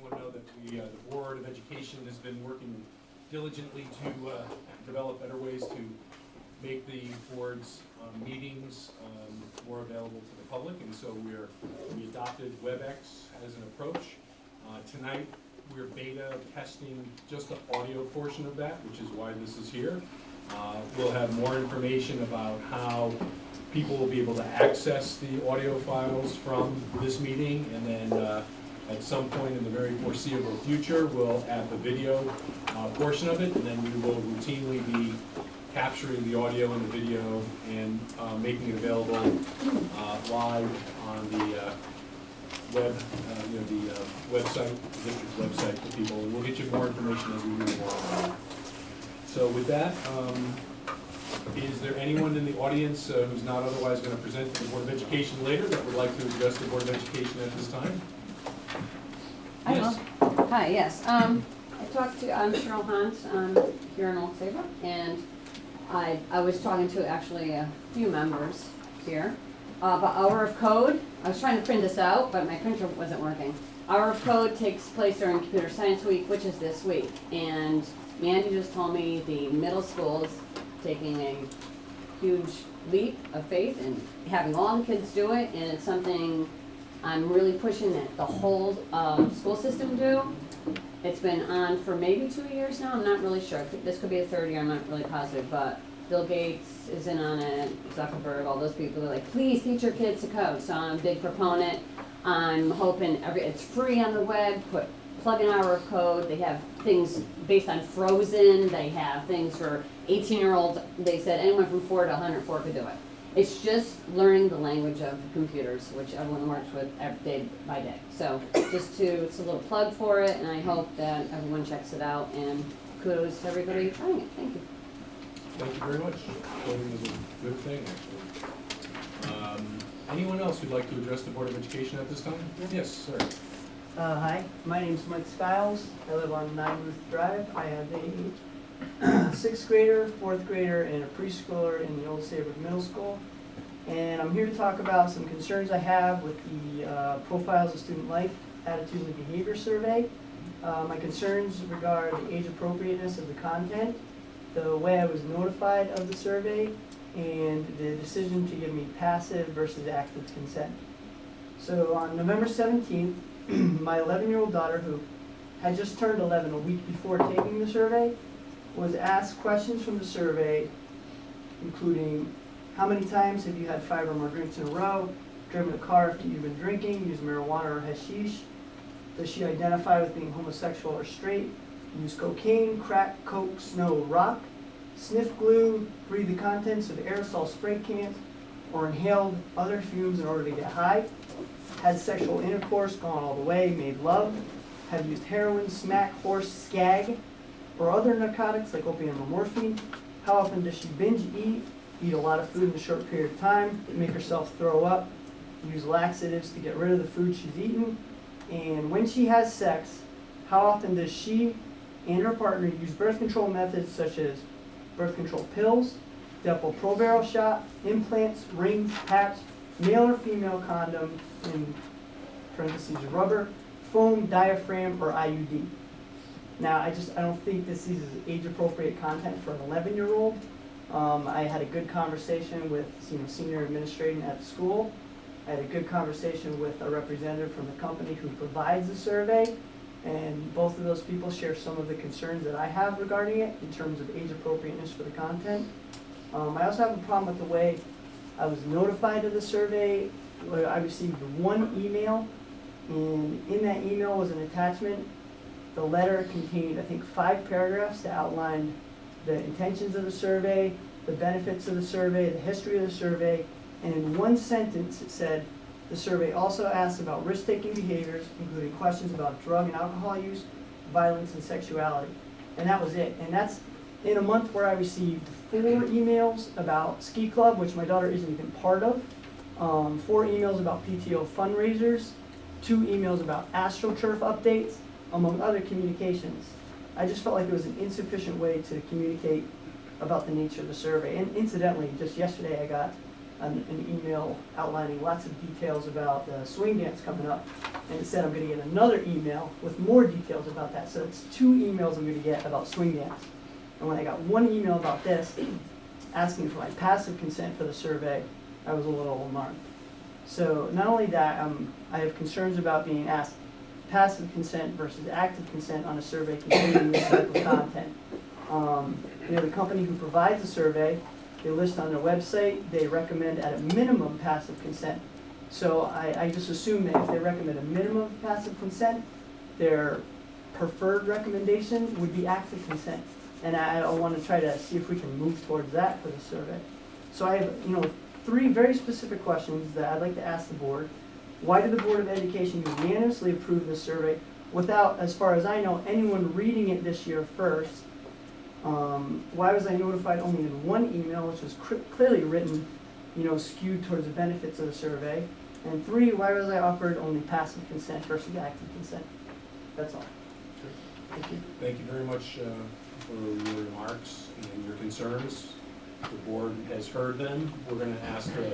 everyone know that the Board of Education has been working diligently to develop better ways to make the board's meetings more available to the public, and so we adopted WebEx as an approach. Tonight, we're beta testing just the audio portion of that, which is why this is here. We'll have more information about how people will be able to access the audio files from this meeting, and then at some point in the very foreseeable future, we'll add the video portion of it, and then we will routinely be capturing the audio and the video and making it available live on the website, the district's website for people. And we'll get you more information as we move along. So with that, is there anyone in the audience who's not otherwise going to present to the Board of Education later that would like to address the Board of Education at this time? Yes. Hi, yes. I'm Cheryl Hans, here in Old Saybrook, and I was talking to actually a few members here about Hour of Code. I was trying to print this out, but my printer wasn't working. Hour of Code takes place during Computer Science Week, which is this week, and Mandy just told me the middle school is taking a huge leap of faith and having all the kids do it, and it's something I'm really pushing that the whole school system do. It's been on for maybe 2 years now. I'm not really sure. This could be a third year. I'm not really positive. But Bill Gates is in on it. Zuckerberg, all those people are like, please teach your kids to code. So I'm a big proponent. I'm hoping it's free on the web. Plug in Hour of Code. They have things based on Frozen. They have things for 18-year-olds. They said anyone from 4 to 104 could do it. It's just learning the language of computers, which everyone works with day by day. So it's a little plug for it, and I hope that everyone checks it out, and kudos to everybody trying it. Thank you. Thank you very much. Coding is a good thing, actually. Anyone else who'd like to address the Board of Education at this time? Yes, sir. Hi, my name's Mike Skiles. I live on 9 Ruth Drive. I have a 6th grader, 4th grader, and a preschooler in the Old Saybrook Middle School. And I'm here to talk about some concerns I have with the Profiles of Student Life, Attitude and Behavior Survey. My concerns regard the age appropriateness of the content, the way I was notified of the survey, and the decision to give me passive versus active consent. So on November 17th, my 11-year-old daughter, who had just turned 11 a week before taking the survey, was asked questions from the survey, including how many times have you had 5 or more drinks in a row, driven a car after you've been drinking, used marijuana or hashish, does she identify with being homosexual or straight, use cocaine, crack, coke, snow, rock, sniff glue, breathe the contents of aerosol spray cans, or inhaled other fumes in order to get high, had sexual intercourse, gone all the way, made love, have used heroin, smack, horse, skag, or other narcotics like opium or morphine. How often does she binge eat a lot of food in a short period of time, make herself throw up, use laxatives to get rid of the food she's eaten, and when she has sex, how often does she and her partner use birth control methods such as birth control pills, Depo-Provera shot, implants, rings, patch, male or female condom, in parentheses rubber, foam, diaphragm, or IUD. Now, I don't think this is age-appropriate content for an 11-year-old. I had a good conversation with senior administrating at the school. I had a good conversation with a representative from the company who provides the survey, and both of those people share some of the concerns that I have regarding it in terms of age appropriateness for the content. I also have a problem with the way I was notified of the survey. I received one email, and in that email was an attachment. The letter contained, I think, 5 paragraphs that outlined the intentions of the survey, the benefits of the survey, the history of the survey, and in one sentence it said, the survey also asks about risk-taking behaviors, including questions about drug and alcohol use, violence, and sexuality. And that was it. And that's in a month where I received 4 emails about Ski Club, which my daughter isn't even part of, 4 emails about PTO fundraisers, 2 emails about AstroTurf updates, among other communications. I just felt like it was an insufficient way to communicate about the nature of the survey. And incidentally, just yesterday I got an email outlining lots of details about the swing dance coming up. And instead I'm gonna get another email with more details about that. So it's 2 emails I'm gonna get about swing dance. And when I got 1 email about this, asking for my passive consent for the survey, I was a little alarmed. So not only that, I have concerns about being asked passive consent versus active consent on a survey containing this type of content. The company who provides the survey, they list on their website, they recommend at a minimum passive consent. So I just assume that if they recommend a minimum of passive consent, their preferred recommendation would be active consent. And I want to try to see if we can move towards that for the survey. So I have, 3 very specific questions that I'd like to ask the board. Why did the Board of Education unanimously approve this survey without, as far as I know, anyone reading it this year first? Why was I notified only in 1 email, which was clearly written, skewed towards the benefits of the survey? And 3, why was I offered only passive consent versus active consent? That's all. Thank you. Thank you very much for your remarks and your concerns. The board has heard them. We're going to ask the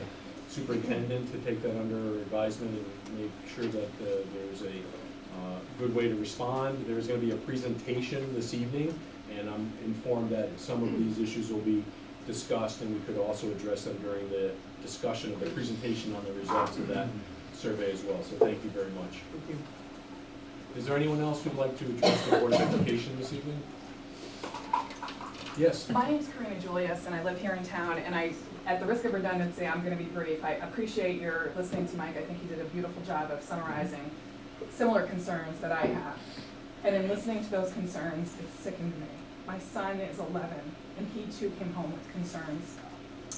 superintendent to take that under advisement and make sure that there's a good way to respond. There's going to be a presentation this evening, and I'm informed that some of these issues will be discussed, and we could also address them during the discussion of the presentation on the results of that survey as well. So thank you very much. Thank you. Is there anyone else who'd like to address the Board of Education this evening? Yes. My name's Karina Julius, and I live here in town, and at the risk of redundancy, I'm going to be brief. I appreciate your listening to Mike. I think he did a beautiful job of summarizing similar concerns that I have. And in listening to those concerns, it sickened me. My son is 11, and he too came home with concerns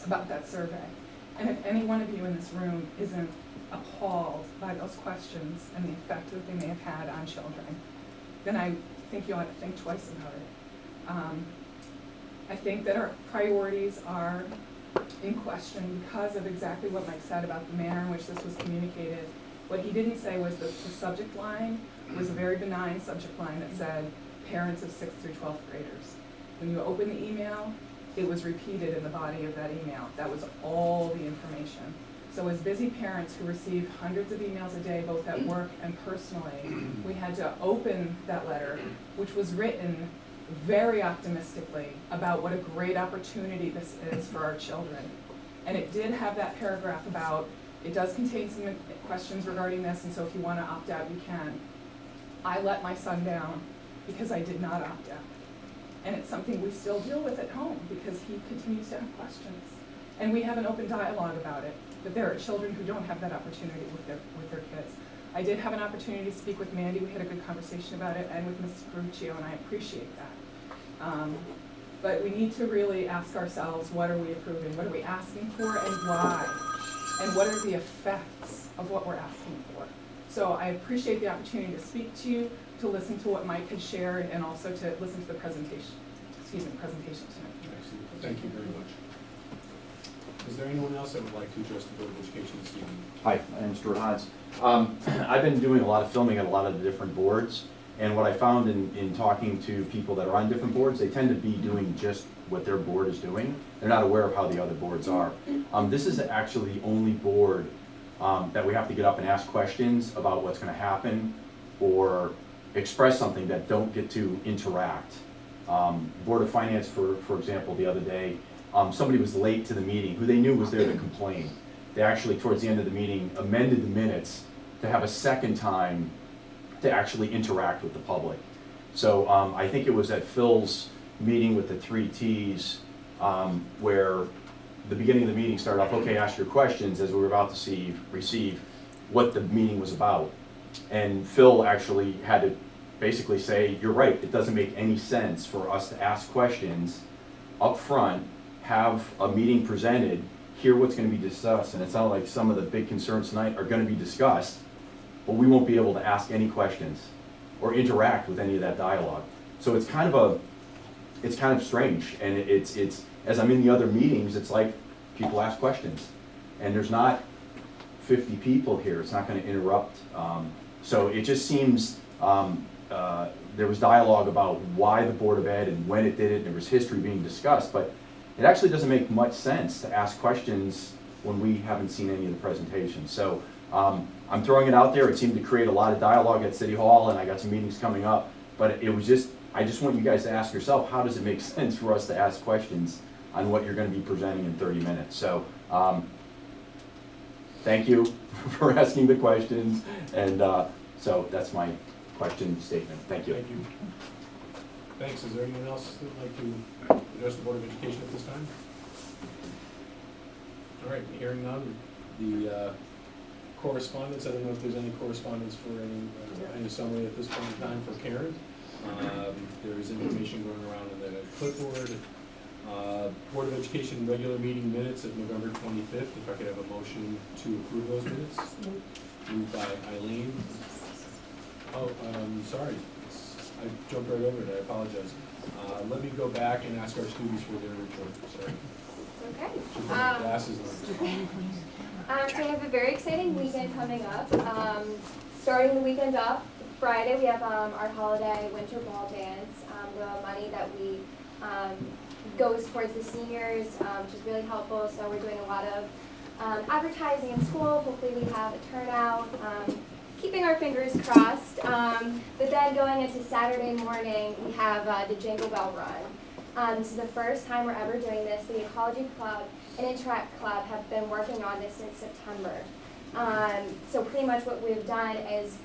about that survey. And if any one of you in this room isn't appalled by those questions and the effect that they may have had on children, then I think you ought to think twice about it. I think that our priorities are in question because of exactly what Mike said about the manner in which this was communicated. What he didn't say was that the subject line was a very benign subject line that said parents of 6th through 12th graders. When you open the email, it was repeated in the body of that email. That was all the information. So as busy parents who receive hundreds of emails a day, both at work and personally, we had to open that letter, which was written very optimistically about what a great opportunity this is for our children. And it did have that paragraph about, it does contain some questions regarding this, and so if you want to opt out, you can. I let my son down because I did not opt out. And it's something we still deal with at home because he continues to have questions. And we have an open dialogue about it, but there are children who don't have that opportunity with their kids. I did have an opportunity to speak with Mandy. We had a good conversation about it, and with Mrs. Ferruccio, and I appreciate that. But we need to really ask ourselves, what are we approving? What are we asking for, and why? And what are the effects of what we're asking for? So I appreciate the opportunity to speak to you, to listen to what Mike had shared, and also to listen to the presentation tonight. Excellent. Thank you very much. Is there anyone else that would like to address the Board of Education this evening? Hi, my name is Stuart Hans. I've been doing a lot of filming at a lot of the different boards, and what I found in talking to people that are on different boards, they tend to be doing just what their board is doing. They're not aware of how the other boards are. This is actually the only board that we have to get up and ask questions about what's going to happen or express something that don't get to interact. Board of Finance, for example, the other day, somebody was late to the meeting who they knew was there to complain. They actually, towards the end of the meeting, amended the minutes to have a second time to actually interact with the public. So I think it was at Phil's meeting with the 3 Ts where the beginning of the meeting started off, okay, ask your questions, as we were about to receive what the meeting was about. And Phil actually had to basically say, you're right, it doesn't make any sense for us to ask questions up front, have a meeting presented, hear what's going to be discussed, and it sounded like some of the big concerns tonight are going to be discussed, but we won't be able to ask any questions or interact with any of that dialogue. So it's kind of strange, and it's as I'm in the other meetings, it's like people ask questions, and there's not 50 people here. It's not going to interrupt. So it just seems there was dialogue about why the Board of Ed and when it did it. There was history being discussed, but it actually doesn't make much sense to ask questions when we haven't seen any of the presentations. So I'm throwing it out there. It seemed to create a lot of dialogue at City Hall, and I got some meetings coming up. But it was just, I just want you guys to ask yourself, how does it make sense for us to ask questions on what you're going to be presenting in 30 minutes? So thank you for asking the questions. And so that's my question statement. Thank you. Thank you. Thanks. Is there anyone else that would like to address the Board of Education at this time? All right, hearing none. The correspondence, I don't know if there's any correspondence for any summary at this point in time for Karen. There is information going around in the clipboard. Board of Education regular meeting minutes of November 25th. If I could have a motion to approve those minutes. Moved by Eileen. Oh, sorry. I jumped right over it. I apologize. Let me go back and ask our students for their report. Sorry. Okay. Should put my glasses on. So we have a very exciting weekend coming up. Starting the weekend off, Friday, we have our holiday winter ball dance. The money that we goes towards the seniors, which is really helpful. So we're doing a lot of advertising in school. Hopefully we have a turnout. Keeping our fingers crossed. But then going into Saturday morning, we have the Jingle Bell Run. This is the first time we're ever doing this. The Ecology Club and Interact Club have been working on this since September. So pretty much what we've done is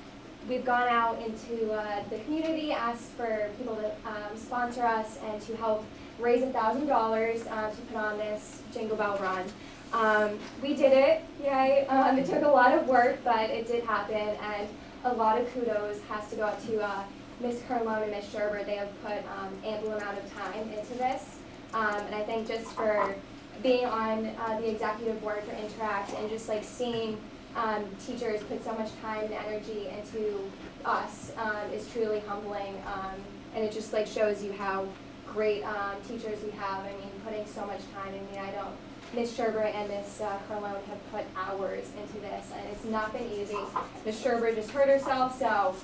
we've gone out into the community, asked for people to sponsor us and to help raise $1,000 to put on this Jingle Bell Run. We did it, yay. It took a lot of work, but it did happen, and a lot of kudos has to go out to Ms. Carlone and Ms. Sherber. They have put ample amount of time into this, and I think just for being on the executive board for Interact and just like seeing teachers put so much time and energy into us is truly humbling, and it just like shows you how great teachers we have. I mean, putting so much time. I mean, Ms. Sherber and Ms. Carlone have put hours into this, and it's not been easy. Ms. Sherber just hurt herself, so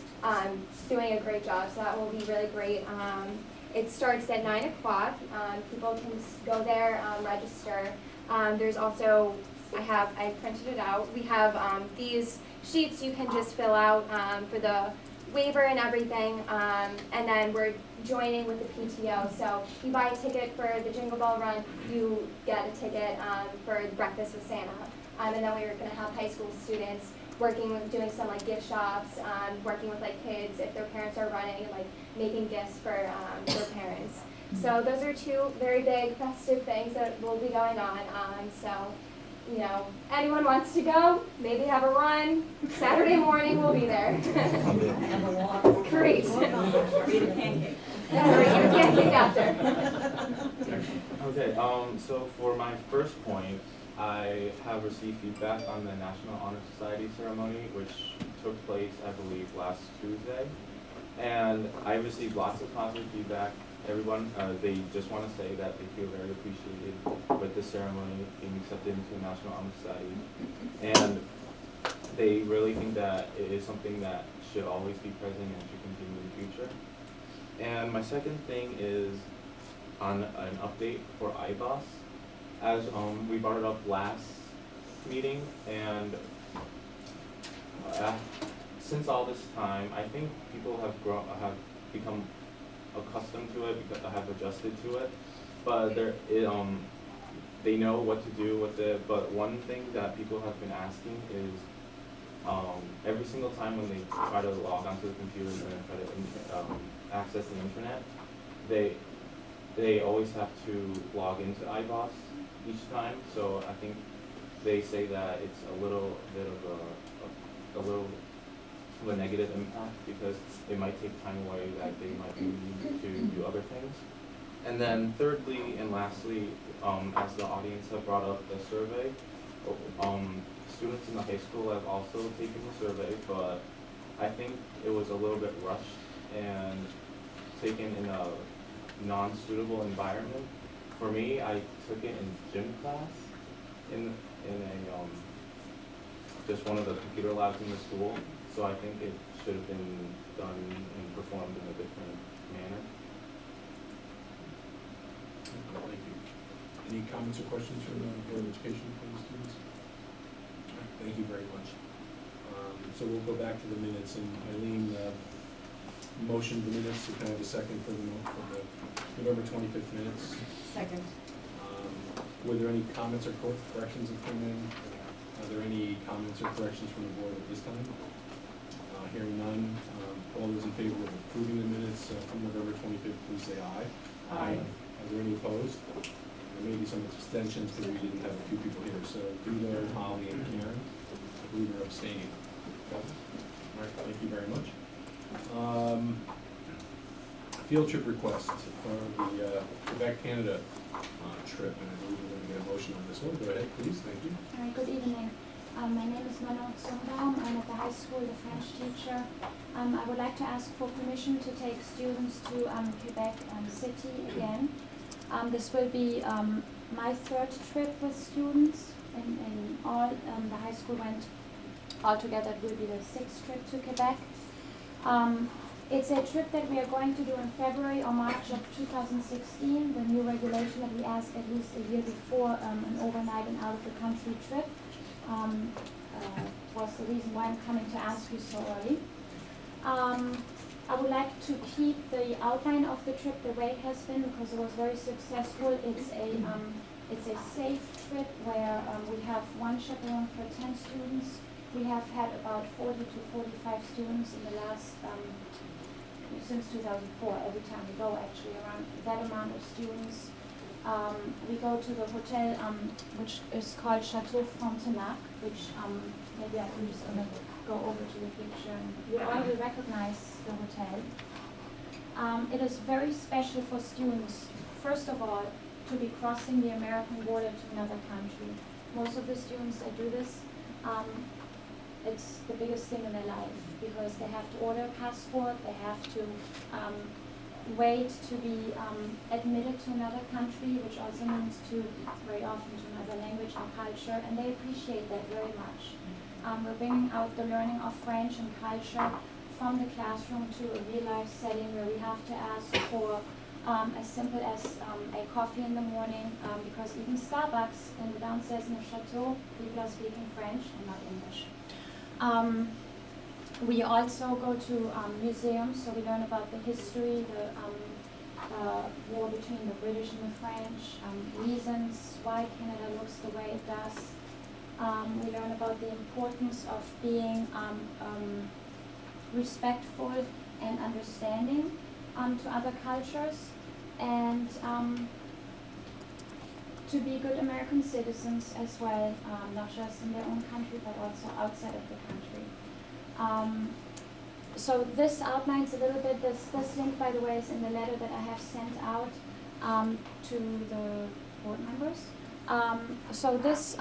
doing a great job. So that will be really great. It starts at 9 o'clock. People can go there, register. There's also, I printed it out. We have these sheets you can just fill out for the waiver and everything, and then we're joining with the PTO. So you buy a ticket for the Jingle Bell Run, you get a ticket for Breakfast with Santa. And then we're going to have high school students doing some like gift shops, working with like kids if their parents are running, and like making gifts for their parents. So those are two very big festive things that will be going on. So, you know, anyone wants to go, maybe have a run. Saturday morning we'll be there. Great. Eat a pancake. Yeah, eat a pancake after. Okay, so for my first point, I have received feedback on the National Honor Society ceremony, which took place, I believe, last Tuesday. And I received lots of positive feedback. Everyone, they just want to say that they feel very appreciated with the ceremony being accepted into the National Honor Society. And they really think that it is something that should always be present and should continue in the future. And my second thing is on an update for IBOS. As we brought it up last meeting, and since all this time, I think people have become accustomed to it, because have adjusted to it. But they know what to do with it. But one thing that people have been asking is every single time when they try to log onto the computer and try to access the internet, they always have to log into IBOS each time. So I think they say that it's a little bit of a negative impact, because it might take time away that they might need to do other things. And then thirdly and lastly, as the audience have brought up the survey, students in the high school have also taken the survey, but I think it was a little bit rushed and taken in a non-suitable environment. For me, I took it in gym class, in just one of the computer labs in the school. So I think it should have been done and performed in a different manner. Thank you. Any comments or questions from the Board of Education for the students? All right, thank you very much. So we'll go back to the minutes, and Eileen motioned the minutes. So can I have a second for the November 25th minutes? Second. Were there any comments or corrections that came in? Are there any comments or corrections from the board at this time? Hearing none, all those in favor of approving the minutes from November 25th, please say aye. Aye. Are there any opposed? There may be some abstentions because we didn't have a few people here. So Dula, Holly, and Karen, I believe are abstaining. Okay. All right, thank you very much. Field trip request for the Quebec, Canada trip, and I believe we're going to get a motion on this one. Go ahead, please. Thank you. All right, good evening. My name is Manon Zumbaum. I'm at the high school, the French teacher. I would like to ask for permission to take students to Quebec City again. This will be my third trip with students in all. The high school went altogether. It will be the sixth trip to Quebec. It's a trip that we are going to do in February or March of 2016. The new regulation that we ask at least a year before an overnight and out of the country trip was the reason why I'm coming to ask you so early. I would like to keep the outline of the trip the way it has been because it was very successful. It's a safe trip where we have one chaperone for 10 students. We have had about 40 to 45 students in the last, since 2004, every time we go actually around that amount of students. We go to the hotel, which is called Chateau Frontenac, which maybe I'm just going to go over to the picture. And you all will recognize the hotel. It is very special for students, first of all, to be crossing the American border to another country. Most of the students that do this, it's the biggest thing in their life because they have to order a passport, they have to wait to be admitted to another country, which also means to very often to another language and culture, and they appreciate that very much. We're bringing out the learning of French and culture from the classroom to a real-life setting where we have to ask for as simple as a coffee in the morning, because even Starbucks in the downstairs in the chateau, people are speaking French and not English. We also go to museums, so we learn about the history, the war between the British and the French, reasons why Canada looks the way it does. We learn about the importance of being respectful and understanding to other cultures, and to be good American citizens as well, not just in their own country, but also outside of the country. So this outlines a little bit, this link, by the way, is in the letter that I have sent out to the board members. So this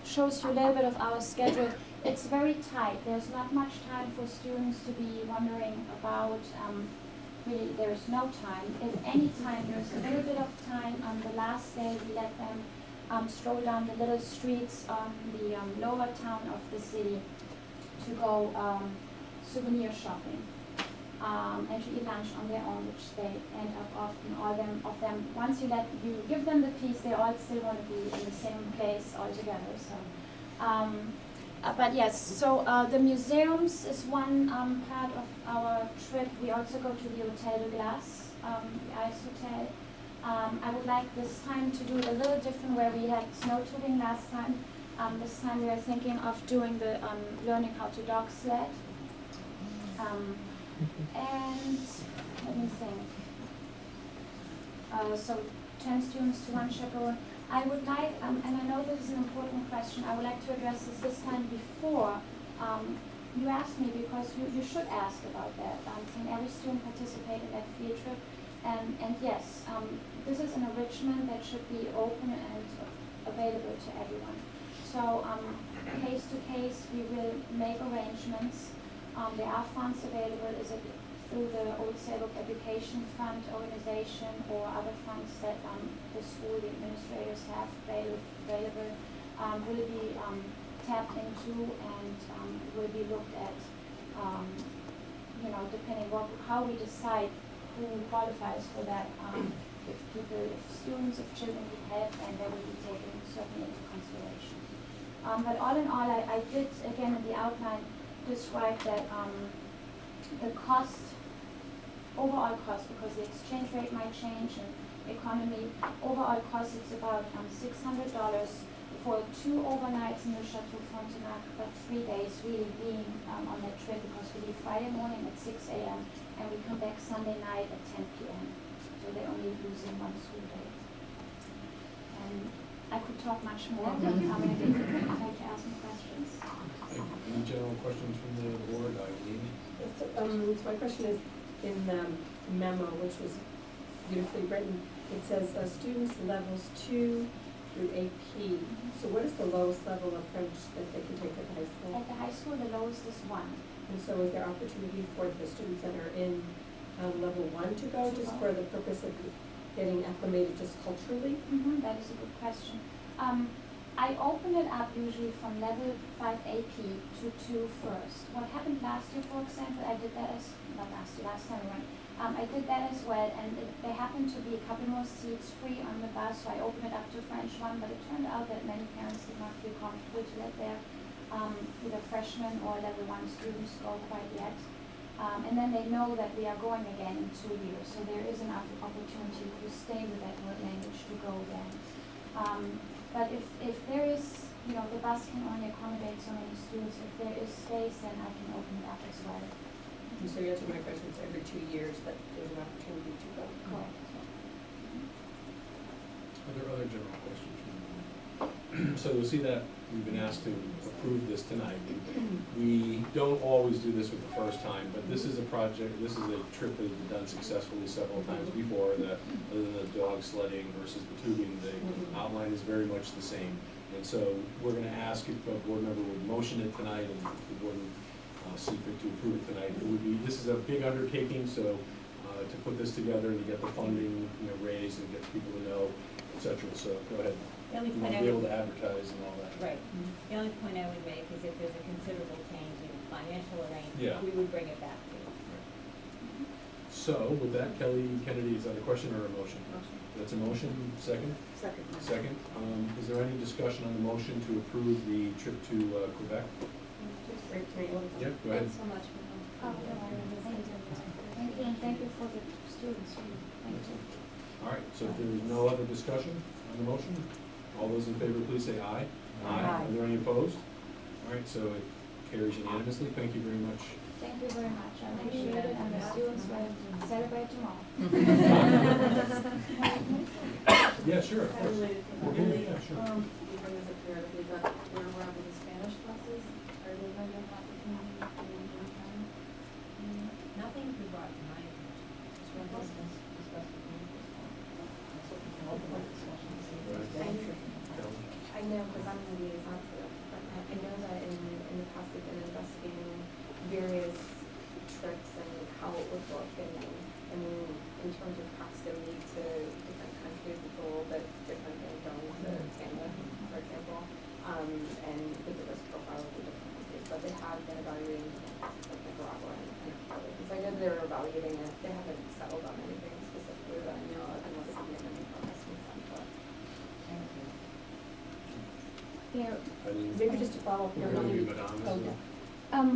shows you a little bit of our schedule. It's very tight. There's not much time for students to be wondering about. Really, there's no time. If any time, there's a little bit of time. On the last day, we let them stroll down the little streets on the lower town of the city to go souvenir shopping and to eat lunch on their own, which they end up often, all of them, once you give them the piece, they all still want to be in the same place all together. So, but yes, so the museums is one part of our trip. We also go to the Hotel de Glace, the ice hotel. I would like this time to do it a little different where we had snow tubing last time. This time we are thinking of doing the learning how to dog sled. And let me think. So 10 students to one chaperone. I would like, and I know this is an important question, I would like to address this time before you asked me, because you should ask about that. Can every student participate in that field trip? And yes, this is an enrichment that should be open and available to everyone. So case to case, we will make arrangements. There are funds available. Is it through the Old Saybrook Education Fund organization or other funds that the school, the administrators have available? Will it be tapped into and will be looked at, depending how we decide who qualifies for that. if students, if children need help, then they will be taken certainly into consideration. But all in all, I did, again, in the outline, describe that the cost, overall cost, because the exchange rate might change and economy, overall cost is about $600 for 2 overnights in the Chateau Frontenac, but 3 days really being on that trip, because we leave Friday morning at 6 a.m. and we come back Sunday night at 10 p.m. So they're only losing 1 school day. And I could talk much more, but I'm going to like to ask some questions. Thank you. Any general questions from the board? Eileen? So my question is, in the memo, which was beautifully written, it says students levels 2 through AP. So what is the lowest level of French that they can take at the high school? At the high school, the lowest is 1. And so is there opportunity for the students that are in level 1 to go, just for the purpose of getting acclimated just culturally? That is a good question. I open it up usually from level 5 AP to 2 first. What happened last year, for example, I did that last time around. I did that as well, and there happened to be a couple more seats free on the bus, so I opened it up to French 1, but it turned out that many parents did not feel comfortable to let their either freshmen or level 1 students go quite yet. And then they know that we are going again in 2 years, so there is an opportunity to stay with that language to go then. But if there is, the bus can only accommodate so many students, if there is space, then I can open it up as well. And so you answered my question, it's every 2 years that there's an opportunity to go. Correct. Are there other general questions from the board? So you'll see that we've been asked to approve this tonight. We don't always do this with the first time, but this is a project, this is a trip that has been done successfully several times before, that other than the dog sledding versus the tubing, the outline is very much the same. And so we're gonna ask if a board member would motion it tonight, and if the board would see fit to approve it tonight. It would be, this is a big undertaking, so to put this together and to get the funding, raised and get people to know, et cetera. So go ahead. The only You point want to be able to advertise and all that. Right. The only point I would make is if there's a considerable change in financial arrangement, Yeah. we would bring it back to you. So with that, Kelly Kennedy, is that a question or a motion? That's a motion. Second? Second. Second. Is there any discussion on the motion to approve the trip to Quebec? Great training. Yep, go ahead. Thanks so much for Oh, no, thank you, and thank you for the students. Thank you. All right, so if there's no other discussion on the motion, all those in favor, please say aye. Aye. Are there any opposed? All right, so it carries unanimously. Thank you very much. Thank you very much, I appreciate it, and the students will celebrate tomorrow. Yeah, sure, of course. Yeah, sure. You bring this up periodically, but we're around with the Spanish classes, are they going to have an opportunity to do time? Nothing to be brought to my attention. Just one discuss with me. That's what we can open up discussions. I know, because I'm the liaison for the department, I know that in the past we've been investigating various trips and how it would work, and in terms of proximity to different countries, it's a little bit different than going to Canada, for example, and with the risk profile of the different countries, but they have been evaluating like Nicaragua and other things. I know they're evaluating it, they haven't settled on anything specifically that I know of, unless they make any progress in some, but. Thank you. There, Maybe just to follow up We're here. gonna be Madame, Oh, so- yeah.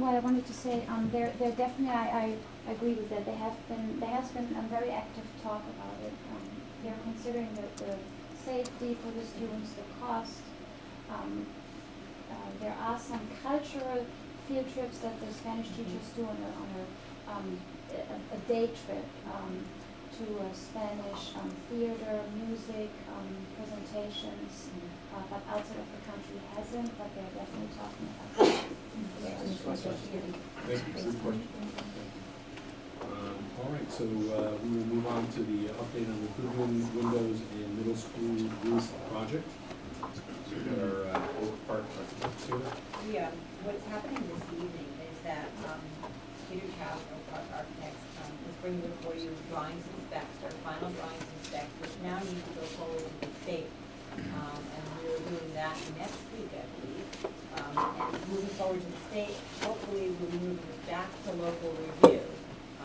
what I wanted to say, they're definitely, I agree with that, there has been a very active talk about it. They're considering the safety for the students, the cost. There are some cultural field trips that the Spanish teachers do on a day trip to Spanish theater, music, presentations, but outside of the country hasn't, but they're definitely talking about it. Thank you, good question. All right, so we will move on to the update on the Goodwin Windows and Middle School roof project. So we've got our Oak Park architects here. Yeah, what's happening this evening is that Peter Chow, Oak Park Architects, is bringing before you drawings and specs, or final drawings and specs, which now need to go forward to the state. And we're doing that next week, I believe. And moving forward to the state, hopefully we'll be moving it back to local review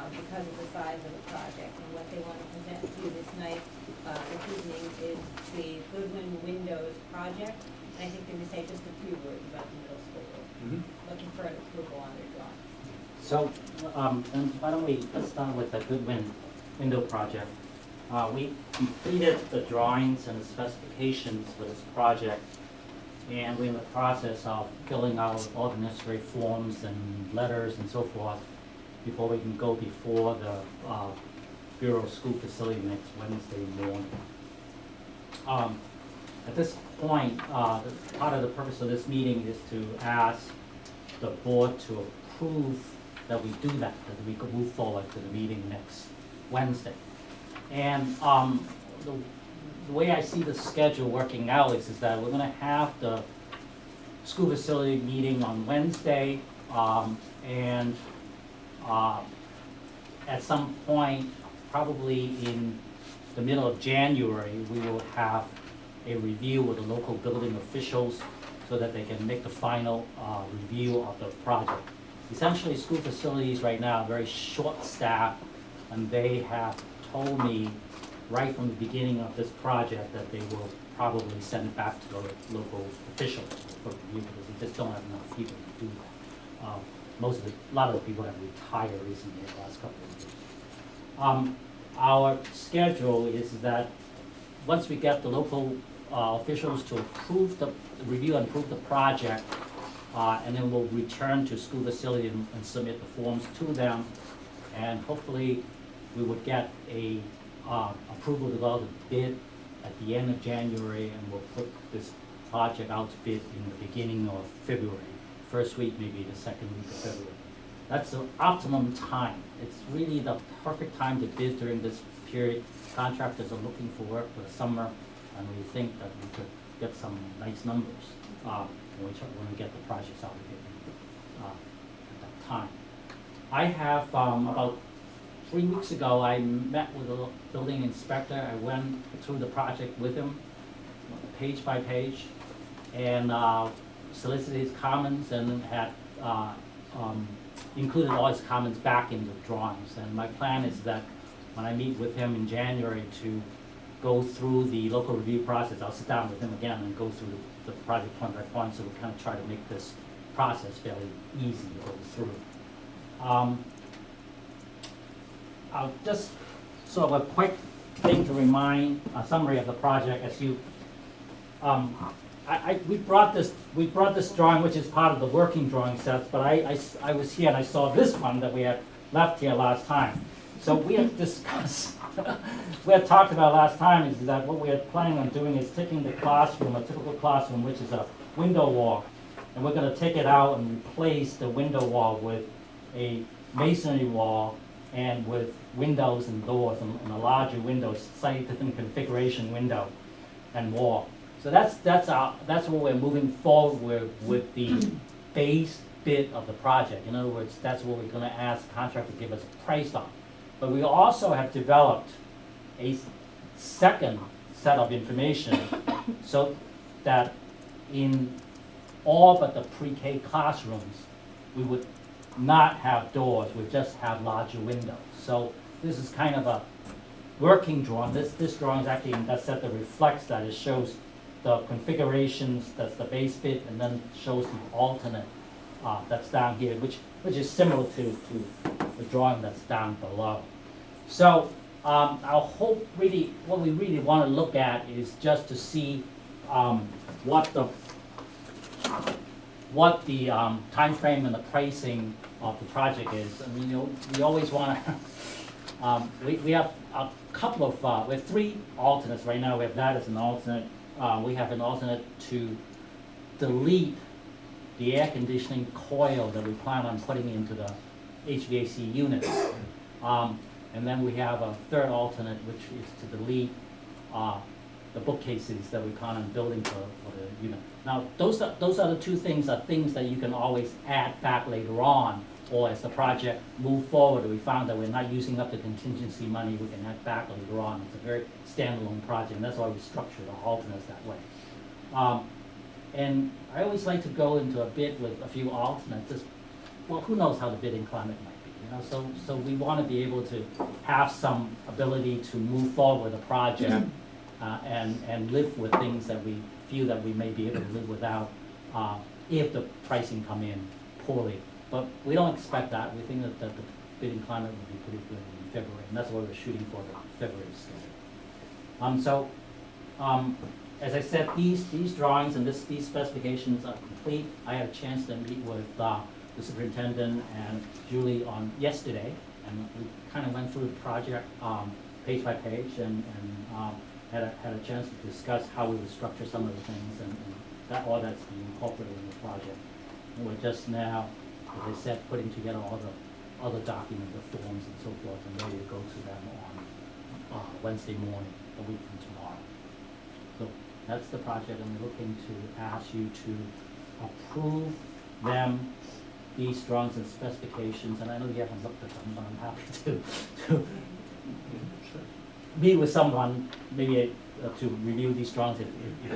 because of the size of the project. And what they want to present to you this night this evening is the Goodwin Windows project. And I think they're gonna say just a few words about the middle school. Looking for an approval on their drawing. So, and why don't we, let's start with the Goodwin window project. We completed the drawings and the specifications for this project, and we're in the process of filling out all the necessary forms and letters and so forth before we can go before the Bureau of School Facility next Wednesday morning. At this point, part of the purpose of this meeting is to ask the board to approve that we do that we could move forward to the meeting next Wednesday. And the way I see the schedule working out is that we're gonna have the school facility meeting on Wednesday, and at some point, probably in the middle of January, we will have a review with the local building officials so that they can make the final review of the project. Essentially, school facilities right now are very short-staffed, and they have told me right from the beginning of this project that they will probably send it back to the local officials for review because they just don't have enough people to do that. A lot of the people have retired recently in the last couple of years. Our schedule is that once we get the local officials to approve the review and approve the project, and then we'll return to school facility and submit the forms to them, and hopefully we would get a approval to go out to bid at the end of January, and we'll put this project out to bid in the beginning of February, first week, maybe the second week of February. That's the optimum time. It's really the perfect time to bid during this period. Contractors are looking for work for the summer, and we think that we could get some nice numbers when we get the projects out of bid at that time. I have about 3 weeks ago, I met with a building inspector. I went through the project with him, page by page, and solicited his comments and had included all his comments back in the drawings. And my plan is that when I meet with him in January to go through the local review process, I'll sit down with him again and go through the project point by point, so we kind of try to make this process fairly easy to go through. I'll just sort of a quick thing to remind, a summary of the project as you, we brought this drawing, which is part of the working drawing sets, but I was here and I saw this one that we had left here last time. So we had discussed, we had talked about last time is that what we are planning on doing is taking the classroom, a typical classroom, which is a window wall, and we're going to take it out and replace the window wall with a masonry wall and with windows and doors and a larger window, slightly different configuration window and wall. So that's what we're moving forward with the base bid of the project. In other words, that's what we're going to ask the contractor to give us a price on. But we also have developed a second set of information so that in all but the pre-K classrooms, we would not have doors, we just have larger windows. So this is kind of a working drawing. This drawing is actually in that set that reflects that. It shows the configurations, that's the base bit, and then shows the alternate that's down here, which is similar to the drawing that's down below. So our hope really, what we really want to look at is just to see what the time frame and the pricing of the project is. I mean, we always want to, we have a couple of, we have 3 alternates right now. We have that as an alternate. We have an alternate to delete the air conditioning coil that we plan on putting into the HVAC units. And then we have a third alternate, which is to delete the bookcases that we plan on building for the unit. Now, those are the 2 things are things that you can always add back later on, or as the project move forward, we found that we're not using up the contingency money, we can add back later on. It's a very standalone project, and that's why we structure the alternates that way. And I always like to go into a bid with a few alternates. Well, who knows how the bidding climate might be. you know, so we want to be able to have some ability to move forward with a project and live with things that we feel that we may be able to live without if the pricing come in poorly. But we don't expect that. We think that the bidding climate will be pretty good in February, and that's what we're shooting for, the February schedule. As I said, these drawings and these specifications are complete. I had a chance to meet with the superintendent and Julie on yesterday, and we kind of went through the project page by page, and had a chance to discuss how we would structure some of the things, and that all that's being incorporated in the project. And we're just now, as I said, putting together all the other documents, the forms and so forth, and ready to go to them on Wednesday morning, a week from tomorrow. So that's the project, and we're looking to ask you to approve them, these drawings and specifications, and I know you haven't looked at them, but I'm happy to meet with someone, maybe to review these drawings if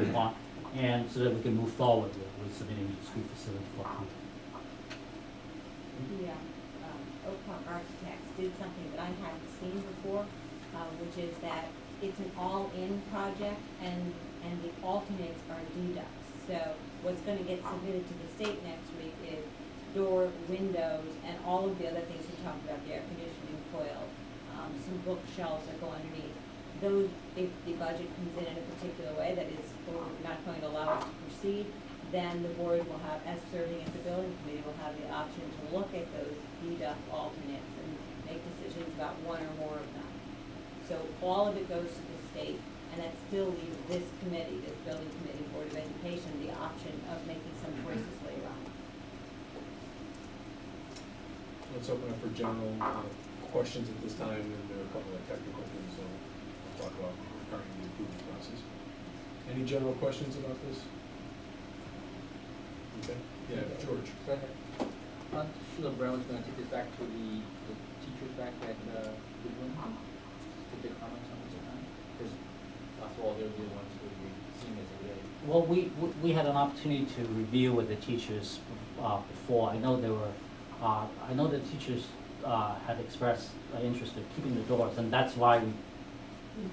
you want, and so that we can move forward with submitting the school facility for approval. The Oak Park Architects did something that I hadn't seen before, which is that it's an all-in project, and the alternates are deducts. So what's going to get submitted to the state next week is door, windows, and all of the other things we talked about, the air conditioning coil, some bookshelves that go underneath. Those, if the budget comes in a particular way that is not going to allow us to proceed, then the board will have, as serving as the building committee, will have the option to look at those deduct alternates and make decisions about one or more of them. So all of it goes to the state, and that still leaves this committee, this building committee, Board of Education, the option of making some choices later on. Let's open up for general questions at this time, and there are a couple of technical things I'll talk about regarding the approval process. Any general questions about this? Okay, yeah, George. Go ahead. Sheila Brown is going to take this back to the teachers back at Goodwin. Take their comments on this time, because after all, they're the ones who will be seeing this every day. Well, we had an opportunity to review with the teachers before. I know there were, I know the teachers had expressed interest in keeping the doors, and that's why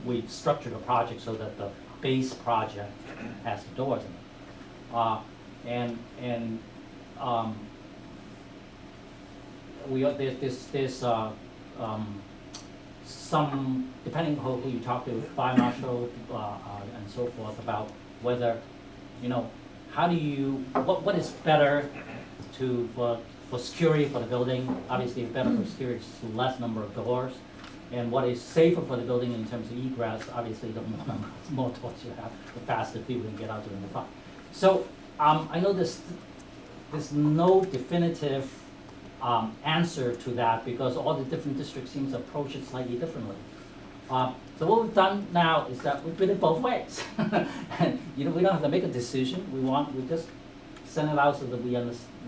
we structured the project so that the base project has the doors in it. There's some, depending on who you talk to, fire marshal and so forth, about whether, you know, how do you, what is better for security for the building. Obviously, better for security is less number of doors. And what is safer for the building in terms of egress, obviously, the more doors you have, the faster people can get out during the fire. So I know there's no definitive answer to that, because all the different districts seem to approach it slightly differently. So what we've done now is that we've been it both ways. And, you know, we don't have to make a decision. We just send it out so that we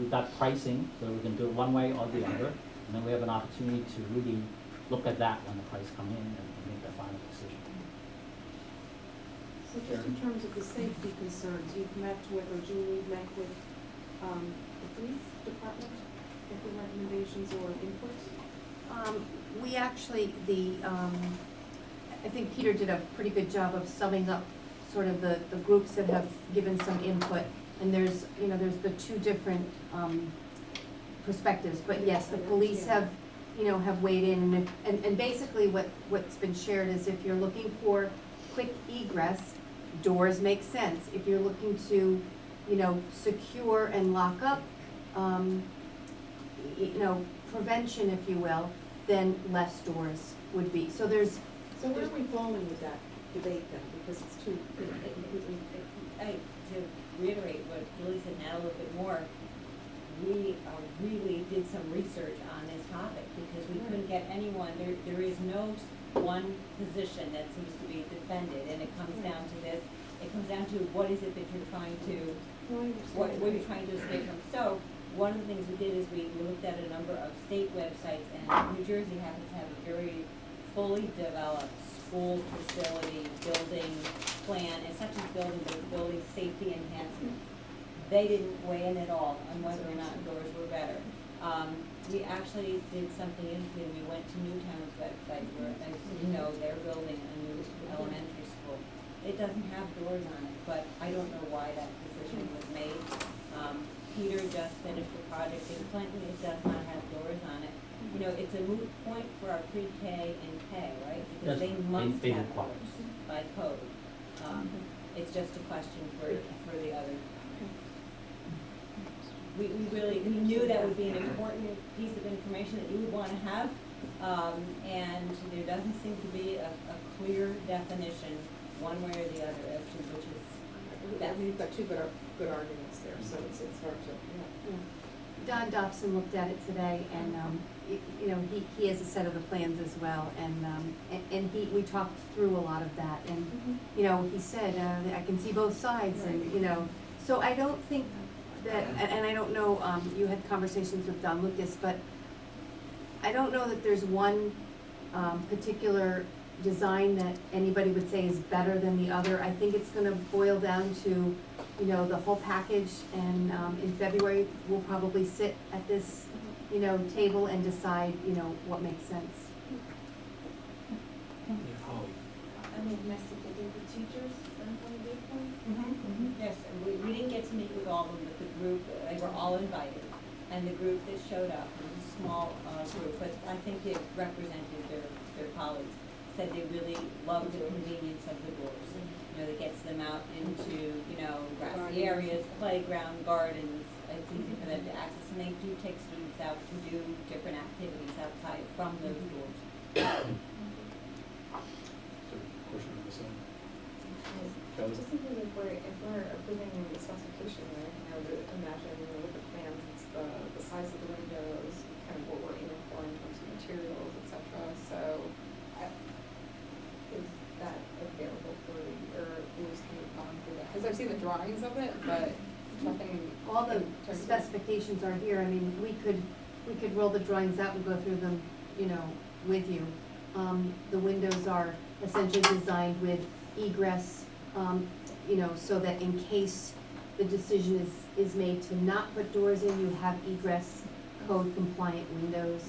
got pricing, so we can do it one way or the other, and then we have an opportunity to really look at that when the price come in and make the final decision. So just in terms of the safety concerns, you've met with, or Julie met with, the police department, with the recommendations or inputs? We actually, I think Peter did a pretty good job of summing up sort of the groups that have given some input. And there's the two different perspectives. But yes, the police have weighed in. And basically what's been shared is, if you're looking for quick egress, doors make sense. If you're looking to, secure and lock up, prevention, if you will, then less doors would be. So there's. So where are we falling with that debate then? Because it's too. To reiterate what Julie said now a little bit more, we really did some research on this topic, because we couldn't get anyone, there is no one position that seems to be defended, and it comes down to this. It comes down to what is it that you're trying to, what you're trying to escape from. So one of the things we did is we looked at a number of state websites, and New Jersey happens to have a very fully developed school facility building plan. It's not just building, but it's building safety enhancement. They didn't weigh in at all on whether or not doors were better. We actually did something interesting. We went to Newtown's website where, as you know, they're building a new elementary school. It doesn't have doors on it, but I don't know why that decision was made. Peter just finished a project in Clinton. It does not have doors on it. You know, it's a moot point for our pre-K and K, right? Because Yes, they must they have require. doors by code. It's just a question for the other. We knew that would be an important piece of information that you would want to have, and there doesn't seem to be a clear definition, one way or the other, as to which is best. You've got two good arguments there, so it's hard to, yeah. Don Dobson looked at it today, and, you know, he has a set of the plans as well, and we talked through a lot of that, and, you know, he said, I can see both sides, and, you know, so I don't think that, and I don't know, you had conversations with Don Lucas, but I don't know that there's one, particular design that anybody would say is better than the other. I think it's gonna boil down to, you know, the whole package, and in February, we'll probably sit at this, you know, table and decide, you know, what makes sense. I mean, message to the teachers, and from the viewpoint. Yes, and we didn't get to meet with all of them, but the group, they were all invited. And the group that showed up, it was a small group, but I think it represented their colleagues, said they really loved the convenience of the doors. You know, that gets them out into, you know, grassy areas, playground, gardens. It's easy for them to access, and they do take students out to do different activities outside from those doors. Question on this side. Kelly? Just thinking if we're approving the specification, right, you know, imagine, you know, with the plans, it's the size of the windows, kind of what we're aiming for in terms of materials, et cetera, so is that available for, or who's kind of gone through that? Because I've seen the drawings of it, but nothing. All the in terms of- specifications are here, I mean, we could roll the drawings out and go through them, you know, with you. The windows are essentially designed with egress, you know, so that in case the decision is made to not put doors in, you have egress code compliant windows.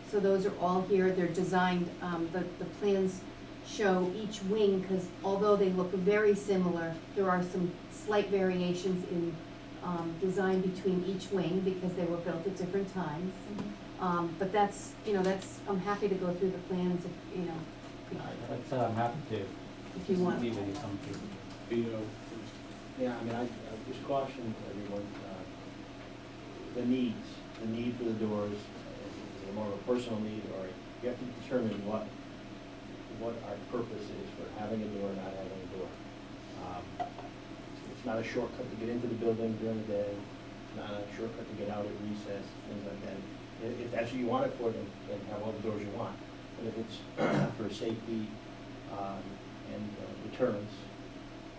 So those are all here, they're designed, the plans show each wing, because although they look very similar, there are some slight variations in design between each wing, because they were built at different times. But that's, you know, I'm happy to go through the plans if, you know, Like I said, I'm happy to. if you want. Meet with you sometime. Vito, Yeah, I mean, I just caution everyone, the need for the doors, is it more of a personal need, or you have to determine what our purpose is for having a door or not having a door. It's not a shortcut to get into the building during the day, it's not a shortcut to get out at recess, things like that. If that's what you want it for, then have all the doors you want. But if it's for safety and deterrence,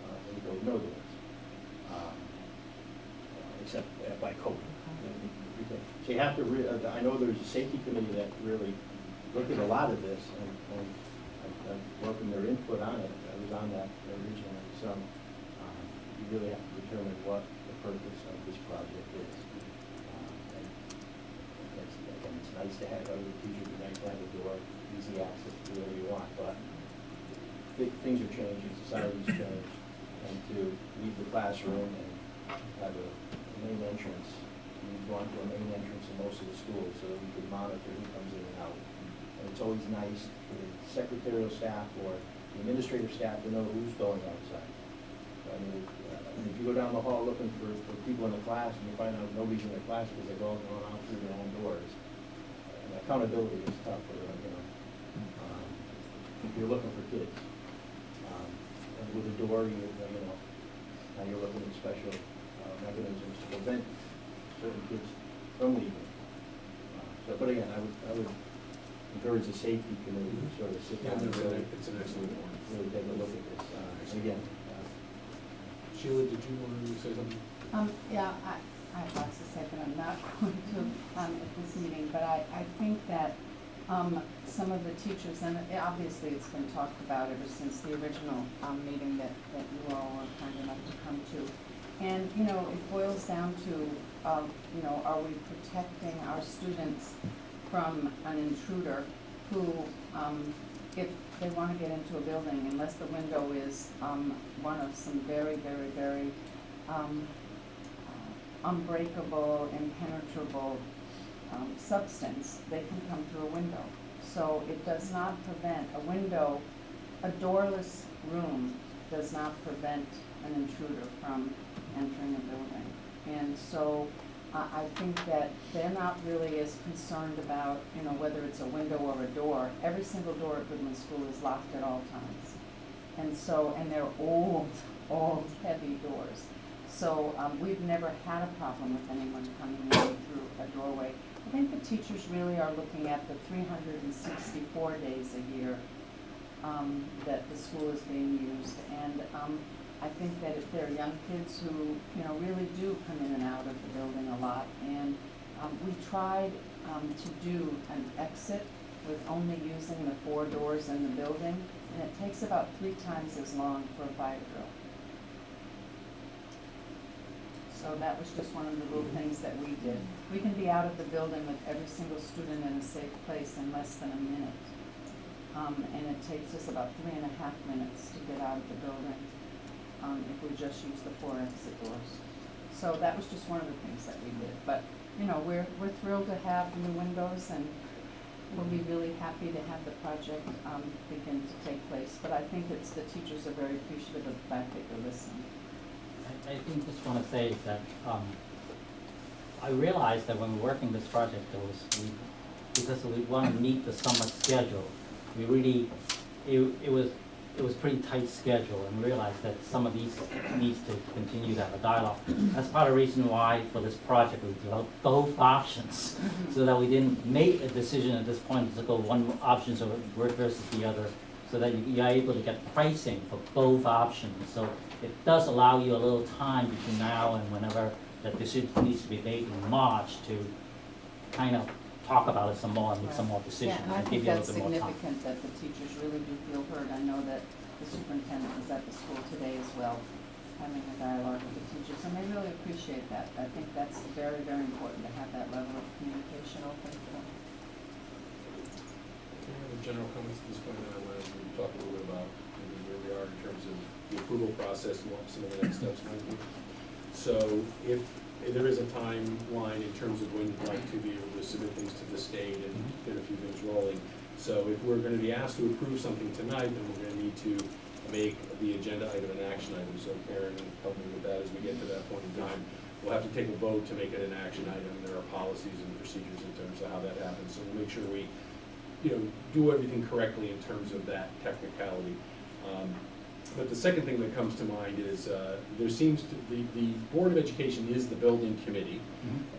then you go with no doors, except by code. So you have to, I know there's a safety committee that really looked at a lot of this, and I welcome their input on it. I was on that originally. So you really have to determine what the purpose of this project is. And again, it's nice to have other teachers, it's nice to have a door, easy access to whatever you want, but things are changing, society's changed, and to leave the classroom and have a main entrance, we've gone to a main entrance in most of the schools so that we can monitor who comes in and out. And it's always nice for the secretarial staff or the administrative staff to know who's going outside. So, I mean, if you go down the hall looking for people in the class and you find out nobody's in the class because they've all gone out through their own doors, and accountability is tough for, you know, if you're looking for kids. And with a door, you know, now you're looking at special mechanisms to prevent certain kids from leaving. But again, I would encourage the safety committee to sort of sit down and really, it's an excellent point. really take a look at this. And again, Sheila, did you want to say something? Yeah, I have lots to say, but I'm not going to at this meeting, but I think that some of the teachers, and obviously it's been talked about ever since the original meeting that you all are kind enough to come to. And, you know, it boils down to you know, are we protecting our students from an intruder who, if they want to get into a building, unless the window is one of some very, very, very unbreakable, impenetrable substance, they can come through a window. So it does not prevent a window, a doorless room does not prevent an intruder from entering a building. And so I think that they're not really as concerned about, you know, whether it's a window or a door. Every single door at Goodman School is locked at all times. And so, and they're old, heavy doors. So we've never had a problem with anyone coming in through a doorway. I think the teachers really are looking at the 364 days a year that the school is being used. And I think that if there are young kids who, you know, really do come in and out of the building a lot, and we tried to do an exit with only using the 4 doors in the building, and it takes about 3 times as long for a fire drill. So that was just one of the little things that we did. We can be out of the building with every single student in a safe place in less than a minute. And it takes us about 3.5 minutes to get out of the building if we just use the 4 exit doors. So that was just one of the things that we did. But, you know, we're thrilled to have new windows, and we'll be really happy to have the project begin to take place. But I think it's the teachers are very appreciative of the fact that you're listening. I think just want to say is that I realized that when we're working this project, because we want to meet the summer schedule, we really, it was pretty tight schedule, and realized that some of these needs to continue to have a dialogue. That's part of the reason why for this project we developed both options, so that we didn't make a decision at this point to go one option versus the other, so that you're able to get pricing for both options. So it does allow you a little time between now and whenever that decision needs to be made in March to kind of talk about it some more and make some more decisions. Yeah, and I give think you a that's little bit more time. significant that the teachers really do feel heard. I know that the superintendent was at the school today as well, having a dialogue with the teachers, and they really appreciate that. I think that's very, very important to have that level of communication open for them. Any other general comments at this point? And I wanted to talk a little bit about maybe where we are in terms of the approval process and what some of the next steps might be. So if there is a timeline in terms of when you'd like to be able to submit things to the state and get a few things rolling. So if we're going to be asked to approve something tonight, then we're going to need to make the agenda item an action item. So Karen, help me with that as we get to that point in time. We'll have to take a vote to make it an action item. There are policies and procedures in terms of how that happens. So we'll make sure we, you know, do everything correctly in terms of that technicality. But the second thing that comes to mind is there seems to be, the Board of Education is the building committee,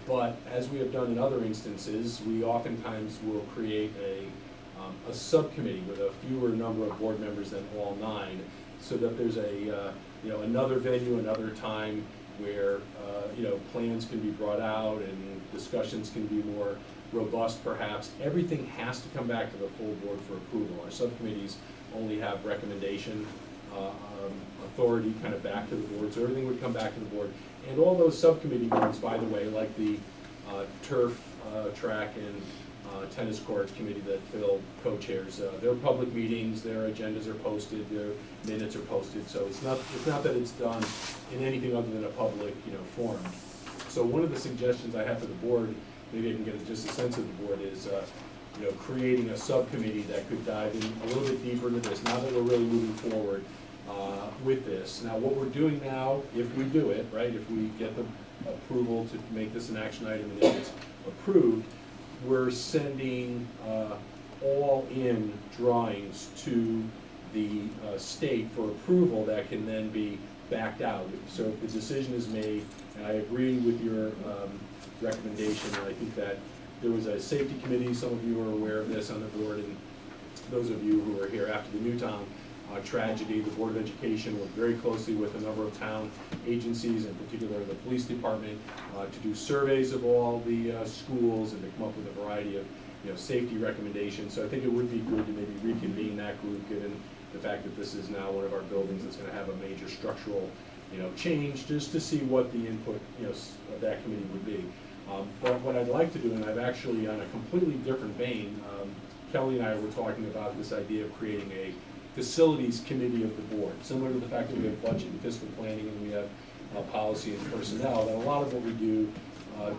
but as we have done in other instances, we oftentimes will create a subcommittee with a fewer number of board members than all 9, so that there's a you know, another venue, another time where you know, plans can be brought out and discussions can be more robust perhaps. Everything has to come back to the full board for approval. Our subcommittees only have recommendation authority kind of back to the board, so everything would come back to the board. And all those subcommittee meetings, by the way, like the turf, track, and tennis court committee that Phil co-chairs, they're public meetings, their agendas are posted, their minutes are posted, so it's not that it's done in anything other than a public, you know, forum. So one of the suggestions I have for the board, maybe I can get just a sense of the board, is you know, creating a subcommittee that could dive in a little bit deeper into this, now that we're really moving forward with this. Now, what we're doing now, if we do it, right, if we get the approval to make this an action item and if it's approved, we're sending all-in drawings to the state for approval that can then be backed out. So if the decision is made, and I agree with your recommendation, I think that there was a safety committee, some of you are aware of this on the board, and those of you who were here after the Newtown tragedy, the Board of Education worked very closely with a number of town agencies, in particular the police department, to do surveys of all the schools and to come up with a variety of, you know, safety recommendations. So I think it would be good to maybe reconvene that group, given the fact that this is now one of our buildings that's going to have a major structural change, just to see what the input, of that committee would be. But what I'd like to do, and I've actually, on a completely different vein, Kelly and I were talking about this idea of creating a facilities committee of the board, similar to the fact that we have budget and fiscal planning and we have policy and personnel, that a lot of what we do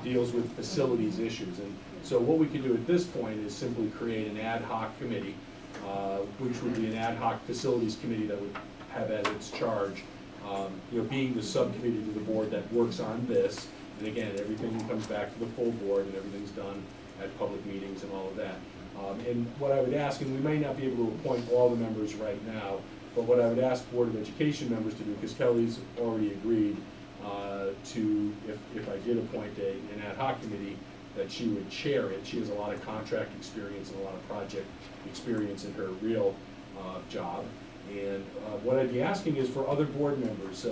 deals with facilities issues. And so what we can do at this point is simply create an ad hoc committee, which would be an ad hoc facilities committee that would have as its charge, being the subcommittee to the board that works on this. And again, everything comes back to the full board and everything's done at public meetings and all of that. And what I would ask, and we may not be able to appoint all the members right now, but what I would ask Board of Education members to do, because Kelly's already agreed to, if I did appoint an ad hoc committee, that she would chair it. She has a lot of contract experience and a lot of project experience in her real job. And what I'd be asking is for other board members,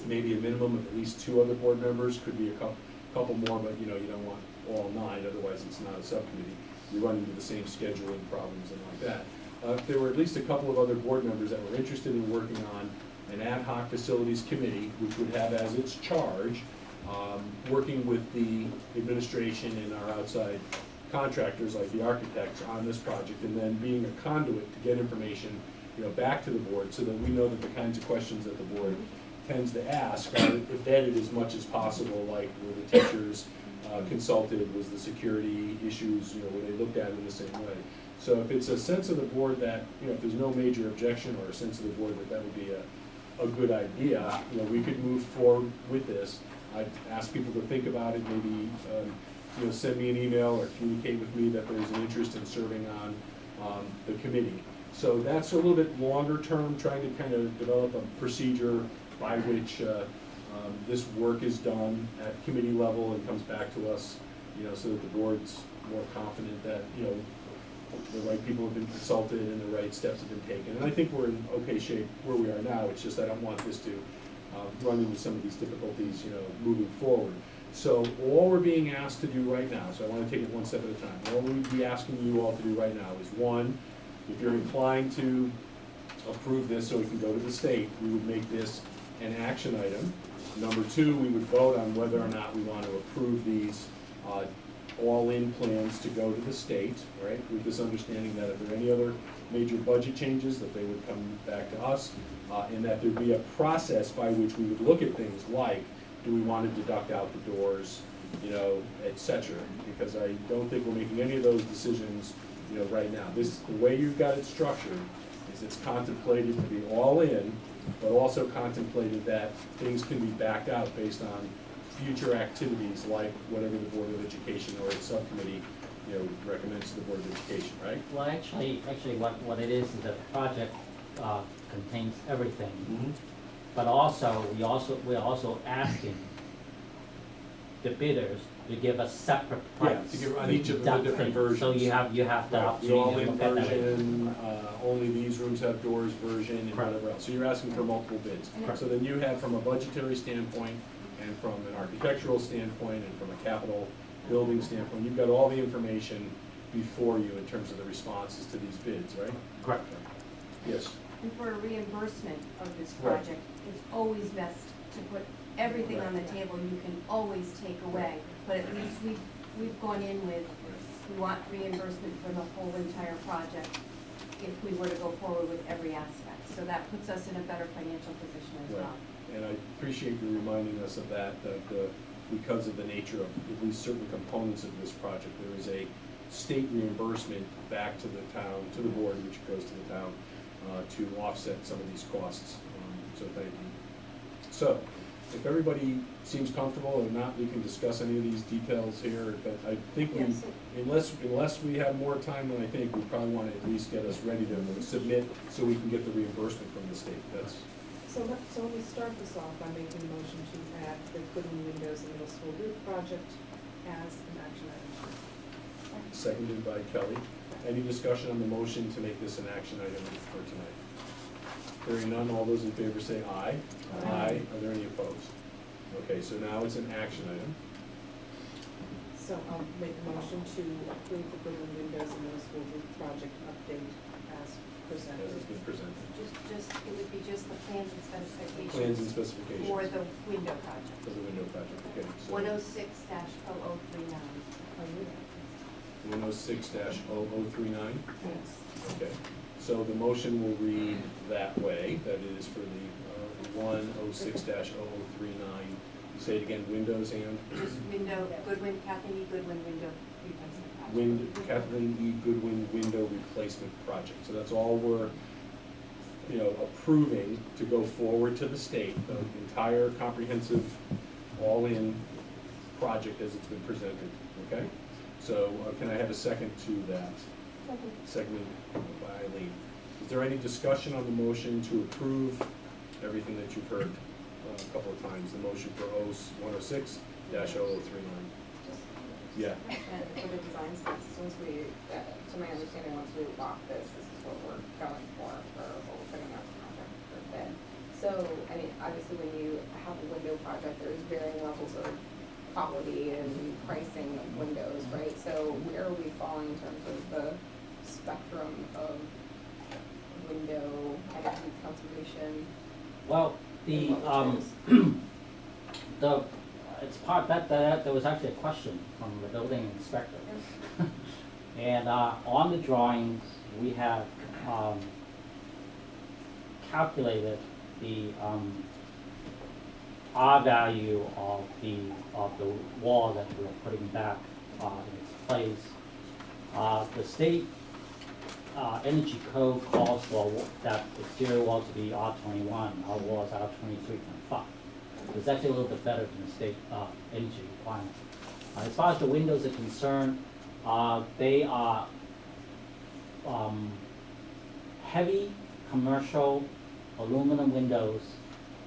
maybe a minimum of at least 2 other board members, could be a couple more, but you don't want all 9, otherwise it's not a subcommittee. You run into the same scheduling problems and like that. If there were at least a couple of other board members that were interested in working on an ad hoc facilities committee, which would have as its charge, working with the administration and our outside contractors like the architects on this project, and then being a conduit to get information back to the board, so that we know that the kinds of questions that the board tends to ask are vetted as much as possible, like were the teachers consulted, was the security issues, were they looked at in the same way. So if it's a sense of the board that, if there's no major objection, or a sense of the board that would be a good idea, we could move forward with this. I'd ask people to think about it, maybe send me an email or communicate with me that there's an interest in serving on the committee. So that's a little bit longer term, trying to kind of develop a procedure by which this work is done at committee level and comes back to us, so that the board's more confident that, the right people have been consulted and the right steps have been taken. And I think we're in okay shape where we are now. It's just I don't want this to run into some of these difficulties, moving forward. So all we're being asked to do right now, so I want to take it one step at a time. All we'd be asking you all to do right now is, 1, if you're inclined to approve this so it can go to the state, we would make this an action item. Number 2, we would vote on whether or not we want to approve these all-in plans to go to the state, right? With this understanding that if there are any other major budget changes, that they would come back to us, and that there'd be a process by which we would look at things like, do we want to deduct out the doors, et cetera? Because I don't think we're making any of those decisions, right now. The way you've got it structured is it's contemplated to be all in, but also contemplated that things can be backed out based on future activities like whatever the Board of Education or its subcommittee, recommends to the Board of Education, right? Well, actually, what it is that the project contains everything. Mm-hmm. But we're also asking the bidders to give a separate price. Yeah, to give on each of the different versions. So you have the Right, opportunity the to all-in look at that. version, only these rooms have doors version, and Correct. whatever else. So you're asking for multiple bids. Correct. So then you have, from a budgetary standpoint, and from an architectural standpoint, and from a capital building standpoint, you've got all the information before you in terms of the responses to these bids, right? Correct. Yes. And for a reimbursement of this Right. project, it's always best to put everything on the table you can always take away. But at least we've gone in with, we want reimbursement for the whole entire project if we were to go forward with every aspect. So that puts us in a better financial position as Right. well. And I appreciate you reminding us of that, because of the nature of at least certain components of this project, there is a state reimbursement back to the town, to the board, which goes to the town, to offset some of these costs. So thank you. So, if everybody seems comfortable, or not, we can discuss any of these details here, but I think Yes. unless we have more time than I think, we probably want to at least get us ready to submit so we can get the reimbursement from the state. That's, So let me start this off by making a motion to add the Goodwin Windows and Middle School Roof project as an action item. seconded by Kelly. Any discussion on the motion to make this an action item for tonight? Hearing none, all those in favor say aye. Aye. Are there any opposed? Okay, so now it's an action item. So I'll make a motion to approve the Goodwin Windows and Middle School Roof project update as as it's been presented. It would be just the plans and specifications. Plans and specifications. For the window project. For the window project, okay. So 106-0039. 106-0039? Yes. Okay, so the motion will read that way, that it is for the 106-0039. You say it again, windows and? Just window, Goodwin, Kathleen E. Goodwin window replacement project. Kathleen E. Goodwin window replacement project. So that's all we're, approving to go forward to the state, the entire comprehensive, all-in project as it's been presented, okay? So can I have a second to that? Seconded by Eileen. Is there any discussion on the motion to approve everything that you've heard a couple of times? The motion for 106-0039. Yeah. And for the design specs, since we, to my understanding, once we lock this is what we're going for what we're putting out the project for bid. So, I mean, obviously when you have a window project, there's varying levels of quality and pricing of windows, right? So where are we falling in terms of the spectrum of window energy conservation? Well, it's part that there was actually a question from the building inspector. And on the drawings, we have calculated the R value of the wall that we're putting back in its place. The state energy code calls for that exterior wall to be R21. Our wall is R23.5. It's actually a little bit better than the state energy requirement. As far as the windows are concerned, they are heavy commercial aluminum windows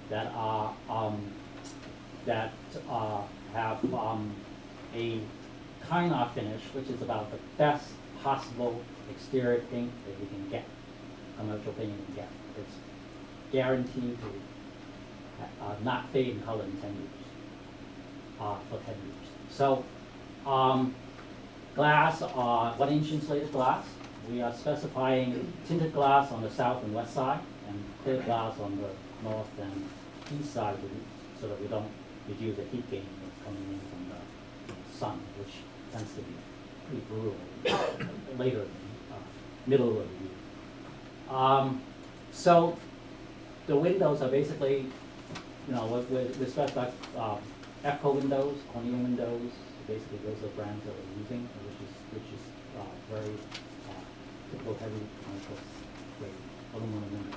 that are have a Kynar finish, which is about the best possible exterior paint that you can get, commercial paint you can get. It's guaranteed to not fade in color in 10 years, for 10 years. So, glass, 1-inch insulated glass. We are specifying tinted glass on the south and west side, and clear glass on the north and east side, so that we don't reduce the heat gain that's coming in from the sun, which tends to be pretty brutal later in the middle of the year. So the windows are basically, we specify Echo windows, Cornell windows. Basically, those are the brands that we're using, which is very typical heavy commercial grade aluminum window.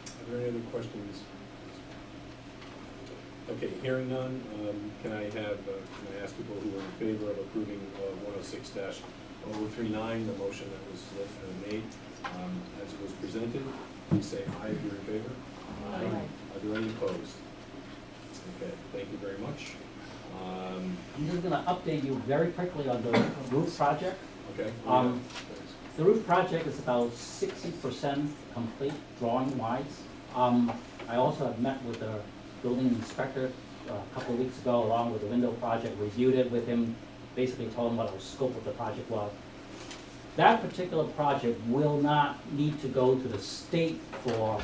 Are there any other questions? Okay, hearing none, can I ask people who are in favor of approving 106-0039, the motion that was made as it was presented? Please say aye if you're in favor. Aye. Are there any opposed? Okay, thank you very much. I'm just going to update you very quickly on the roof project. Okay. The roof project is about 60% complete drawing-wise. I also have met with the building inspector a couple of weeks ago, along with the window project, reviewed it with him, basically told him what the scope of the project was. That particular project will not need to go to the state for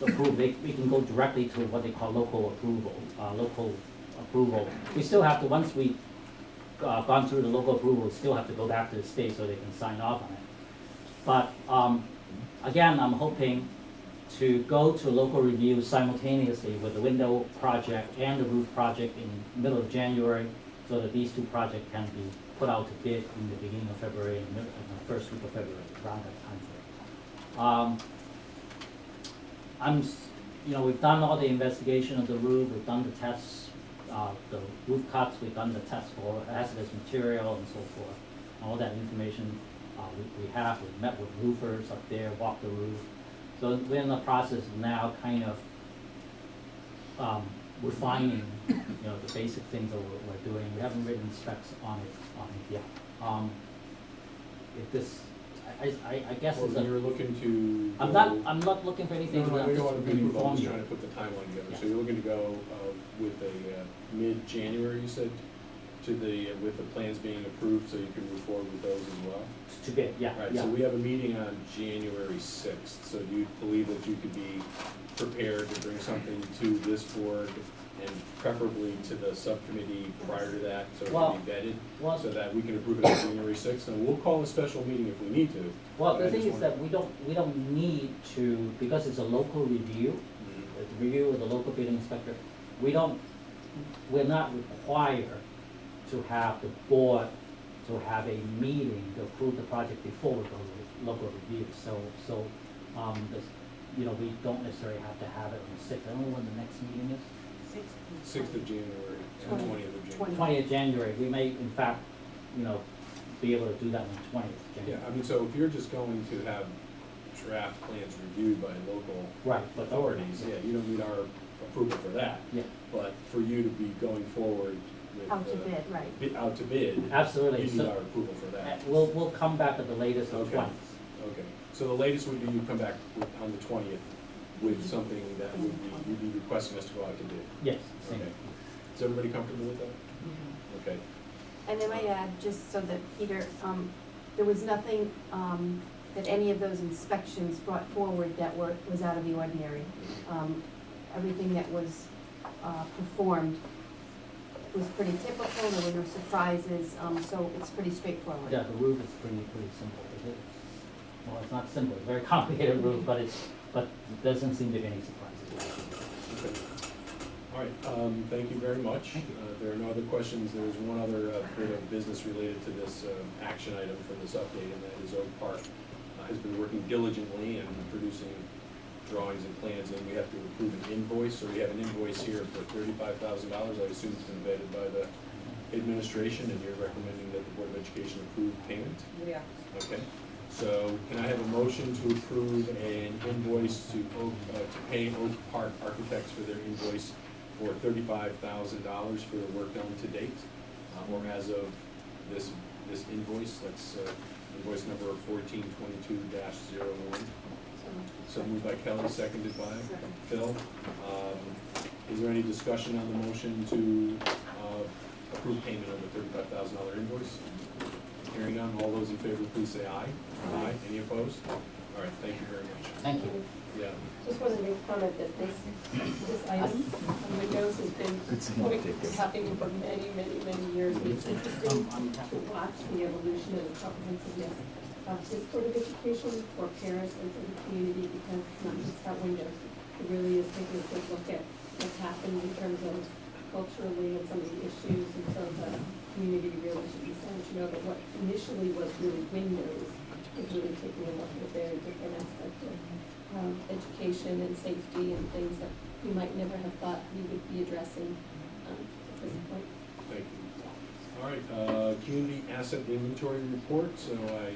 approval. We can go directly to what they call local approval. We still have to, once we gone through the local approval, we still have to go back to the state so they can sign off on it. But again, I'm hoping to go to local review simultaneously with the window project and the roof project in the middle of January, so that these two projects can be put out to bid in the beginning of February and the first week of February, around that time frame. We've done all the investigation of the roof, we've done the tests, the roof cuts, we've done the tests for hazardous material and so forth. All that information we've met with roofers up there, walked the roof. So we're in the process now kind of refining, the basic things that we're doing. We haven't written specs on it yet. If this, I guess Well, it's you're looking to. I'm not looking for anything. No, I'm you don't want to be involved, inform just you. trying to put the timeline together. Yeah. So you're looking to go with a mid-January, you said? to the, with the plans being approved, so you can move forward with those as well? To bid, yeah, Right, yeah. so we have a meeting on January 6th, so do you believe that you could be prepared to bring something to this board and preferably to the subcommittee prior to that, so it can be vetted, so that we can approve it on January 6th, and we'll call a special meeting if we need to. Well, But the I thing just is wanna- that we don't need to, because it's a local review, Mhm. the review of the local building inspector, we're not required to have the board to have a meeting to approve the project before we go to local review. So, we don't necessarily have to have it on the 6th. I don't know when the next meeting is. 6th of January and 20th of January. 20th January. We may, in fact, be able to do that on the 20th of Yeah, January. I mean, so if you're just going to have draft plans reviewed by local Right, but authorities, yeah, you don't need our approval for that. Yeah. But for you to be going forward with. Out to bid, right. Out to bid. Absolutely. You need So- our approval for that. We'll come back at the latest of Okay. 20th. Okay, so the latest would be you come back on the 20th with something that you'd be requesting us to go out to bid. Yes, same. Okay. Is everybody comfortable with that? Okay. And I might add, just so that Peter, there was nothing that any of those inspections brought forward that was out of the ordinary. Everything that was performed was pretty typical, there were no surprises, so it's pretty straightforward. Yeah, the roof is pretty simple. Well, it's not simple, it's a very complicated roof, but it doesn't seem to be any surprises. Okay. All right, thank you very much. Thank you. There are no other questions. There's one other bit of business related to this action item for this update, and that is Oak Park has been working diligently and producing drawings and plans, and we have to approve an invoice. So we have an invoice here for $35,000. I assume it's been vetted by the administration, and you're recommending that the Board of Education approve payment? Yeah. Okay. So can I have a motion to approve an invoice to pay Oak Park Architects for their invoice for $35,000 for the work done to date, or as of this invoice? That's invoice number 1422-01. So moved by Kelly, seconded by Phil. Is there any discussion on the motion to approve payment of the $35,000 invoice? Hearing none, all those in favor, please say aye. Aye. Any opposed? All right, thank you very much. Thank you. Yeah. Just wanted to make a comment that this item on Windows has been happening for many, many, many years. It's interesting to watch the evolution and the comprehensiveness of this Board of Education for parents and for the community, because it's not just about Windows. It really is taking a good look at what's happened in terms of culturally and some of the issues, and so the community really should be starting to know that what initially was really Windows is really taking a look at a very different aspect of education and safety and things that we might never have thought we would be addressing at this point. Thank you. All right, community asset inventory report. So I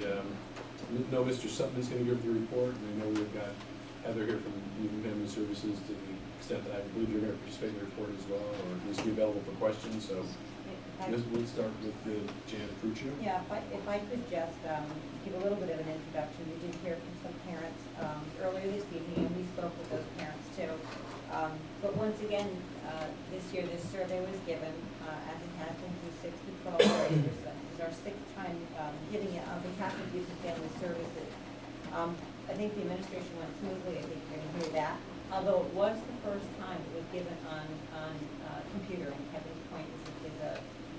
know Mr. Sutton's going to give the report, and I know we've got Heather here from Human Family Services to the extent that I believe you're going to participate in the report as well, or at least be available for questions. So we'll start with Jan Crucio. Yeah, if I could just give a little bit of an introduction. We did hear from some parents earlier this evening, and we spoke with those parents too. But once again, this year, this survey was given, as it has been through 6 to 12 graders. This is our 6th time giving it on behalf of Youth and Family Services. I think the administration went smoothly. I think you're going to hear that. Although it was the first time it was given on computer, and Kevin's point is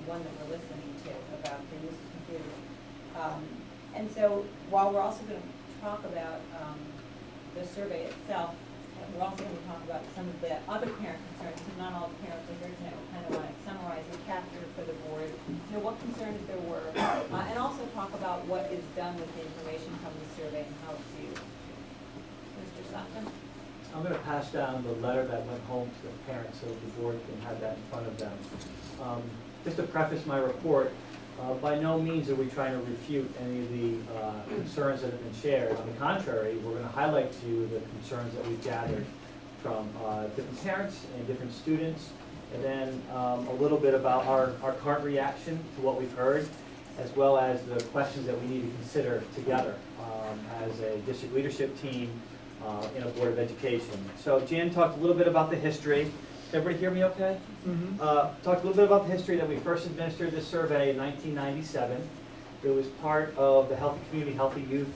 one that we're listening to about the use of computers. And so while we're also going to talk about the survey itself, we're also going to talk about some of the other parent concerns, because not all the parents are here tonight. We kind of want to summarize and capture for the board, what concerns there were, and also talk about what is done with the information from the survey and how it's used. Mr. Sutton? I'm going to pass down the letter that went home to the parents so the board can have that in front of them. Just to preface my report, by no means are we trying to refute any of the concerns that have been shared. On the contrary, we're going to highlight to you the concerns that we've gathered from different parents and different students, and then a little bit about our current reaction to what we've heard, as well as the questions that we need to consider together as a district leadership team in a Board of Education. So Jan talked a little bit about the history. everybody hear me okay? Talked a little bit about the history that we first administered this survey in 1997. It was part of the Healthy Community, Healthy Youth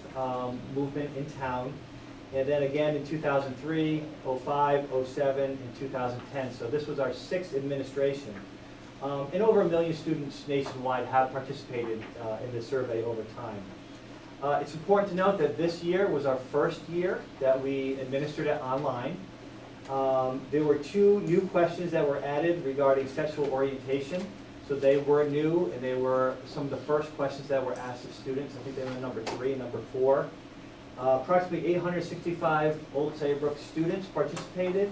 movement in town. And then again in 2003, 05, 07, and 2010. So this was our 6th administration. And over 1 million students nationwide have participated in this survey over time. It's important to note that this year was our first year that we administered it online. There were 2 new questions that were added regarding sexual orientation. So they were new, and they were some of the first questions that were asked of students. I think they were number 3 and number 4. Approximately 865 Old Saybrook students participated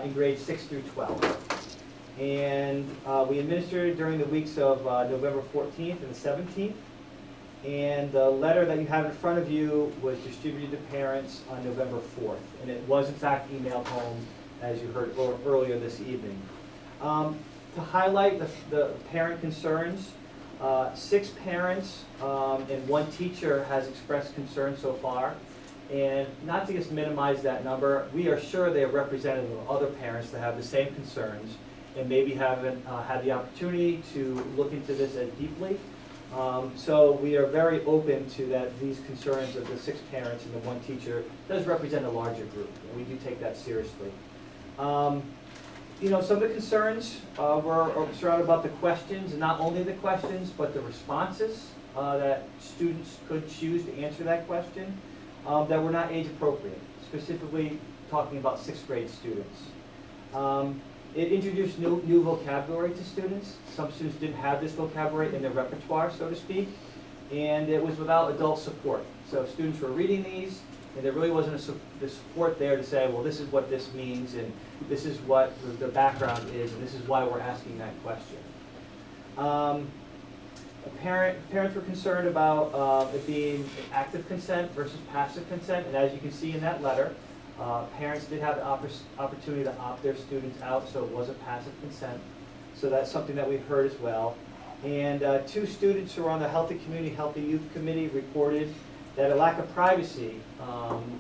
in grades 6 through 12. And we administered during the weeks of November 14th and 17th. And the letter that you have in front of you was distributed to parents on November 4th. And it was in fact emailed home, as you heard earlier this evening. To highlight the parent concerns, 6 parents and 1 teacher has expressed concern so far. And not to just minimize that number, we are sure they are representative of other parents that have the same concerns and maybe haven't had the opportunity to look into this as deeply. So we are very open to that these concerns of the 6 parents and the 1 teacher does represent a larger group, and we do take that seriously. You know, some of the concerns were surrounded about the questions, and not only the questions, but the responses that students could choose to answer that question that were not age appropriate, specifically talking about 6th grade students. It introduced new vocabulary to students. Some students didn't have this vocabulary in their repertoire, so to speak, and it was without adult support. So students were reading these, and there really wasn't the support there to say, well, this is what this means, and this is what the background is, and this is why we're asking that question. Parents were concerned about it being active consent versus passive consent, and as you can see in that letter, parents did have the opportunity to opt their students out, so it wasn't passive consent. So that's something that we've heard as well. And 2 students who are on the Healthy Community, Healthy Youth Committee reported that a lack of privacy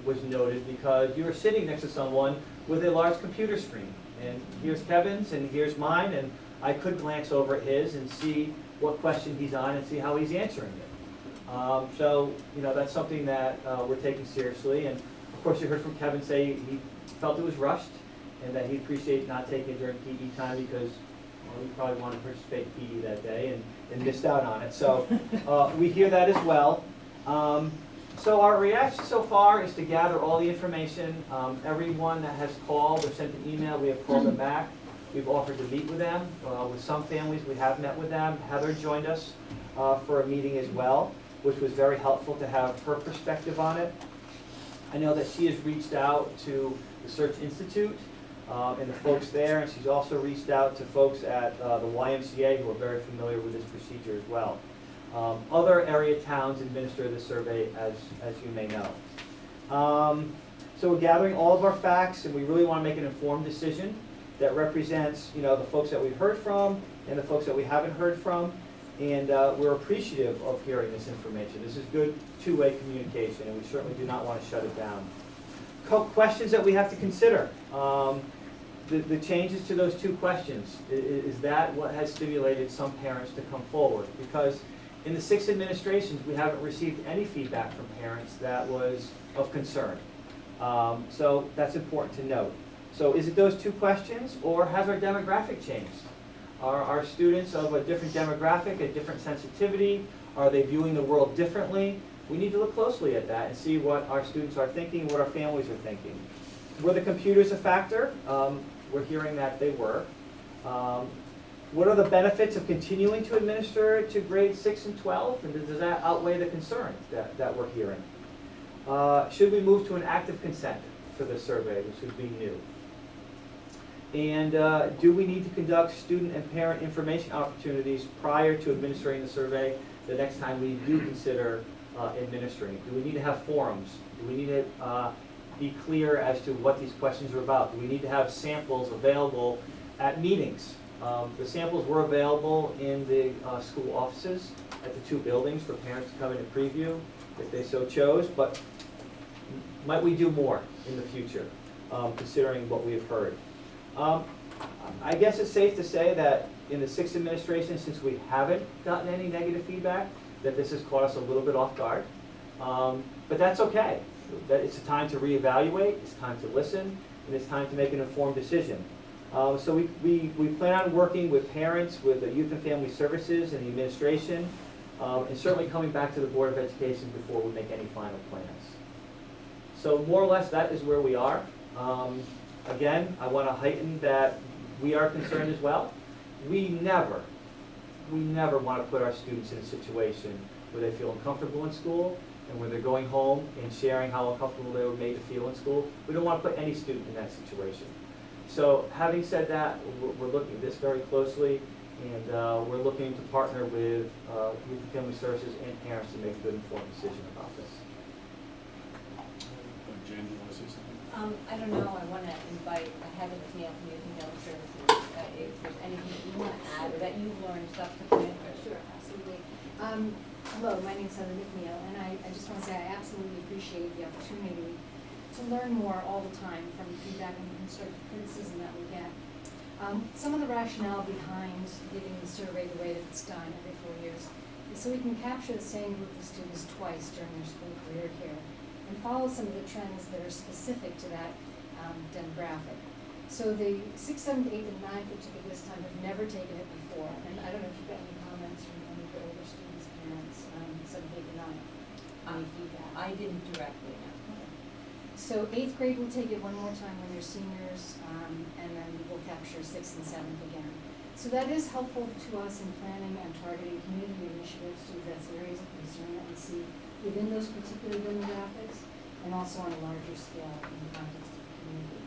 was noted because you were sitting next to someone with a large computer screen. And here's Kevin's and here's mine, and I could glance over at his and see what question he's on and see how he's answering it. So, you know, that's something that we're taking seriously. And of course, you heard from Kevin say he felt it was rushed and that he appreciated not taking it during PE time because he probably wanted to participate in PE that day and missed out on it. So we hear that as well. So our reaction so far is to gather all the information. Everyone that has called or sent an email, we have called them back. We've offered to meet with them. With some families, we have met with them. Heather joined us for a meeting as well, which was very helpful to have her perspective on it. I know that she has reached out to the Search Institute and the folks there, and she's also reached out to folks at the YMCA who are very familiar with this procedure as well. Other area towns administer this survey, as you may know. So we're gathering all of our facts, and we really want to make an informed decision that represents, you know, the folks that we've heard from and the folks that we haven't heard from. And we're appreciative of hearing this information. This is good two-way communication, and we certainly do not want to shut it down. Questions that we have to consider. The changes to those 2 questions, is that what has stimulated some parents to come forward? Because in the 6 administrations, we haven't received any feedback from parents that was of concern. So that's important to note. So is it those 2 questions, or has our demographic changed? Are our students of a different demographic, a different sensitivity? Are they viewing the world differently? We need to look closely at that and see what our students are thinking, what our families are thinking. Were the computers a factor? We're hearing that they were. What are the benefits of continuing to administer to grades 6 and 12? And does that outweigh the concerns that we're hearing? Should we move to an active consent for this survey, which would be new? And do we need to conduct student and parent information opportunities prior to administering the survey the next time we do consider administering? Do we need to have forums? Do we need to be clear as to what these questions are about? Do we need to have samples available at meetings? The samples were available in the school offices at the 2 buildings for parents to come in and preview if they so chose, but might we do more in the future, considering what we have heard? I guess it's safe to say that in the sixth administration, since we haven't gotten any negative feedback, that this has caught us a little bit off guard. But that's okay. That it's a time to reevaluate, it's time to listen, and it's time to make an informed decision. So we plan on working with parents, with the Youth and Family Services and the administration, and certainly coming back to the Board of Education before we make any final plans. So more or less, that is where we are. Again, I want to heighten that we are concerned as well. We never want to put our students in a situation where they feel uncomfortable in school and when they're going home and sharing how uncomfortable they were made to feel in school. We don't want to put any student in that situation. So having said that, we're looking at this very closely, and we're looking to partner with Youth and Family Services and parents to make a good informed decision about this. Jen, you want to say something? I don't know, I want to invite Heather McNeil from Youth and Family Services, if there's anything that you want to add or that you've learned subsequent. Sure, absolutely. Hello, my name's Heather McNeil, and I just want to say I absolutely appreciate the opportunity to learn more all the time from the feedback and the constructive criticism that we get. Some of the rationale behind giving the survey the way that it's done every 4 years is so we can capture the same group of students twice during their school career here and follow some of the trends that are specific to that demographic. So the 6th, 7th, 8th, and 9th that took it this time have never taken it before, and I don't know if you've got any comments from any of the older students' parents, 7th, 8th, and 9th, any feedback? I didn't directly know. So 8th grade will take it one more time when they're seniors, and then we'll capture 6th and 7th again. So that is helpful to us in planning and targeting community initiatives to address areas of concern that we see within those particular demographics, and also on a larger scale in the context of the community.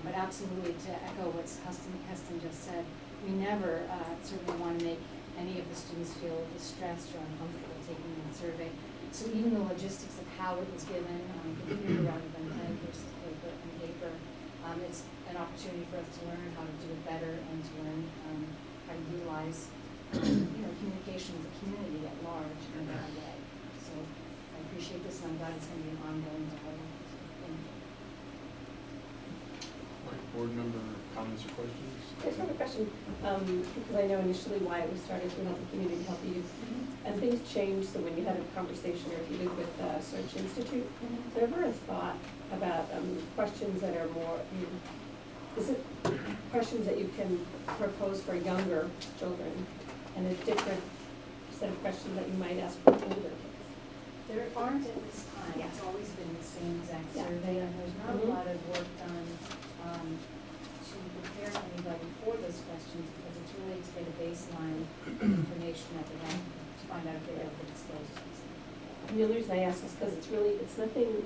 But absolutely, to echo what Heston just said, we never certainly want to make any of the students feel distressed or uncomfortable taking the survey. So even the logistics of how it was given, computer rather than pen versus paper and paper, it's an opportunity for us to learn how to do it better and to learn how to utilize communication with the community at large in a better way. So I appreciate this, and I'm glad it's going to be an ongoing dialogue. Thank you. All right, board member comments or questions? I just have a question, because I know initially why it was started to help the community, help the youth. And things change, so when you had a conversation or if you did with Search Institute, is there ever a thought about questions that are more, is it questions that you can propose for younger children and a different set of questions that you might ask for older kids? There aren't at this time. Yeah. It's always been the same exact Yeah. survey, and there's not a lot of work done to prepare anybody for those questions, because it's really to get a baseline information that they have to find out if they're ever exposed to something. And the only reason I ask is because it's nothing,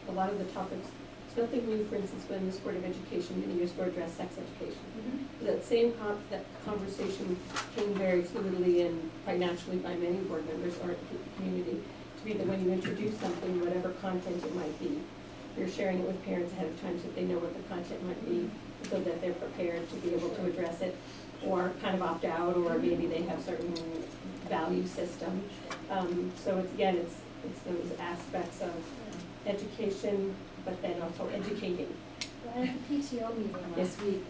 a lot of the topics, it's nothing new, for instance, when this Board of Education many years ago addressed sex education. That same that conversation came very fluidly and quite naturally by many board members or community, to be that when you introduce something, whatever content it might be, you're sharing it with parents ahead of time so that they know what the content might be, so that they're prepared to be able to address it, or kind of opt out, or maybe they have certain value system. So it's, again, it's those aspects of education, but then also educating. Well, at the PTO meeting last week,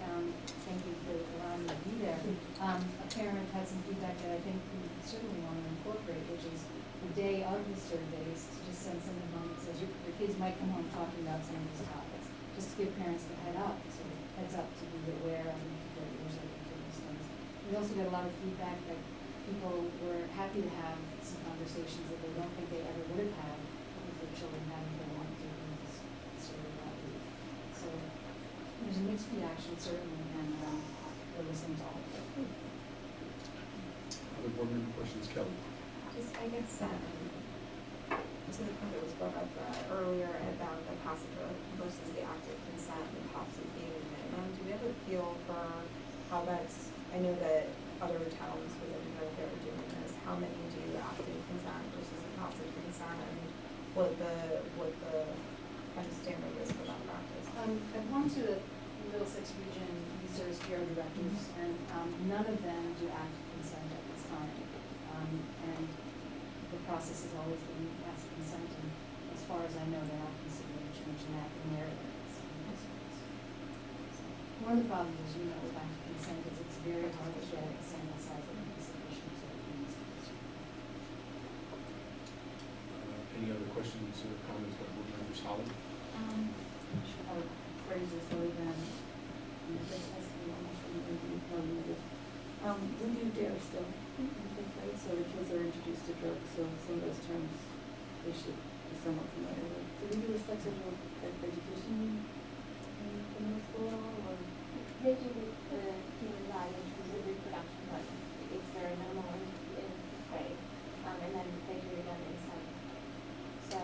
thank you for allowing me to be there, a parent had some feedback that I think we certainly want to incorporate, which is the day of the surveys, to just send something home that says your kids might come home talking about some of these topics, just to give parents the heads up to be aware of and keep their ears open for these things. We also got a lot of feedback that people were happy to have some conversations that they don't think they ever would have had if their children hadn't been wanting to do this survey that week. So there's a mixed reaction certainly, and we're listening to all of it. Other board member questions, Kelly? Just, I guess, to the point that was brought up earlier about the passive versus the active consent and passive being a minimum, do we have a feel for how that's, I know that other towns within America are doing this, how many do active consent versus a passive consent, and what the kind of standard is for that practice? I've gone to the Middlesex region research care directors, and none of them do active consent at this time. And the process has always been passive consent, and as far as I know, they're not considering changing that in their areas. one of the problems, as you know, with active consent is it's very hard to get a sample size that would be sufficient to use this. Any other questions or comments by board members? Holly? Our phrase is really been, this has to be almost really We do dare still, right? So the kids are introduced to drugs, so some of those terms they should be somewhat familiar with. Do we do a sex education in the middle school or? They do the human body in terms of reproduction, but it's very minimal in grade, and then they do it again in seventh. So,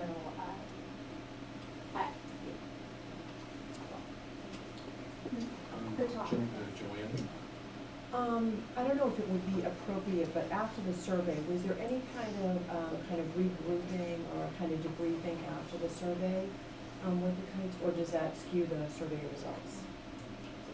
Joanne? I don't know if it would be appropriate, but after the survey, was there any kind of regrouping or kind of debriefing after the survey with the kids, or does that skew the survey results?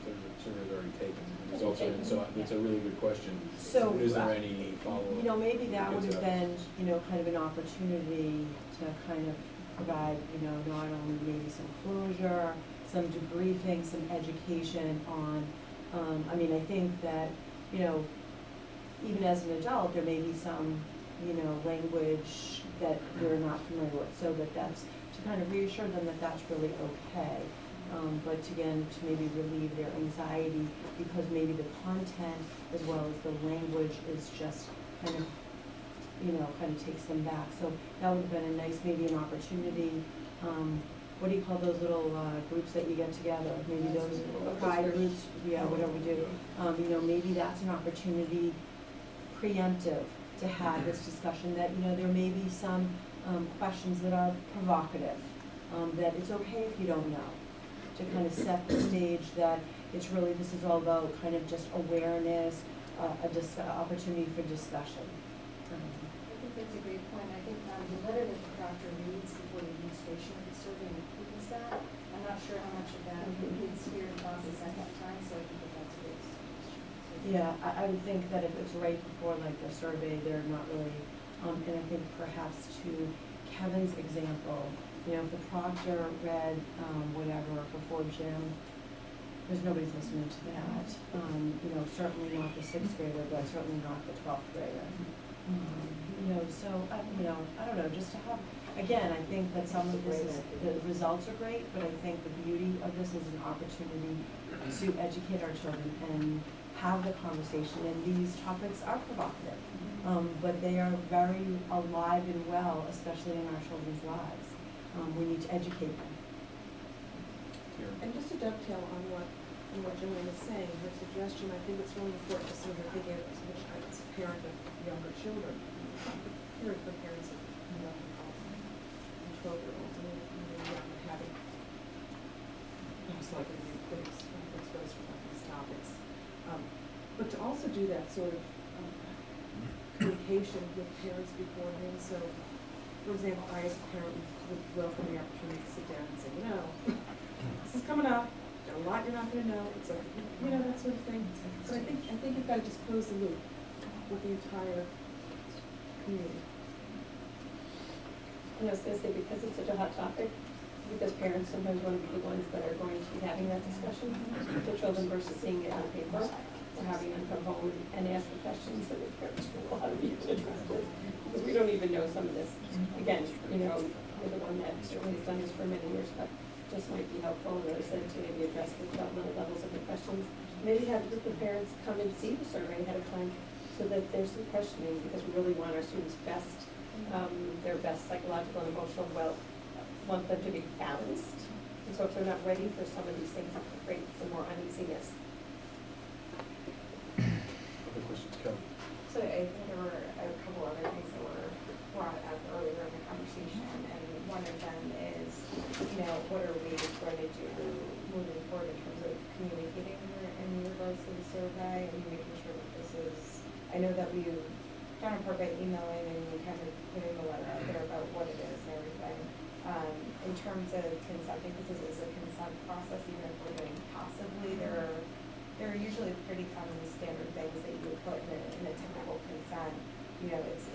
The survey's already taken, the results are in, so it's a really good question. So, is there any follow-up? Maybe that would have been, kind of an opportunity to kind of provide, not only maybe some closure, some debriefing, some education on, I think that, even as an adult, there may be some, language that we're not familiar with, so that's to kind of reassure them that that's really okay. But again, to maybe relieve their anxiety, because maybe the content as well as the language is just kind of, kind of takes them back. So that would have been a nice, maybe an opportunity. What do you call those little groups that you get together? Maybe those pride groups, yeah, whatever we do. Maybe that's an opportunity, preemptive, to have this discussion that, there may be some questions that are provocative, that it's okay if you don't know, to kind of set the stage that it's really, this is all about kind of just awareness, opportunity for discussion. I think that's a great point. I think the letter that the proctor reads before the administration of the survey includes that. I'm not sure how much of that is here in process at that time, so I think that's a great suggestion. Yeah, I would think that if it's right before like the survey, they're not really, and I think perhaps to Kevin's example, if the proctor read whatever before gym, there's nobody's listening to that. Certainly not the sixth grader, but certainly not the 12th grader. So I don't know, just to have, again, I think that some of this is, the results are great, but I think the beauty of this is an opportunity to educate our children and have the conversation, and these topics are provocative, but they are very alive and well, especially in our children's lives. We need to educate them. And just to dovetail on what Joanne is saying, her suggestion, I think it's really important to sort of think of as a parent of younger children, for parents of 12-year-olds, having most likely to be exposed to these topics. But to also do that sort of communication with parents beforehand. So, for example, I as a parent would welcome the opportunity to sit down and say, this is coming up, got a lot you're not going to know, it's that sort of thing. So I think you've got to just close the loop with the entire community. And I was going to say, because it's such a hot topic, because parents sometimes want to be the ones that are going to be having that discussion with their children versus seeing it on paper, or having them come home and ask the questions that their parents will have to be interested. Because we don't even know some of this. Again, we're the one that certainly has done this for many years, but just might be helpful, as I said, to maybe address the developmental levels of the questions. Maybe have the parents come and see the survey ahead of time so that there's some questioning, because we really want our students' best, their best psychological and emotional want them to be balanced. And so if they're not ready for some of these things, it can create some more uneasiness. Other questions, Kelly? So I think there were a couple other things that were brought up earlier in the conversation, and one of them is, what are we going to do moving forward in terms of communicating in regards to the survey and making sure that this is, I know that we've done a part by emailing and kind of putting the letter out there about what it is and everything. In terms of consent, because this is a consent process, even if we're doing passively, there are usually pretty common standard things that you would put in a typical consent.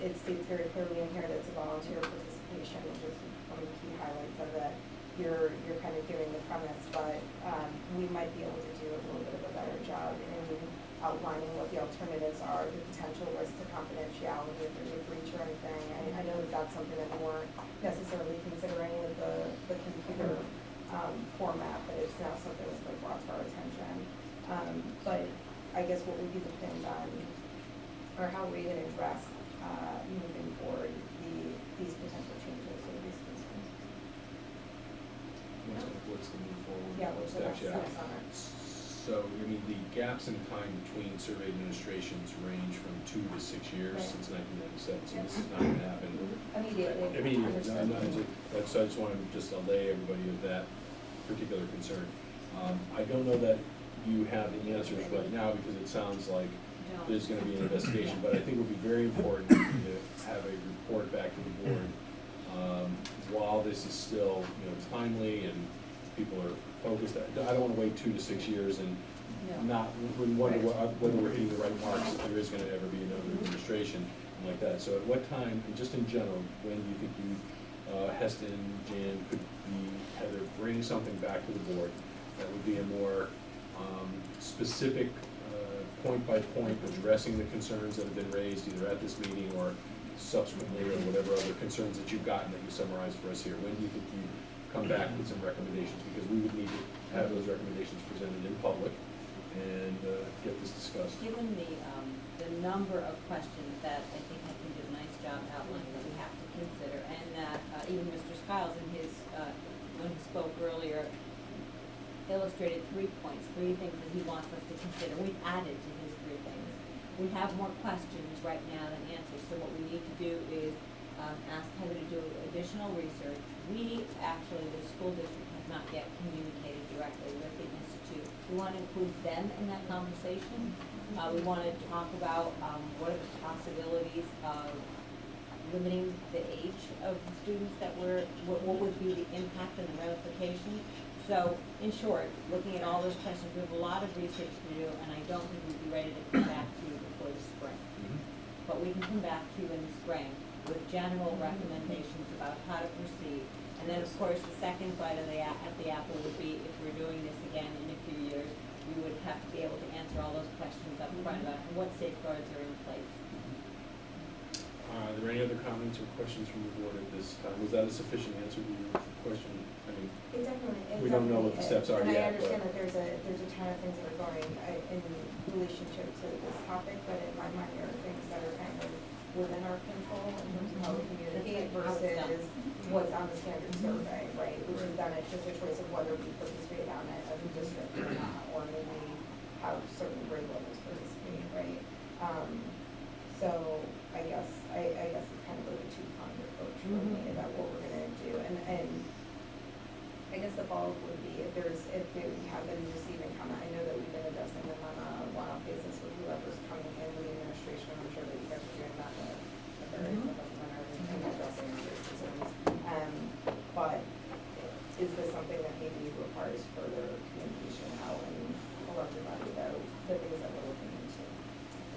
It states very clearly in here that it's a volunteer participation, which is one of the key highlights of it. You're kind of giving the premise, but we might be able to do a little bit of job in outlining what the alternatives are, the potential risk to confidentiality if there's a breach or anything. I know that that's something that we weren't necessarily considering with the computer format, but it's now something that's been brought to our attention. But I guess what would be the plans on, or how are we going to address moving forward these potential changes or these concerns? What's the move forward? Yeah, what's the next steps? steps on it? So, I mean, the gaps in time between survey administrations range from 2 to 6 years Right. since 1997, so this is not gonna happen Immediately. immediately. No, so I just want to just allay everybody of that particular concern. I don't know that you have the answers right now, because it sounds like there's gonna be an investigation, but I think it would be very important to have a report back to the board, while this is still, timely and people are focused. I don't wanna wait 2 to 6 years and not, we wonder whether we're hitting the right marks, if there is gonna ever be another administration and like that. So at what time, and just in general, when do you think you, Heston, Jan, could be, Heather, bring something back to the board that would be a more specific, point by point, addressing the concerns that have been raised either at this meeting or subsequently, or whatever other concerns that you've gotten that you summarized for us here? When do you think you come back with some recommendations? Because we would need to have those recommendations presented in public and get this discussed. Given the number of questions that I think I can do a nice job outlining that we have to consider, and that even Mr. Skiles in his, when he spoke earlier, illustrated 3 points, 3 things that he wants us to consider. We've added to his 3 things. We have more questions right now than answers, so what we need to do is ask Heather to do additional research. We actually, the school district, have not yet communicated directly with the institute. We want to include them in that conversation. We want to talk about what are the possibilities of limiting the age of the students that what would be the impact and the ramifications. So, in short, looking at all those questions, we have a lot of research to do, and I don't think we'd be ready to come back to you before the spring. But we can come back to you in the spring with general recommendations about how to proceed. And then, of course, the second bite of at the apple would be, if we're doing this again in a few years, we would have to be able to answer all those questions up front about what safeguards are in place. Are there any other comments or questions from the board at this time? Was that a sufficient answer to your question? I mean, It definitely, we don't know what the steps are and yet, I understand but- that there's a ton of things that are going in relationship to this topic, but in my mind, there are things that are kind of within our control in terms of how we communicate versus what's on the standard survey, right? Which is then it's just a choice of whether we participate on it as a district or not, or maybe how certain grade levels participate, right? So I guess it's kind of like a two-pronged approach for me about what we're gonna do, and I guess the follow-up would be if we have been receiving comment, I know that we've been addressing them on a one-off basis with whoever's coming in with the administration. I'm sure that you guys are doing that in a very professional manner and addressing those concerns. But is this something that maybe requires further communication out and a larger body about the things that we're looking into?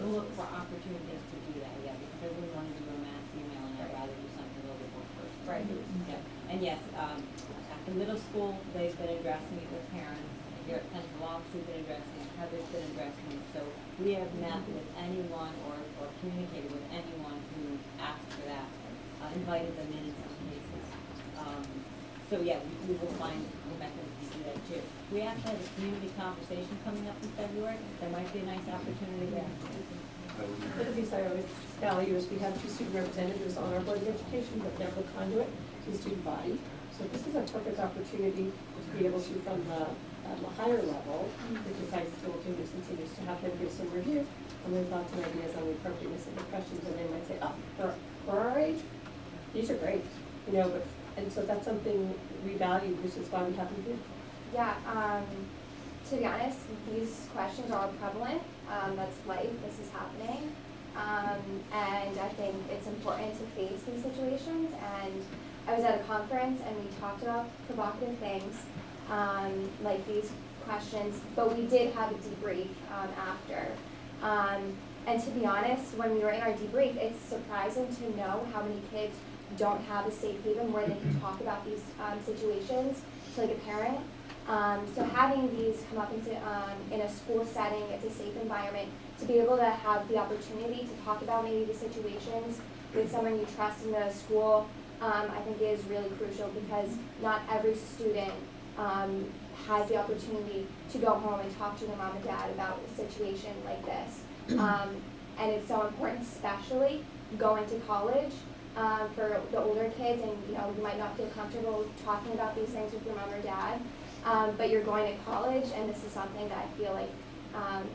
We'll look for opportunities to do that, yeah, because I wouldn't want to do a mass email, and I'd rather do something a little bit more personal. Right. Yeah, and yes, at the middle school, they've been addressing it with parents. Here at Central Office, we've been addressing it, Heather's been addressing it. So we have met with anyone or communicated with anyone who asked for that, invited them in some cases. So yeah, we will find the mechanism to do that too. We actually have a community conversation coming up in February. There might be a nice opportunity there. For the piece I always value is we have 2 student representatives on our Board of Education, but never conduit to the student body. So this is a perfect opportunity to be able to, from the higher level, which is high school juniors and seniors, to have them give some review and their thoughts and ideas on the appropriateness of the questions, and they might say, oh, for our age, these are great, but, and so that's something we value, which is why we have them here. Yeah, to be honest, these questions are all prevalent. That's life, this is happening. And I think it's important to face these situations. And I was at a conference and we talked about provocative things, like these questions, but we did have a debrief after. And to be honest, when we were in our debrief, it's surprising to know how many kids don't have a safe haven where they can talk about these situations to like a parent. So having these come up in a school setting, it's a safe environment, to be able to have the opportunity to talk about maybe the situations with someone you trust in the school, I think is really crucial, because not every student has the opportunity to go home and talk to their mom and dad about a situation like this. And it's so important, especially going to college, for the older kids, and you might not feel comfortable talking about these things with your mom or dad, but you're going to college, and this is something that I feel like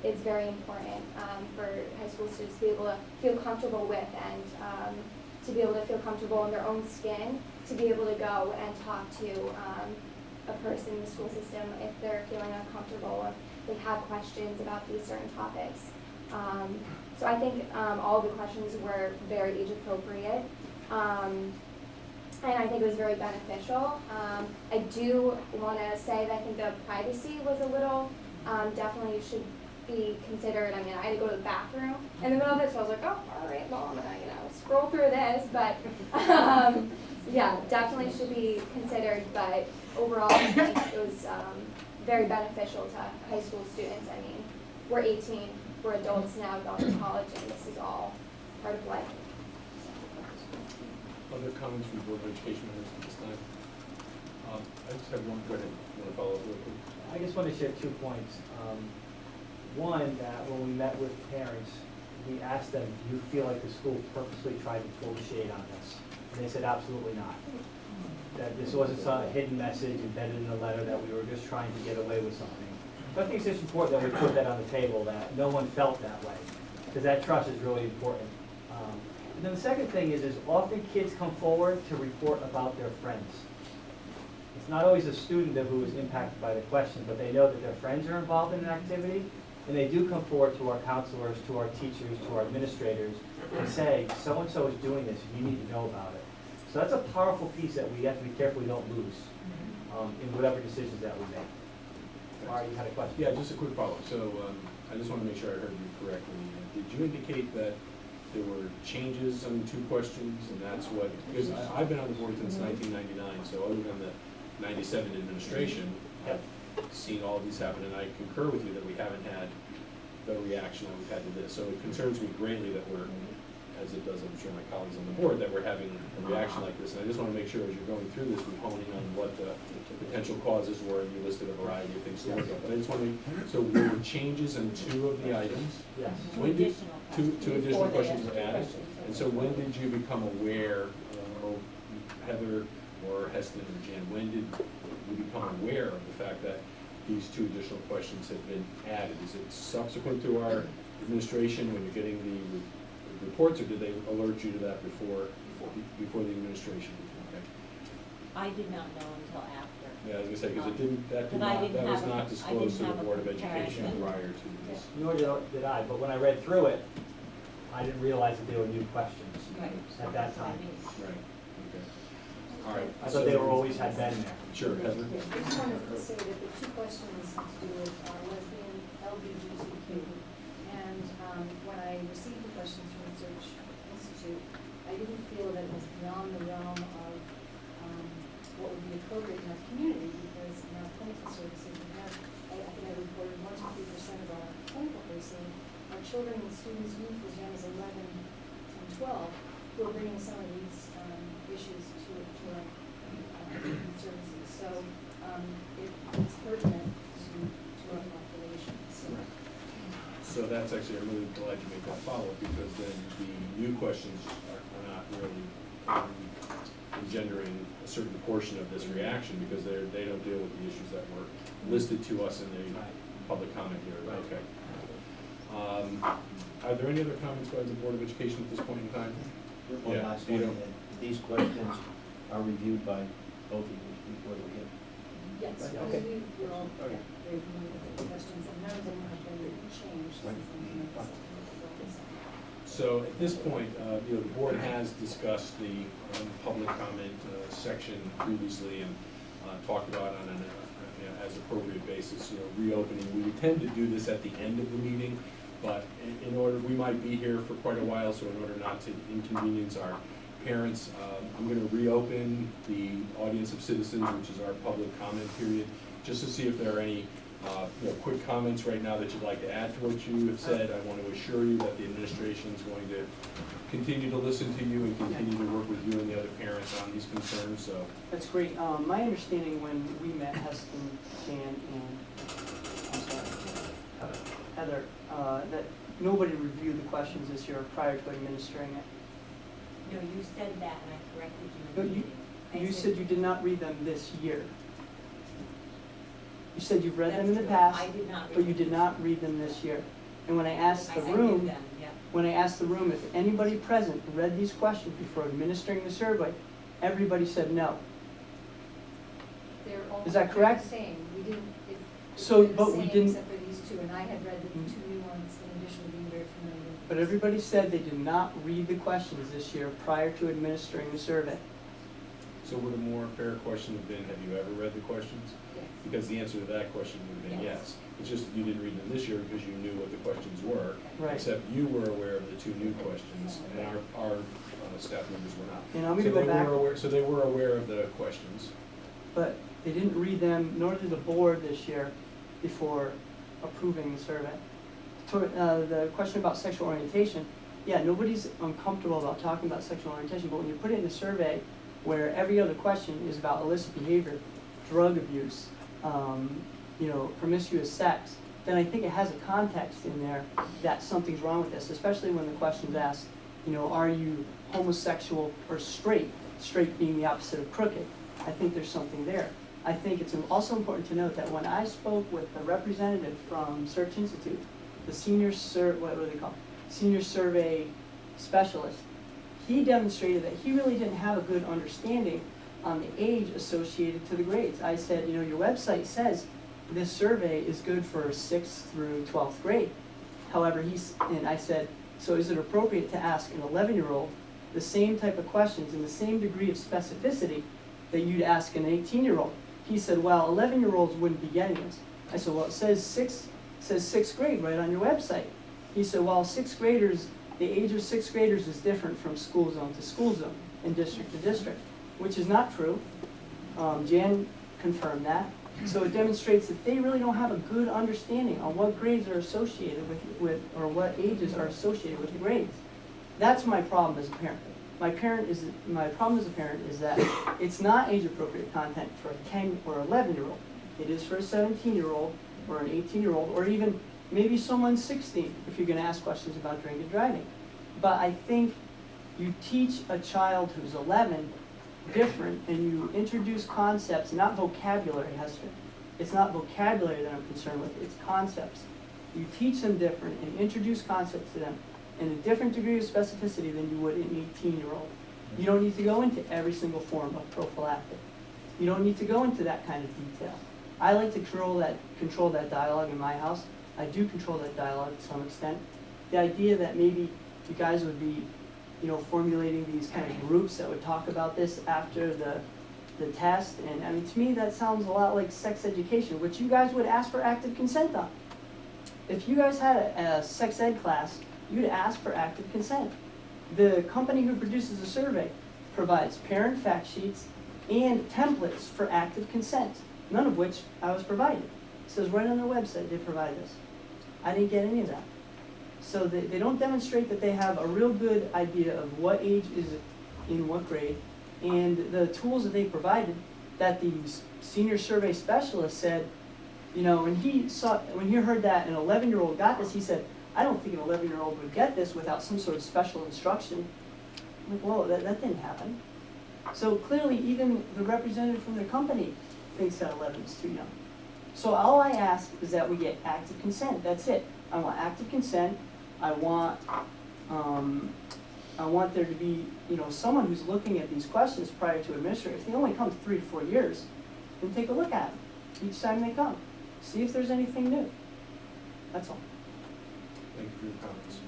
is very important for high school students to be able to feel comfortable with, and to be able to feel comfortable in their own skin, to be able to go and talk to a person in the school system if they're feeling uncomfortable, or if they have questions about these certain topics. So I think all of the questions were very age appropriate, and I think it was very beneficial. I do want to say that I think the privacy was a little, definitely should be considered. I mean, I had to go to the bathroom in the middle of it, so I was like, oh, all right, well, I'm gonna, scroll through this, but yeah, definitely should be considered. But overall, I think it was very beneficial to high school students. I mean, we're 18, we're adults now going to college, and this is all part of life. Other comments from Board of Education members at this time? I just have one. Go ahead. You want to follow up real quick? I just want to share 2 points. One, that when we met with parents, we asked them, do you feel like the school purposely tried to throw shade on this? And they said, absolutely not. That this wasn't some hidden message embedded in the letter, that we were just trying to get away with something. So I think it's just important that we put that on the table, that no one felt that way, because that trust is really important. And then the second thing is often kids come forward to report about their friends. It's not always a student who is impacted by the question, but they know that their friends are involved in an activity, and they do come forward to our counselors, to our teachers, to our administrators, and say, so-and-so is doing this, and you need to know about it. So that's a powerful piece that we have to be careful we don't lose in whatever decisions that we make. Mari, you had a question? Yeah, just a quick follow-up. So I just want to make sure I heard you correctly. Did you indicate that there were changes on 2 questions, and that's what, because I've been on the board since 1999, so other than the 97 administration, I've seen all these happen, and I concur with you that we haven't had the reaction that we've had to this. So it concerns me greatly that we're, as it does, I'm sure, my colleagues on the board, that we're having a reaction like this. And I just want to make sure as you're going through this, we're honing on what the potential causes were, and you listed a variety of things to look at. But I just want to, so there were changes in 2 of the items? Yes. When did, two additional questions were added? And so when did you become aware, Heather or Heston or Jan, when did you become aware of the fact that these 2 additional questions had been added? Is it subsequent to our administration when you're getting the reports, or did they alert you to that before the administration? Okay. I did not know until after. Yeah, I was gonna say, because that But was not disclosed to the Board of Education prior to this. Nor did I, but when I read through it, I didn't realize that there were new questions at that time. Right, okay. All right. I thought they were always had been there. Sure, Heather? I just wanted to say that the 2 questions have to do with lesbian, LGBTQ. And when I received the questions from the Research Institute, I didn't feel that it was beyond the realm of what would be appropriate in our community, because in our clinical services, we have, I think I reported 1 to 3% of our clinical nursing are children and students, youth as young as 11 and 12, who are bringing some of these issues to our services. So it's pertinent to our population. So that's actually, I'm really glad you made that follow-up, because then the new questions are not really engendering a certain portion of this reaction, because they don't deal with the issues that were listed to us in the public comment here. Okay. Are there any other comments by the Board of Education at this point in time? One last one, and these questions are reviewed by both of you before they get. Yes, Okay. we're all very familiar with the questions, and none of them have been changed since the So at this point, the board has discussed the public comment section previously, and talked about on an as appropriate basis, reopening. We tend to do this at the end of the meeting, but in order, we might be here for quite a while, so in order not to inconvenience our parents, I'm going to reopen the audience of citizens, which is our public comment period. just to see if there are any quick comments right now that you'd like to add to what you have said. I want to assure you that the administration is going to continue to listen to you and continue to work with you and the other parents on these concerns, so. That's great. My understanding when we met Heston, Dan, and, I'm sorry, Heather, that nobody reviewed the questions this year prior to administering it. No, you said that and I corrected you No, in the you- meeting. You said you did not read them this year. You said you've read them in the That's past, true. I did not read but you them. did not read them this year. And when I asked the I did room, them, yeah. when I asked the room if anybody present read these questions before administering the survey, everybody said no. They're all Is that they're correct? the same. We didn't, So, they're the but we same didn't- except for these two, and I had read the two new ones in addition to being very familiar with. But everybody said they did not read the questions this year prior to administering the survey. So would a more fair question have been, have you ever read the questions? Yes. Because the answer to that question would have been Yes. yes. It's just that you didn't read them this year because you knew what the questions were. Right. Except you were aware of the two new questions, and our staff members were not. And I'm So gonna go they back, were aware, so they were aware of the questions. but they didn't read them, nor did the board this year before approving the survey. The question about sexual orientation, yeah, nobody's uncomfortable about talking about sexual orientation, but when you put it in a survey where every other question is about illicit behavior, drug abuse, promiscuous sex, then I think it has a context in there that something's wrong with this, especially when the question's asked, are you homosexual or straight? Straight being the opposite of crooked. I think there's something there. I think it's also important to note that when I spoke with the representative from Search Institute, the senior survey specialist, he demonstrated that he really didn't have a good understanding on the age associated to the grades. I said, your website says this survey is good for 6th through 12th grade. However, I said, so is it appropriate to ask an 11-year-old the same type of questions and the same degree of specificity that you'd ask an 18-year-old? He said, well, 11-year-olds wouldn't be getting this. I said, well, it says 6th grade right on your website. He said, well, 6th graders, the age of 6th graders is different from school zone to school zone and district to district, which is not true. Jan confirmed that. So it demonstrates that they really don't have a good understanding on what grades are associated with or what ages are associated with the grades. That's my problem as a parent. My problem as a parent is that it's not age-appropriate content for a 10 or 11-year-old. It is for a 17-year-old or an 18-year-old or even maybe someone 16 if you're going to ask questions about drinking and driving. But I think you teach a child who's 11 different and you introduce concepts, not vocabulary, Hester. It's not vocabulary that I'm concerned with, it's concepts. You teach them different and introduce concepts to them in a different degree of specificity than you would an 18-year-old. You don't need to go into every single form of prophylactic. You don't need to go into that kind of detail. I like to control that dialogue in my house. I do control that dialogue to some extent. The idea that maybe you guys would be, formulating these kind of groups that would talk about this after the test, and I mean, to me, that sounds a lot like sex education, which you guys would ask for active consent on. If you guys had a sex ed class, you'd ask for active consent. The company who produces the survey provides parent fact sheets and templates for active consent, none of which I was provided. It says right on their website they provide this. I didn't get any of that. So they don't demonstrate that they have a real good idea of what age is in what grade, and the tools that they provided that the senior survey specialist said, when he heard that an 11-year-old got this, he said, I don't think an 11-year-old would get this without some sort of special instruction. I'm like, whoa, that didn't happen. So clearly, even the representative from the company thinks that 11 is too young. So all I ask is that we get active consent. That's it. I want active consent. I want there to be, someone who's looking at these questions prior to administering. If they only come 3 to 4 years, then take a look at them each time they come. See if there's anything new. That's all. Thank you for your comments.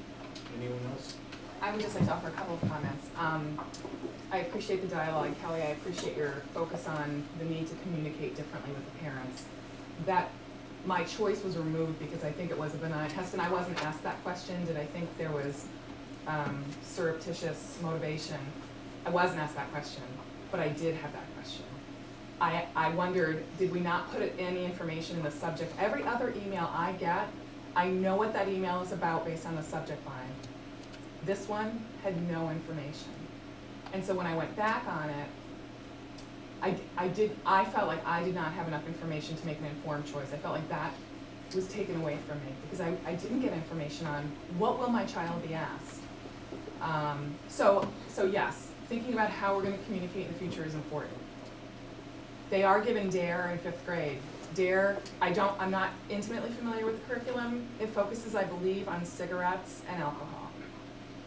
Anyone else? I would just like to offer a couple of comments. I appreciate the dialogue, Kelly. I appreciate your focus on the need to communicate differently with the parents. That my choice was removed because I think it was a benign test, and I wasn't asked that question. Did I think there was surreptitious motivation? I wasn't asked that question, but I did have that question. I wondered, did we not put any information in the subject? Every other email I get, I know what that email is about based on the subject line. This one had no information. And so when I went back on it, I felt like I did not have enough information to make an informed choice. I felt like that was taken away from me because I didn't get information on what will my child be asked. So yes, thinking about how we're going to communicate in the future is important. They are given DARE in 5th grade. DARE, I'm not intimately familiar with the curriculum. It focuses, I believe, on cigarettes and alcohol.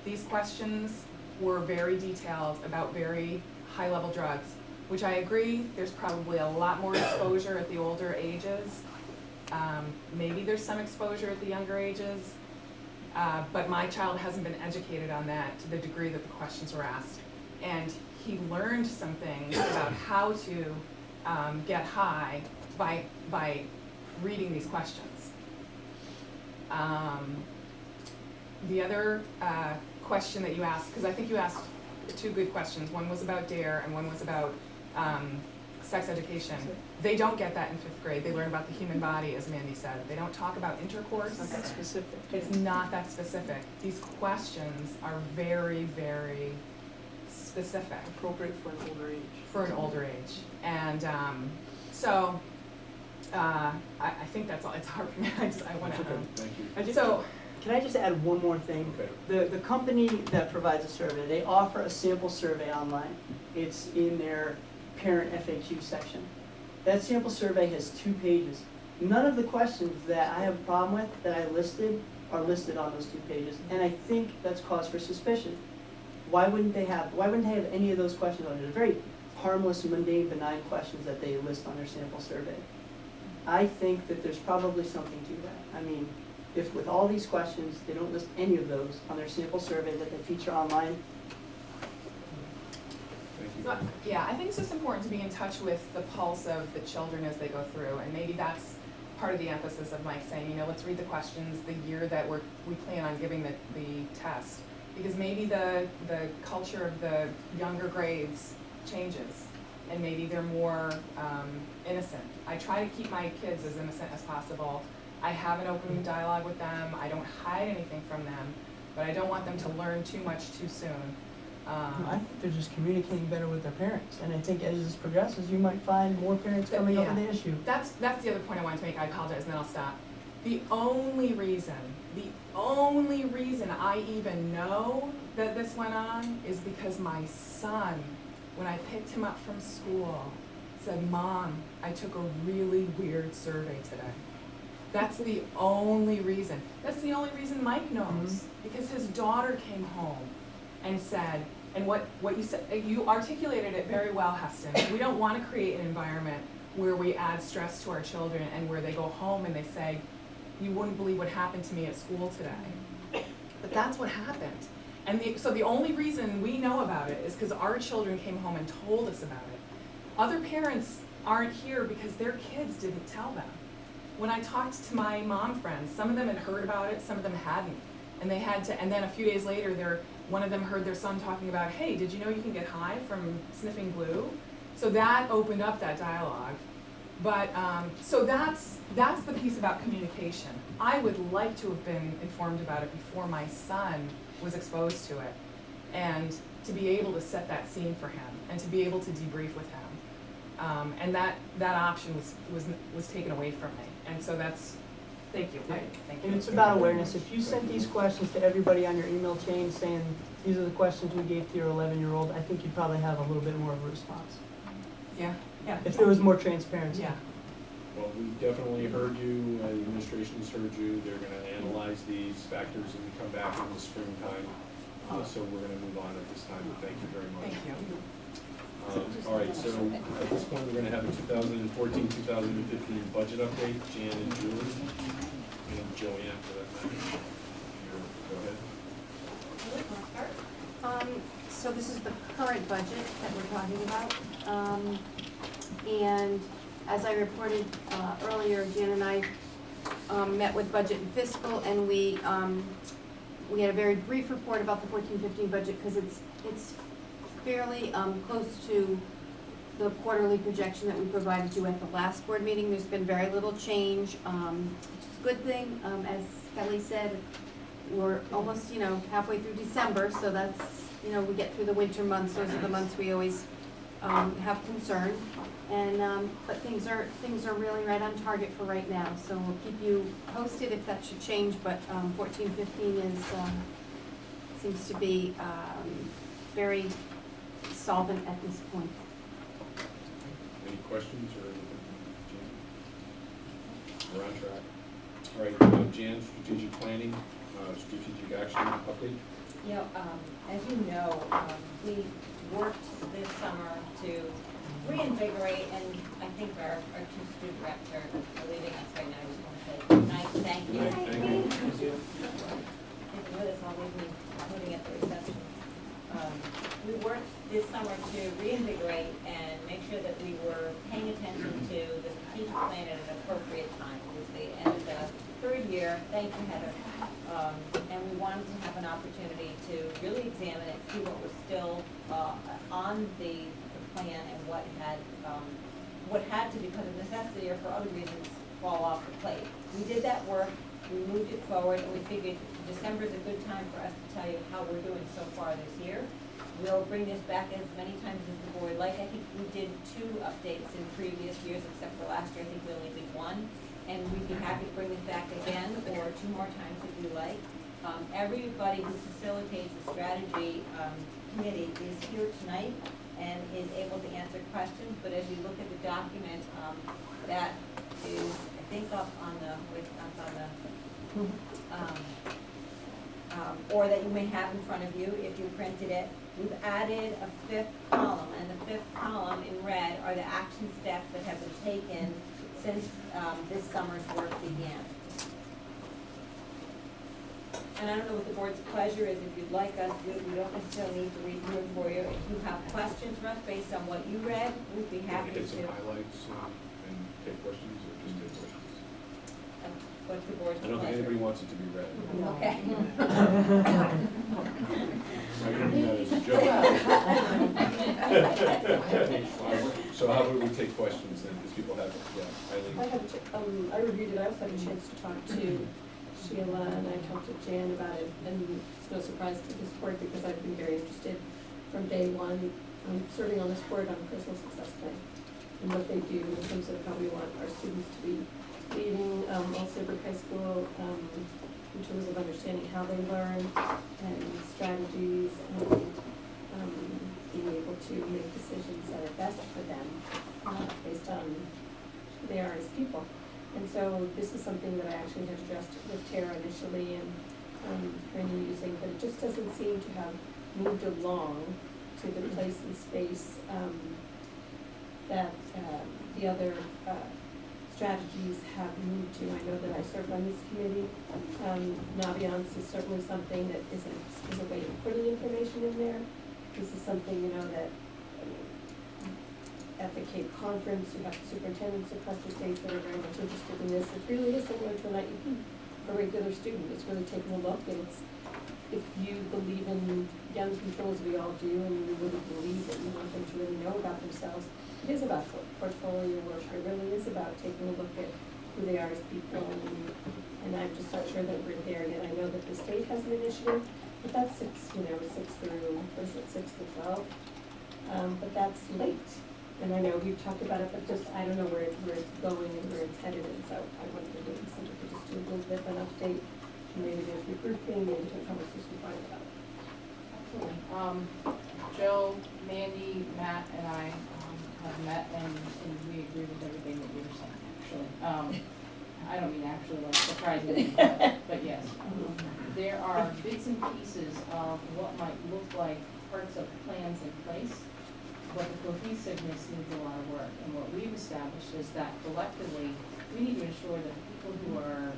These questions were very detailed about very high-level drugs, which I agree, there's probably a lot more exposure at the older ages. Maybe there's some exposure at the younger ages, but my child hasn't been educated on that to the degree that the questions were asked. And he learned some things about how to get high by reading these questions. The other question that you asked, because I think you asked 2 good questions. One was about DARE and one was about sex education. They don't get that in 5th grade. They learn about the human body, as Mandy said. They don't talk about intercourse. It's not that specific. It's not that specific. These questions are very, very specific. Appropriate for an older age. For an older age. And I think that's all. It's hard for me. I want to. Thank you. So, can I just add one more thing? Okay. The company that provides a survey, they offer a sample survey online. It's in their parent FAQ section. That sample survey has 2 pages. None of the questions that I have a problem with that I listed are listed on those 2 pages, and I think that's cause for suspicion. Why wouldn't they have any of those questions on there? They're very harmless, mundane, benign questions that they list on their sample survey. I think that there's probably something to that. I mean, if with all these questions, they don't list any of those on their sample survey that they feature online. Thank you. So, yeah, I think it's just important to be in touch with the pulse of the children as they go through, and maybe that's part of the emphasis of Mike saying, let's read the questions the year that we plan on giving the test, because maybe the culture of the younger grades changes, and maybe they're more innocent. I try to keep my kids as innocent as possible. I have an open dialogue with them. I don't hide anything from them, but I don't want them to learn too much too soon. I think they're just communicating better with their parents, and I think as this progresses, you might find more parents coming up with the issue. That's the other point I wanted to make. I apologize, and then I'll stop. The only reason I even know that this went on is because my son, when I picked him up from school, said, "Mom, I took a really weird survey today." That's the only reason. That's the only reason Mike knows, because his daughter came home and said, and what you said, you articulated it very well, Heston. We don't want to create an environment where we add stress to our children and where they go home and they say, "You wouldn't believe what happened to me at school today." But that's what happened. And so the only reason we know about it is because our children came home and told us about it. Other parents aren't here because their kids didn't tell them. When I talked to my mom friends, some of them had heard about it, some of them hadn't. And they had to, and then a few days later, one of them heard their son talking about, "Hey, did you know you can get high from sniffing glue?" So that opened up that dialogue. But, so that's the piece about communication. I would like to have been informed about it before my son was exposed to it, and to be able to set that scene for him, and to be able to debrief with him. And that option was taken away from me. And so thank you. Thank you. And it's about awareness. If you sent these questions to everybody on your email chain saying, "These are the questions we gave to your 11-year-old," I think you'd probably have a little bit more of a response. Yeah. If there was more transparency. Yeah. Well, we definitely heard you, the administration's heard you. They're going to analyze these factors and we come back in the springtime. So we're going to move on at this time, but thank you very much. Thank you. All right, so at this point, we're going to have a 2014-2015 budget update. Jan and Julie, and Joanne for that matter. Go ahead. So this is the current budget that we're talking about. And as I reported earlier, Jan and I met with Budget and Fiscal, and we had a very brief report about the 14-15 budget because it's fairly close to the quarterly projection that we provided you at the last board meeting. There's been very little change, which is a good thing. As Kelly said, we're almost, halfway through December, so that's, we get through the winter months. Those are the months we always have concern. And, but things are really right on target for right now. So we'll keep you posted if that should change, but 14-15 is, seems to be very solvent at this point. Any questions or anything? Jan? We're on track. All right, Jan, strategic planning, strategic action update? As you know, we worked this summer to reinvigorate, and I think our two student reps are leaving us right now. I just want to say good night, thank you. Good night, thank you. Thank you. If you're with us, I'll leave you including at the reception. We worked this summer to reinvigorate and make sure that we were paying attention to the strategic plan at an appropriate time. It was the end of the third year, thank you, Heather. And we wanted to have an opportunity to really examine it, see what was still on the plan and what had to, because of necessity or for other reasons, fall off the plate. We did that work, we moved it forward, and we figured December is a good time for us to tell you how we're doing so far this year. We'll bring this back as many times as the board like. I think we did 2 updates in previous years, except for last year. I think we only did 1. And we'd be happy to bring this back again, or 2 more times if you like. Everybody who facilitates the strategy committee is here tonight and is able to answer questions. But as you look at the document, that is, I think, up on the, or that you may have in front of you if you printed it. We've added a 5th column, and the 5th column in red are the action steps that have been taken since this summer's work began. And I don't know what the board's pleasure is. If you'd like us, we don't necessarily need to read through it for you. If you have questions for us based on what you read, we'd be happy to. Hit some highlights and take questions, or just take questions? What's the board's I don't think pleasure? anybody wants it to be read. Okay. I don't mean that as a joke. So how about we take questions then, because people have, Eileen. I reviewed it, I also had a chance to talk to Sheila, and I talked to Jan about it, and it's no surprise to this board because I've been very interested from day one, serving on this board on personal success plan and what they do in terms of how we want our students to be leading Old Saybrook High School in terms of understanding how they learn and strategies and being able to make decisions that are best for them based on who they are as people. And so this is something that I actually had addressed with Tara initially and Randy using, but it just doesn't seem to have moved along to the place and space that the other strategies have moved to. I know that I serve on this committee. Naviance is certainly something that is a way of putting information in there. This is something, that at the Cape Conference, you have superintendents across the state that are very much interested in this. It really is similar to an IEP for a regular student. It's really taking a look, and it's, if you believe in young people, as we all do, and you really believe that you want them to really know about themselves, it is about portfolio work. It really is about taking a look at who they are as people, and I'm just not sure that we're there yet. I know that the state has an initiative, but that's 6 through 12, but that's late. And I know we've talked about it, but just, I don't know where it's going and where it's headed, and so I wanted to maybe somebody could just do a little bit of an update, and maybe there's regrouping and different conversations about it. Absolutely. Joe, Mandy, Matt, and I have met, and we agree with everything that you were saying, actually. I don't mean actually like surprisingly, but yes. There are bits and pieces of what might look like parts of plans in place, but the cohesiveness needs a lot of work. And what we've established is that collectively, we need to ensure that the people who are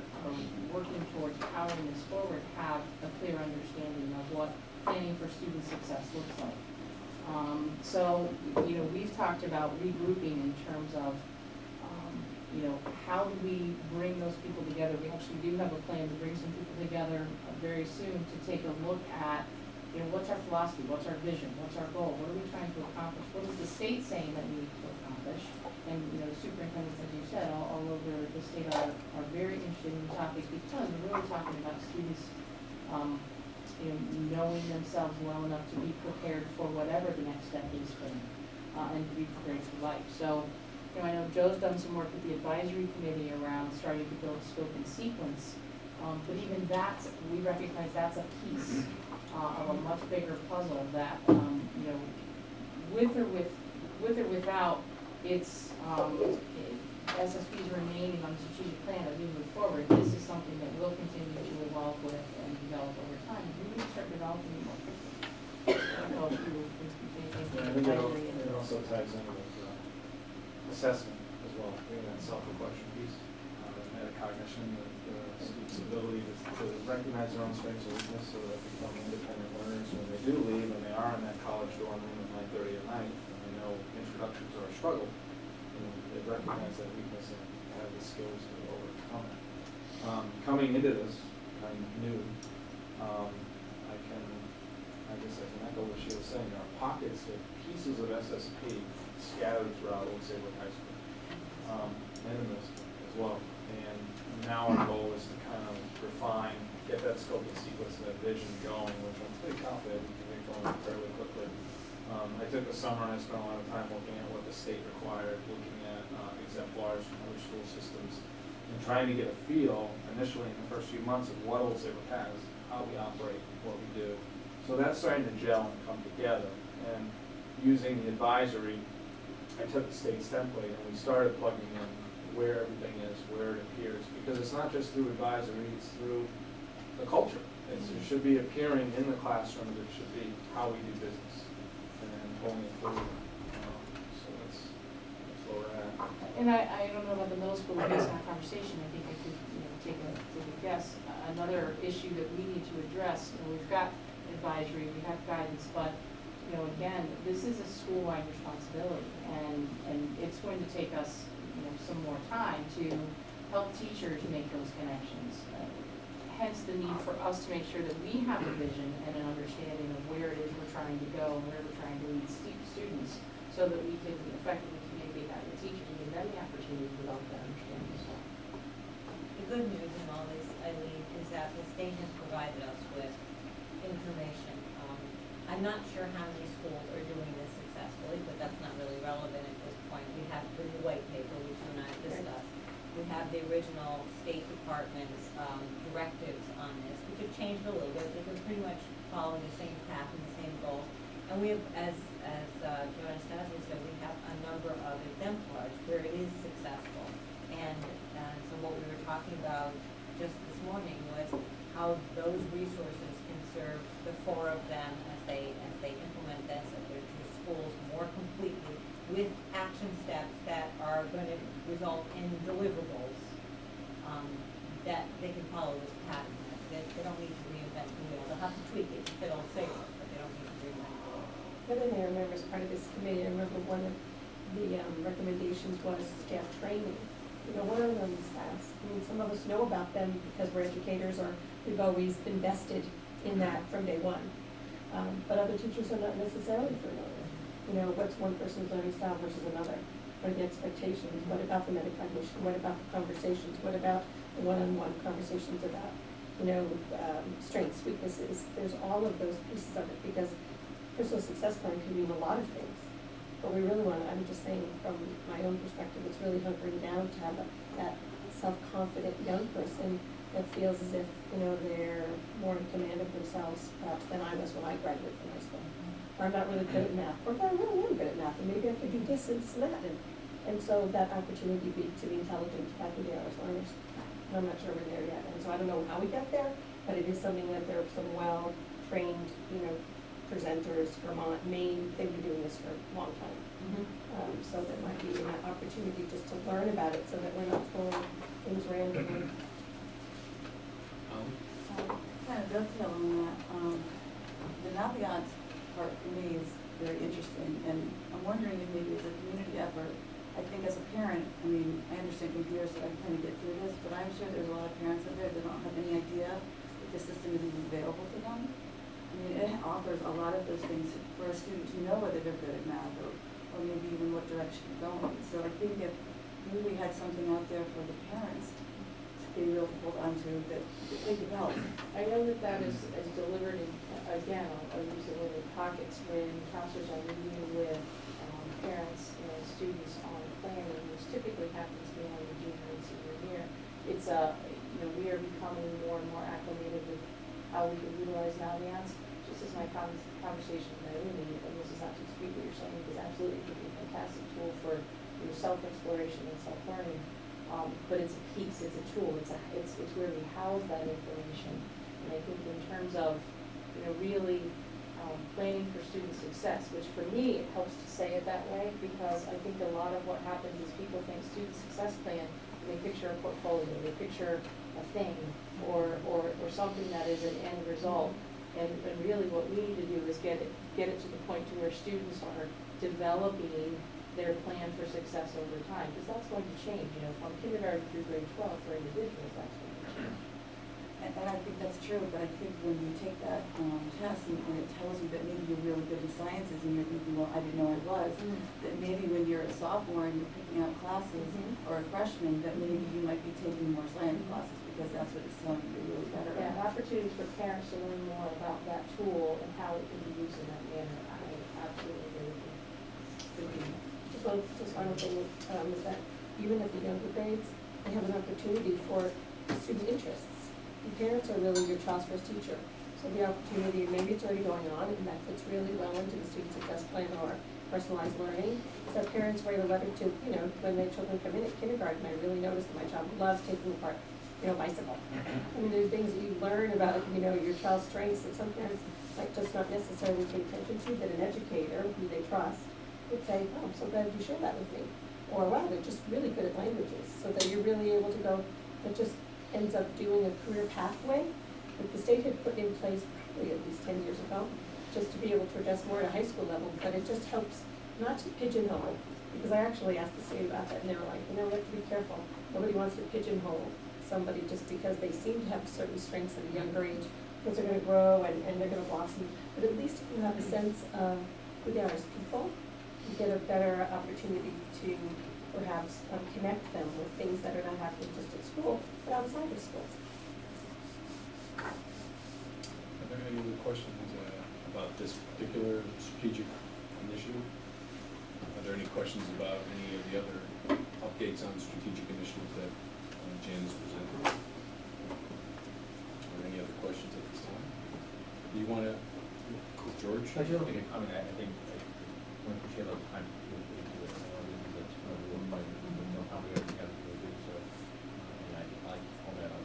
working towards powering this forward have a clear understanding of what planning for student success looks like. So, we've talked about regrouping in terms of, how do we bring those people together? We actually do have a plan to bring some people together very soon to take a look at what's our philosophy, what's our vision, what's our goal, what are we trying to accomplish, what is the state saying that we need to accomplish? And, the superintendents, as you said, all over the state are very interested in the topic because we're really talking about students, knowing themselves well enough to be prepared for whatever the next step is for them, and to be prepared for life. So, I know Joe's done some work with the advisory committee around starting to build scope and sequence, but even that's, we recognize that's a piece of a much bigger puzzle that, with or without, it's, SSP's remaining on the strategic plan as we move forward. This is something that we'll continue to evolve with and develop over time. We need to start developing it more quickly. I don't know if you I think it also ties in with assessment as well, doing that self-reflection piece, metacognition, the students' ability to recognize their own strengths and weaknesses so that they become independent learners when they do leave and they are in that college dorm room at 9:30 at night, and they know introductions are a struggle. They recognize that weakness and have the skills to overcome it. Coming into this, I'm new. I guess I can echo what she was saying. There are pockets of pieces of SSP scattered throughout Old Saybrook High School, and in this as well. And now our goal is to kind of refine, get that scope and sequence and that vision going, which I'm pretty confident we can get going fairly quickly. I took the summer and I spent a lot of time looking at what the state required, looking at exemplars from other school systems, and trying to get a feel initially in the first few months of what Old Saybrook has, how we operate, what we do. So that's starting to gel and come together. And using the advisory, I took the state's template and we started plugging in where everything is, where it appears, because it's not just through advisory, it's through the culture. It should be appearing in the classroom, it should be how we do business and pulling it forward. So that's where we're at. And I don't know about the middle school, based on our conversation, I think I could, take a guess. Another issue that we need to address, we've got advisory, we have guidance, but, again, this is a school-wide responsibility, and it's going to take us, some more time to help teachers make those connections. Hence the need for us to make sure that we have a vision and an understanding of where it is we're trying to go and where we're trying to lead students, so that we can effectively communicate that to teachers and give them the opportunity to develop that understanding as well. The good news in all this, Eileen, is that the state has provided us with information. I'm not sure how many schools are doing this successfully, but that's not really relevant at this point. We have the new white paper, which you and I discussed. We have the original State Department's directives on this, which have changed a little bit. They've been pretty much following the same path and the same goal. And we have, as Joanna Stasny said, we have a number of exemplars where it is successful. And so what we were talking about just this morning was how those resources can serve the four of them as they implement this at their schools more completely, with action steps that are going to result in deliverables that they can follow this pattern. They don't need to reinvent the wheel. They'll have to tweak it to fit Old Saybrook, but they don't need to reinvent the wheel. The other thing I remember as part of this committee, I remember one of the recommendations was staff training. What are those staffs? Some of us know about them because we're educators or we've always invested in that from day one. But other teachers are not necessarily familiar. What's one person's learning style versus another? What are the expectations? What about the metacognition? What about the conversations? What about the one-on-one conversations about, strengths, weaknesses? There's all of those pieces of it because personal success plan can mean a lot of things. But we really want to, I'm just saying from my own perspective, it's really hunkering down to have that self-confident young person that feels as if, they're more in command of themselves perhaps than I was when I graduated from high school. Or I'm not really good at math, or I really am good at math, and maybe I could do this and this and that. And so that opportunity to be intelligent, to have to be honest learners. And I'm not sure we're there yet. And so I don't know how we get there, but it is something that there are some well-trained, presenters, Vermont, Maine, they've been doing this for a long time. So there might be an opportunity just to learn about it so that we're not throwing things randomly. Kind of dovetailing on that, the Naviance part for me is very interesting, and I'm wondering if maybe it's a community effort. I think as a parent, I understand computers, so I can kind of get through this, but I'm sure there's a lot of parents out there that don't have any idea that the system is even available to them. mean, it offers a lot of those things for a student to know whether they're good at math or maybe even what direction they're going. So I think if maybe we had something out there for the parents to be able to hold on to that they could help. I know that that is delivered in, again, I'll use the word pockets, when counselors are meeting with parents and students on planning, which typically happens beyond the junior and senior year. It's we are becoming more and more acclimated with how we can utilize Naviance. Just as my conversation with Naomi, and this is not to speak what you're saying, because absolutely it could be a fantastic tool for self-exploration and self-learning. But it's a piece, it's a tool, it's where we house that information. And I think in terms of, really planning for student success, which for me, it helps to say it that way, because I think a lot of what happens is people think student success plan, they picture a portfolio, they picture a thing, or something that is an end result. And really what we need to do is get it to the point to where students are developing their plan for success over time, because that's going to change, from kindergarten through grade 12 for individuals, that's going to change. And I think that's true, but I think when you take that test and it tells you that maybe you're really good in sciences and you're thinking, well, I didn't know I was, that maybe when you're a sophomore and you're picking out classes or a freshman, that maybe you might be taking more science classes because that's what it's telling you you're really better at. Yeah, opportunities for parents to learn more about that tool and how it can be used in that manner. I absolutely agree with you. Just one thing is that even at the younger grades, they have an opportunity for student interests. The parents are really your child's first teacher. So the opportunity, maybe it's already going on, and that fits really well into the student success plan or personalized learning. So parents write a letter to, when their children come in at kindergarten, I really noticed that my child loves taking apart, bicycle. I mean, there's things that you learn about, your child's strengths that some parents might just not necessarily pay attention to, that an educator who they trust would say, oh, I'm so glad you shared that with me. Or, wow, they're just really good at languages. So that you're really able to go, it just ends up doing a career pathway that the state had put in place probably at least 10 years ago, just to be able to address more at a high school level. But it just helps not to pigeonhole, because I actually asked the state about that, and they were like, we have to be careful. Nobody wants to pigeonhole somebody just because they seem to have certain strengths at a younger age, because they're going to grow and they're going to blossom. But at least if you have a sense of who they are as people, you get a better opportunity to perhaps connect them with things that are not happening just at school, but outside of school. Are there any other questions about this particular strategic initiative? Are there any questions about any of the other updates on strategic initiatives that Jan has presented? Or any other questions at this time? Do you want to, George? I just make a comment. I think I want to share a lot of time with no time we already have to do so. And I like all that up.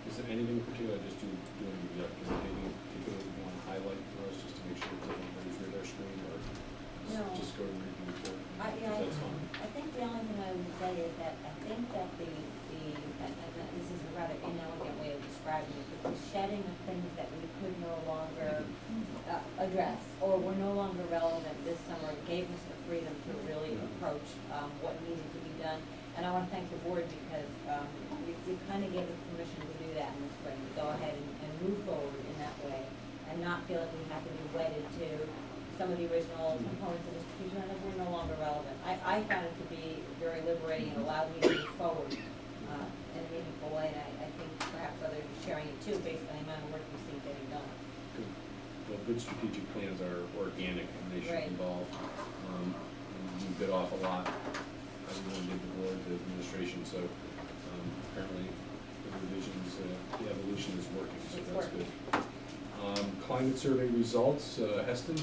Is there anything in particular, just doing the anything in particular you want to highlight for us, just to make sure that everybody's read our screen, or just go and read the report? That's fine. I think the only thing I would say is that I think that and this is a rather inelegant way of describing it, but the shedding of things that we could no longer address or were no longer relevant this summer gave us the freedom to really approach what needed to be done. And I want to thank the board because you kind of gave us permission to do that in the spring, to go ahead and move forward in that way and not feel like we have to be wedded to some of the original components of the strategic plan that were no longer relevant. I found it to be very liberating and allowed me to move forward in a meaningful way, and I think perhaps others are sharing it too based on the amount of work we see getting done. Well, good strategic plans are organic and they should involve, and you bit off a lot. Everyone did, the board, the administration, so apparently the revisions, the evolution is working, so that's good. Climate survey results, Heston?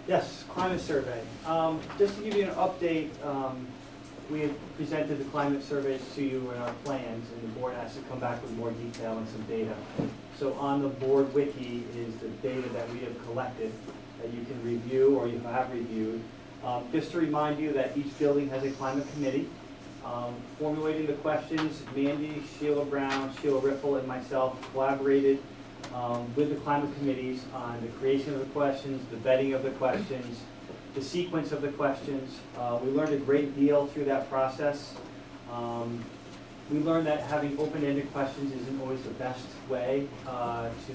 Yes, climate survey. Just to give you an update, we had presented the climate surveys to you in our plans, and the board has to come back with more detail and some data. So on the board wiki is the data that we have collected that you can review or you have reviewed. Just to remind you that each building has a climate committee. Formulating the questions, Mandy, Sheila Brown, Sheila Riffle, and myself collaborated with the climate committees on the creation of the questions, the vetting of the questions, the sequence of the questions. We learned a great deal through that process. We learned that having open-ended questions isn't always the best way to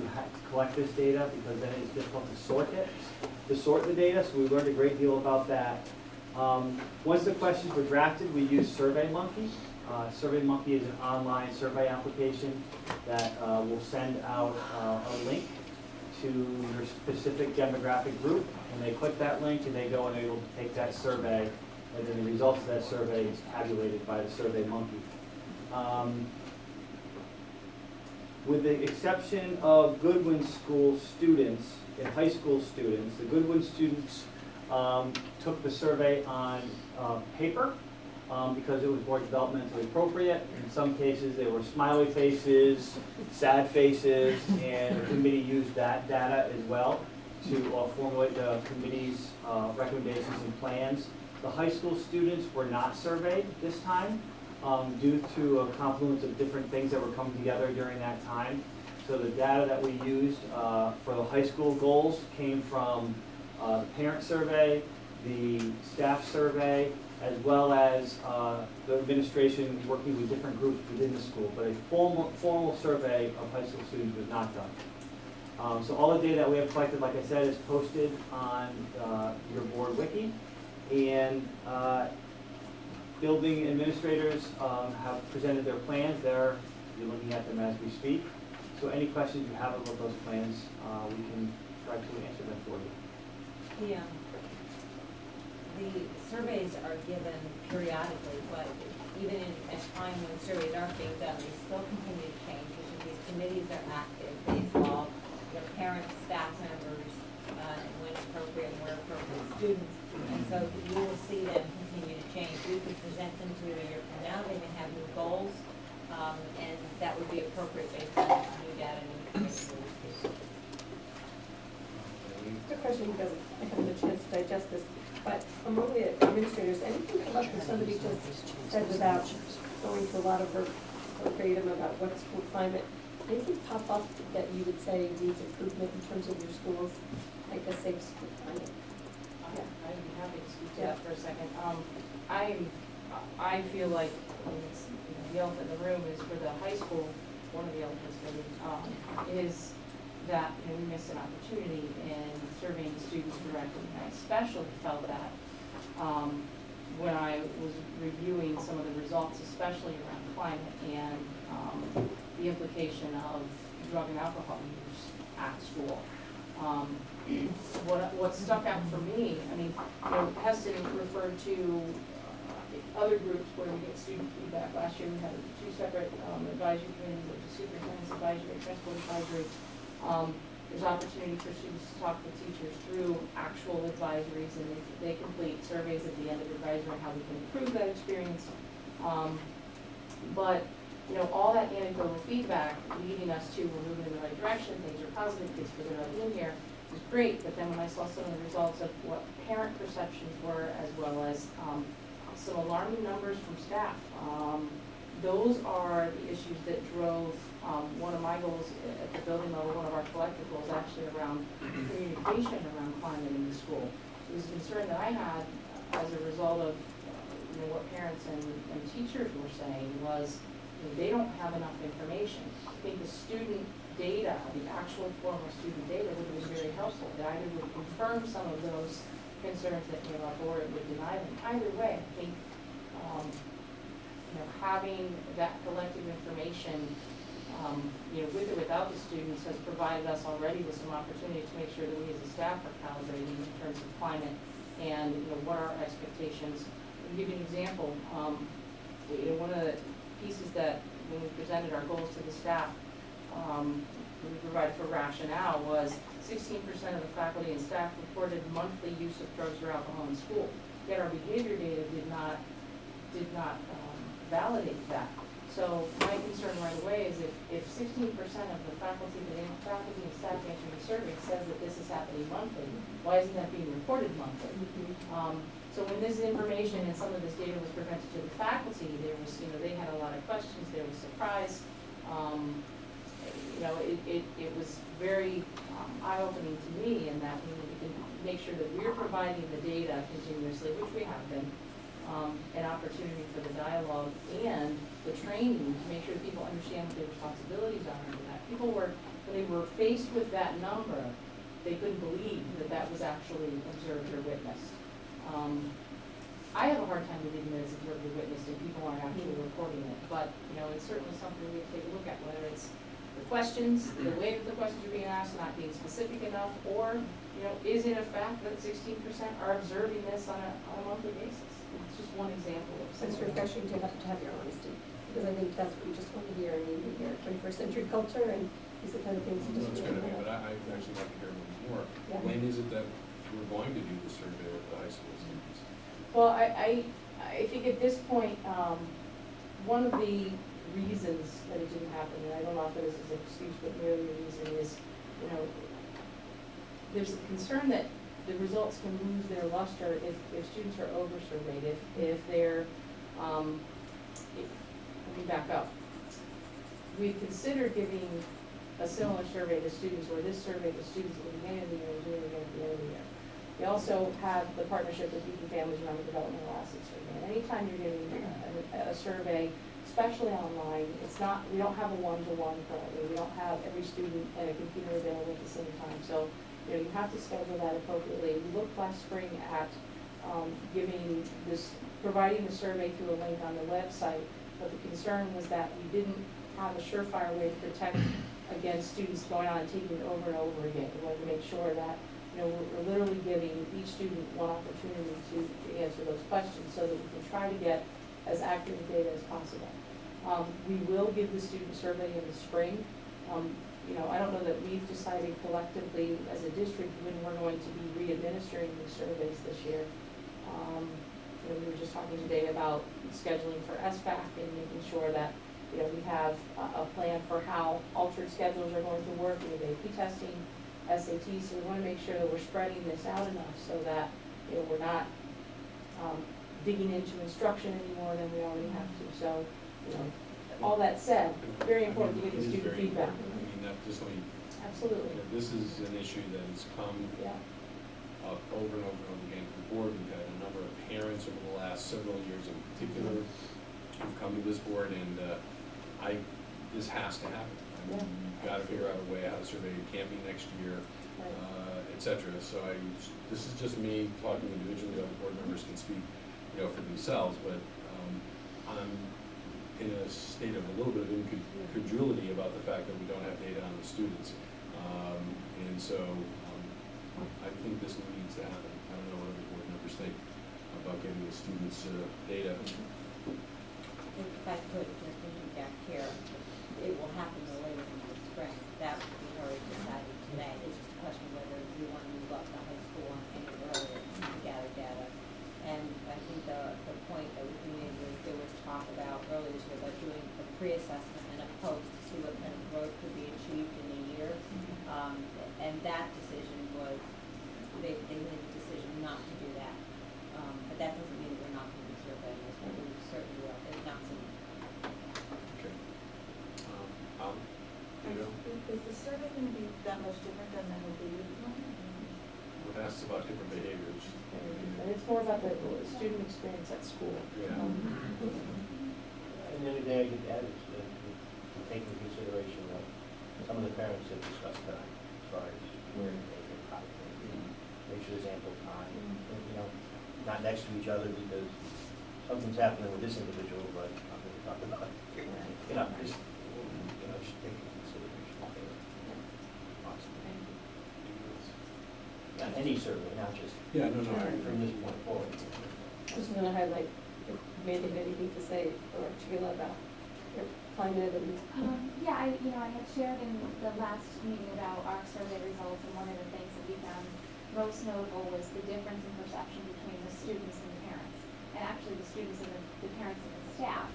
collect this data, because then it's difficult to sort the data, so we learned a great deal about that. Once the questions were drafted, we used SurveyMonkey. SurveyMonkey is an online survey application that will send out a link to your specific demographic group, and they click that link and they go and they're able to take that survey, and then the results of that survey is tabulated by the SurveyMonkey. With the exception of Goodwin School students and high school students, the Goodwin students took the survey on paper because it was more developmentally appropriate. In some cases, they were smiley faces, sad faces, and the committee used that data as well to formulate the committee's recommendations and plans. The high school students were not surveyed this time due to a confluence of different things that were coming together during that time. So the data that we used for the high school goals came from the parent survey, the staff survey, as well as the administration working with different groups within the school. But a formal survey of high school students was not done. So all the data that we have collected, like I said, is posted on your board wiki. And building administrators have presented their plans. You're looking at them as we speak. So any questions you have about those plans, we can try to answer them for you. The surveys are given periodically, but even in a time when surveys aren't being done, they still continue to change because these committees are active. They involve their parents, staff members, and when appropriate and where appropriate, students. And so you will see them continue to change. We could present them to you a year from now. They may have new goals, and that would be appropriate based on new data and new information. Good question, because I haven't had a chance to digest this, but among the administrators, anything come up where somebody just said, without going to a lot of verbatim about what school climate, anything pop up that you would say needs improvement in terms of your schools, like a safe school climate? Yeah, I'd be happy to speak to that for a second. I feel like, it's, the elephant in the room is for the high school, one of the elephants really, is that we missed an opportunity in surveying students directly. And I especially felt that when I was reviewing some of the results, especially around climate and the implication of drug and alcohol use at school. What stuck out for me, Heston referred to other groups where we get student feedback. Last year we had 2 separate advisory committees, the superintendent's advisory, transport advisory. There's opportunity for students to talk with teachers through actual advisories, and they complete surveys at the end of the advisory on how we can improve that experience. But all that anecdotal feedback leading us to we're moving in the right direction, things are positive, kids figure out in here, was great. But then when I saw some of the results of what parent perceptions were, as well as some alarming numbers from staff, those are the issues that drove one of my goals at the building level, one of our collective goals actually around communication around climate in the school. It was a concern that I had as a result of what parents and teachers were saying was they don't have enough information. I think the student data, the actual formal student data would be very helpful. That either would confirm some of those concerns that came up or it would deny them. Either way, I think having that collective information, with or without the students, has provided us already with some opportunity to make sure that we as a staff are calibrating in terms of climate and what our expectations. I'll give you an example. One of the pieces that when we presented our goals to the staff, we provided for rationale was 16% of the faculty and staff reported monthly use of drugs or alcohol in school. Yet our behavior data did not validate that. So my concern right away is if 16% of the faculty and staff answering the survey says that this is happening monthly, why isn't that being reported monthly? So when this information and some of this data was presented to the faculty, there was, they had a lot of questions, there was surprise. It was very eye-opening to me in that we can make sure that we're providing the data continuously, which we have been, an opportunity for the dialogue and the training to make sure that people understand what their responsibilities are under that. People were, when they were faced with that number, they couldn't believe that that was actually observed or witnessed. I have a hard time believing that it's observed or witnessed and people aren't actually reporting it, but, you know, it's certainly something we have to take a look at, whether it's the questions, the way that the questions are being asked, not being specific enough, or, you know, is it a fact that 16% are observing this on a monthly basis? It's just one example of It's something. refreshing to have your honesty, because I think that's what we just want to hear and need to hear. 21st century culture, and these are the kind of things you Well, just it's really gonna be, want. but I'd actually like to hear a little more. Yeah. When is it that we're going to do the survey of the high school students? Well, I think at this point, one of the reasons that it didn't happen, and I don't offer this as an excuse, but merely a reason is, you know, there's a concern that the results can lose their luster if students are over-surveyed, if they're, let me back up. We've considered giving a similar survey to students, or this survey to students at the beginning of the year and doing it again at the end of the year. We also have the partnership with Youth and Families around the developmental assets survey. And anytime you're doing a survey, especially online, it's not, we don't have a one-to-one currently. We don't have every student and a computer available at the same time. So, you know, you have to schedule that appropriately. We looked last spring at providing the survey through a link on the website, but the concern was that we didn't have a surefire way to protect against students going on and taking it over and over again. We wanted to make sure that, you know, we're literally giving each student one opportunity to answer those questions so that we can try to get as accurate data as possible. We will give the student survey in the spring. You know, I don't know that we've decided collectively as a district when we're going to be re-administering these surveys this year. You know, we were just talking today about scheduling for SBAC and making sure that, you know, we have a plan for how altered schedules are going to work with AP testing, SAT, so we want to make sure that we're spreading this out enough so that, you know, we're not digging into instruction any more than we already have to. So, you know, all that said, very important to get the student feedback. I mean, that just let me, Absolutely. this is an issue that has come Yeah. up over and over and over again to the board. We've had a number of parents over the last several years in particular who've come to this board, and this has to happen. I mean, you've got to figure out a way how to survey. It can't be next year, et cetera. So this is just me talking individually. Other board members can speak, you know, for themselves, but I'm in a state of a little bit of incredulity about the fact that we don't have data on the students. And so I think this needs to happen. I don't know what other board members think about getting the students' data. If I could just interject here, it will happen no later than the spring. That we've already decided today. It's just a question of whether we want to move up to high school any earlier to gather data. And I think the point that was made was there was talk about earlier this year about doing a pre-assessment and a post to see what kind of growth could be achieved in a year. And that decision was, they made the decision not to do that. But that doesn't mean we're not going to be surveying this, but we certainly will, if not soon. Okay. Is the survey going to be that much different than the behavior one? Well, that's about different behaviors. And it's more about the student experience at school. Yeah. And the only thing I could add is that to take into consideration what some of the parents have discussed tonight, as far as where to take it, how to take it, make sure there's ample time, and, you know, not next to each other because something's happening with this individual, but I'm going to talk about it. You know, just, you know, should take into consideration. Possibly. Any survey, not just Yeah, no, from this point forward. Just want to highlight, if Mandy had anything to say, or Sheila, about your climate and. Yeah, I had shared in the last meeting about our survey results, and one of the things that we found most notable was the difference in perception between the students and the parents, and actually the students and the parents and the staff.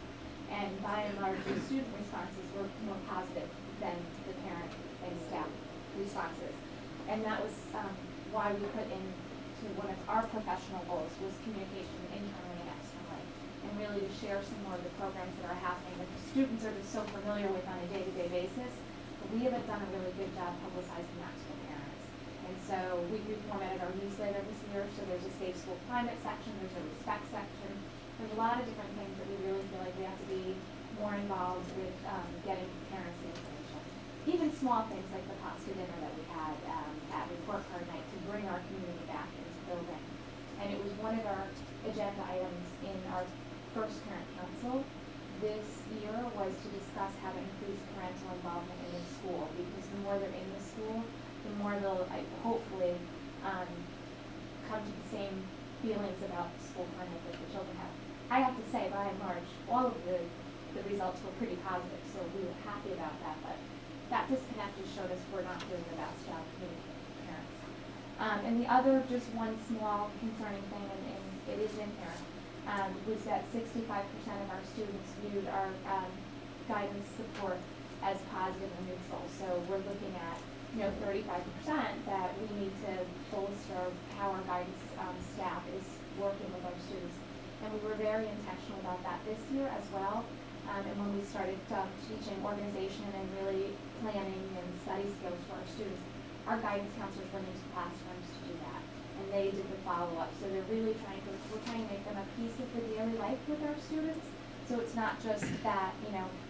And by and large, the student responses were more positive than the parent and staff responses. And that was why we put into one of our professional goals was communication internally and externally, and really to share some more of the programs that are happening that the students are just so familiar with on a day-to-day basis. But we haven't done a really good job publicizing that to the parents. And so we reformatted our newsletter this year, so there's a Safe School Climate section, there's a Respect section, There's a lot of different things that we really feel like we have to be more involved with getting parents the information. Even small things like the pasta dinner that we had at report card night to bring our community back into the building. And it was one of our agenda items in our first parent council this year was to discuss how to increase parental involvement in the school, because the more they're in the school, the more they'll hopefully come to the same feelings about the school climate that the children have. I have to say, by and large, all of the results were pretty positive, so we were happy about that, but that disconnect just showed us we're not doing the best job communicating with parents. And the other, just one small concerning thing, and it is in here, was that 65% of our students viewed our guidance support as positive and neutral. So we're looking at, 35% that we need to bolster how our guidance staff is working with our students. And we were very intentional about that this year as well. And when we started teaching organization and really planning and study skills for our students, our guidance counselors went into classrooms to do that. And they did the follow-up. So they're really we're trying to make them a piece of the daily life with our students. So it's not just that,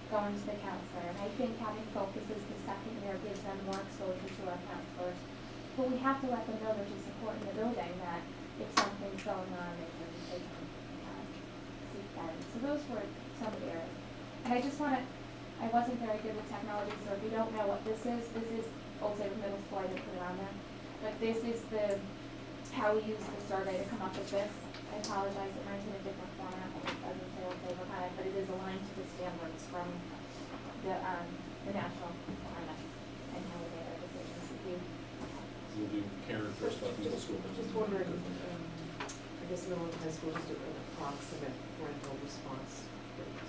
going to the counselor. And I think having focuses the second year gives them more exposure to our counselors. But we have to let them know there's a support in the building that if something's going on, they can seek guidance. So those were some of the areas. And I wasn't very good with technology, so if you don't know what this is Old Saybrook Middle School, I didn't put it on there. But this is how we use the survey to come up with this. I apologize, it mine's in a different format, it doesn't say Old Saybrook High, but it is aligned to the standards from the national climate and how we made our decisions. We'll do Karen first about middle school. Just wondering, I guess middle and high school, just an approximate parental response rate.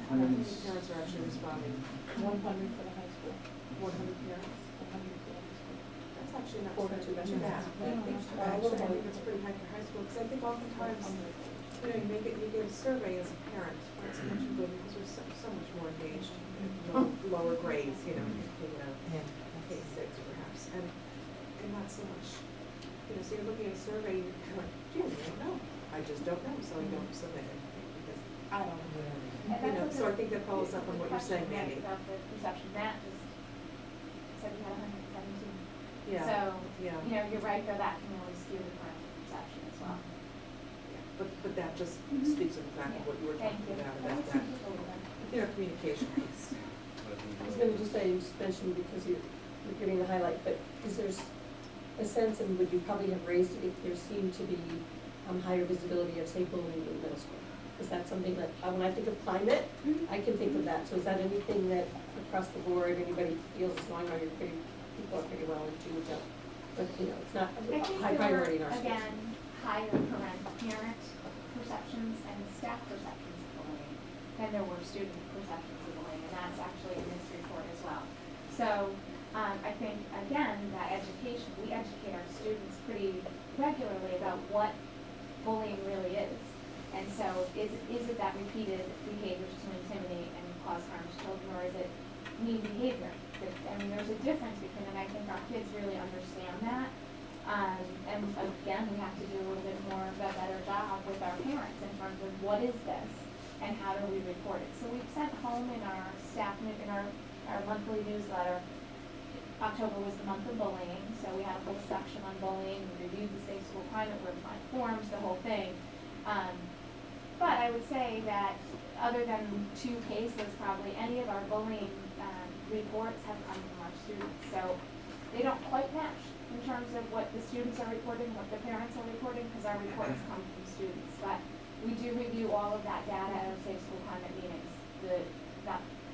How many parents are actually responding? 100 for the high school. 100 parents? 100 for the high school. That's actually not too bad. I think it's pretty high for high school, because I think oftentimes, you get a survey as a parent, not so much a good, because we're so much more engaged in lower grades, taking a K-6 perhaps, and not so much, so you're looking at a survey, you're kind of like, gee, I don't know. I just don't know, so I don't submit it, because I don't know. So I think that follows up on what you're saying, Mandy. About the perception, Matt just said we had 117. Yeah. So, Yeah. you're right, though, that can really skew the parental perception as well. But that just speaks of the fact of what you were talking about that, communication piece. I was going to just say, you just mentioned because you're giving the highlight, but is there's a sense, and would you probably have raised it if there seemed to be higher visibility of, say, bullying in middle school? Is that something that, when I think of climate, I can think of that. So is that anything that across the board, anybody feels is going on, people are pretty well in tune with, but it's not a high priority in our schools? Again, higher parent perceptions and staff perceptions of bullying than there were student perceptions of bullying, and that's actually in this report as well. So I think, again, that education, we educate our students pretty regularly about what bullying really is. And so is it that repeated behaviors to intimidate and cause harm to children, or is it mean behavior? There's a difference between, and I think our kids really understand that. And again, we have to do a little bit more of a better job with our parents in terms of what is this and how do we report it. So we've sent home in our our monthly newsletter, October was the month of bullying, so we had a whole section on bullying, we reviewed the safe school climate, we applied forms, the whole thing. But I would say that other than 2 cases, probably any of our bullying reports have come from our students. So they don't quite match in terms of what the students are reporting, what the parents are reporting, because our reports come from students. But we do review all of that data at our safe school climate meetings.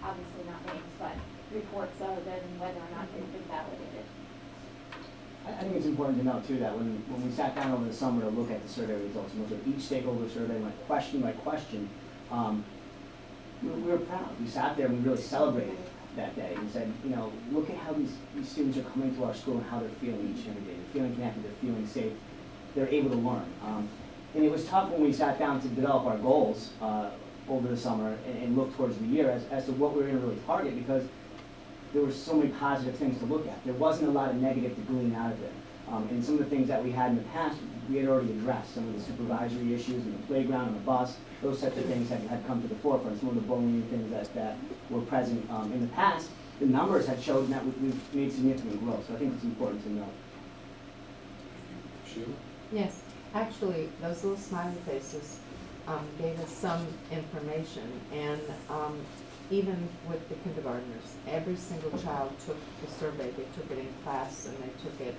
Obviously not names, but reports other than whether or not they've been validated. I think it's important to note too that when we sat down over the summer to look at the survey results and look at each stakeholder survey, went question by question, we were proud. We sat there and we really celebrated that day and said, look at how these students are coming to our school and how they're feeling each and every day. They're feeling connected, they're feeling safe, they're able to learn. And it was tough when we sat down to develop our goals over the summer and look towards the year as to what we were going to really target, because there were so many positive things to look at. There wasn't a lot of negative to glean out of it. And some of the things that we had in the past, we had already addressed. Some of the supervisory issues in the playground, on the bus, those types of things had come to the forefront. Some of the bullying things that were present in the past, the numbers had showed that we've made significant growth. So I think it's important to note. Sue? Yes, actually, those little smiley faces gave us some information, and even with the kindergartners, every single child took the survey. They took it in class, and they took it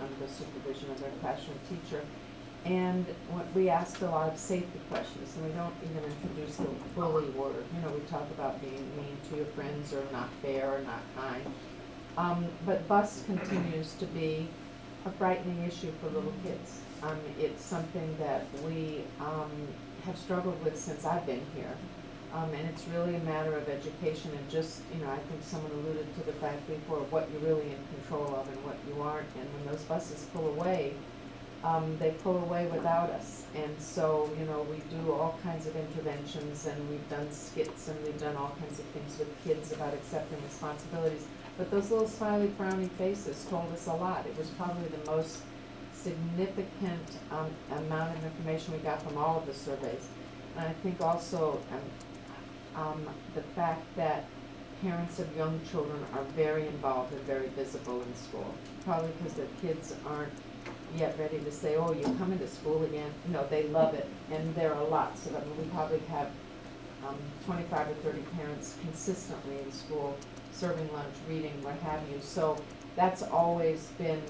under the supervision of their classroom teacher. And we asked a lot of safety questions, and we don't even introduce the bully word. You know, we talk about being mean to your friends, or not fair, or not kind. But bus continues to be a frightening issue for little kids. It's something that we have struggled with since I've been here. And it's really a matter of education and just, you know, I think someone alluded to the fact before, what you're really in control of and what you aren't. And when those buses pull away, they pull away without us. And so, you know, we do all kinds of interventions, and we've done skits, and we've done all kinds of things with kids about accepting responsibilities. But those little smiley, frowny faces told us a lot. It was probably the most significant amount of information we got from all of the surveys. And I think also the fact that parents of young children are very involved and very visible in school, probably because their kids aren't yet ready to say, oh, you're coming to school again. No, they love it, and there are lots of them. We probably have 25 or 30 parents consistently in school, serving lunch, reading, what have you. So that's always been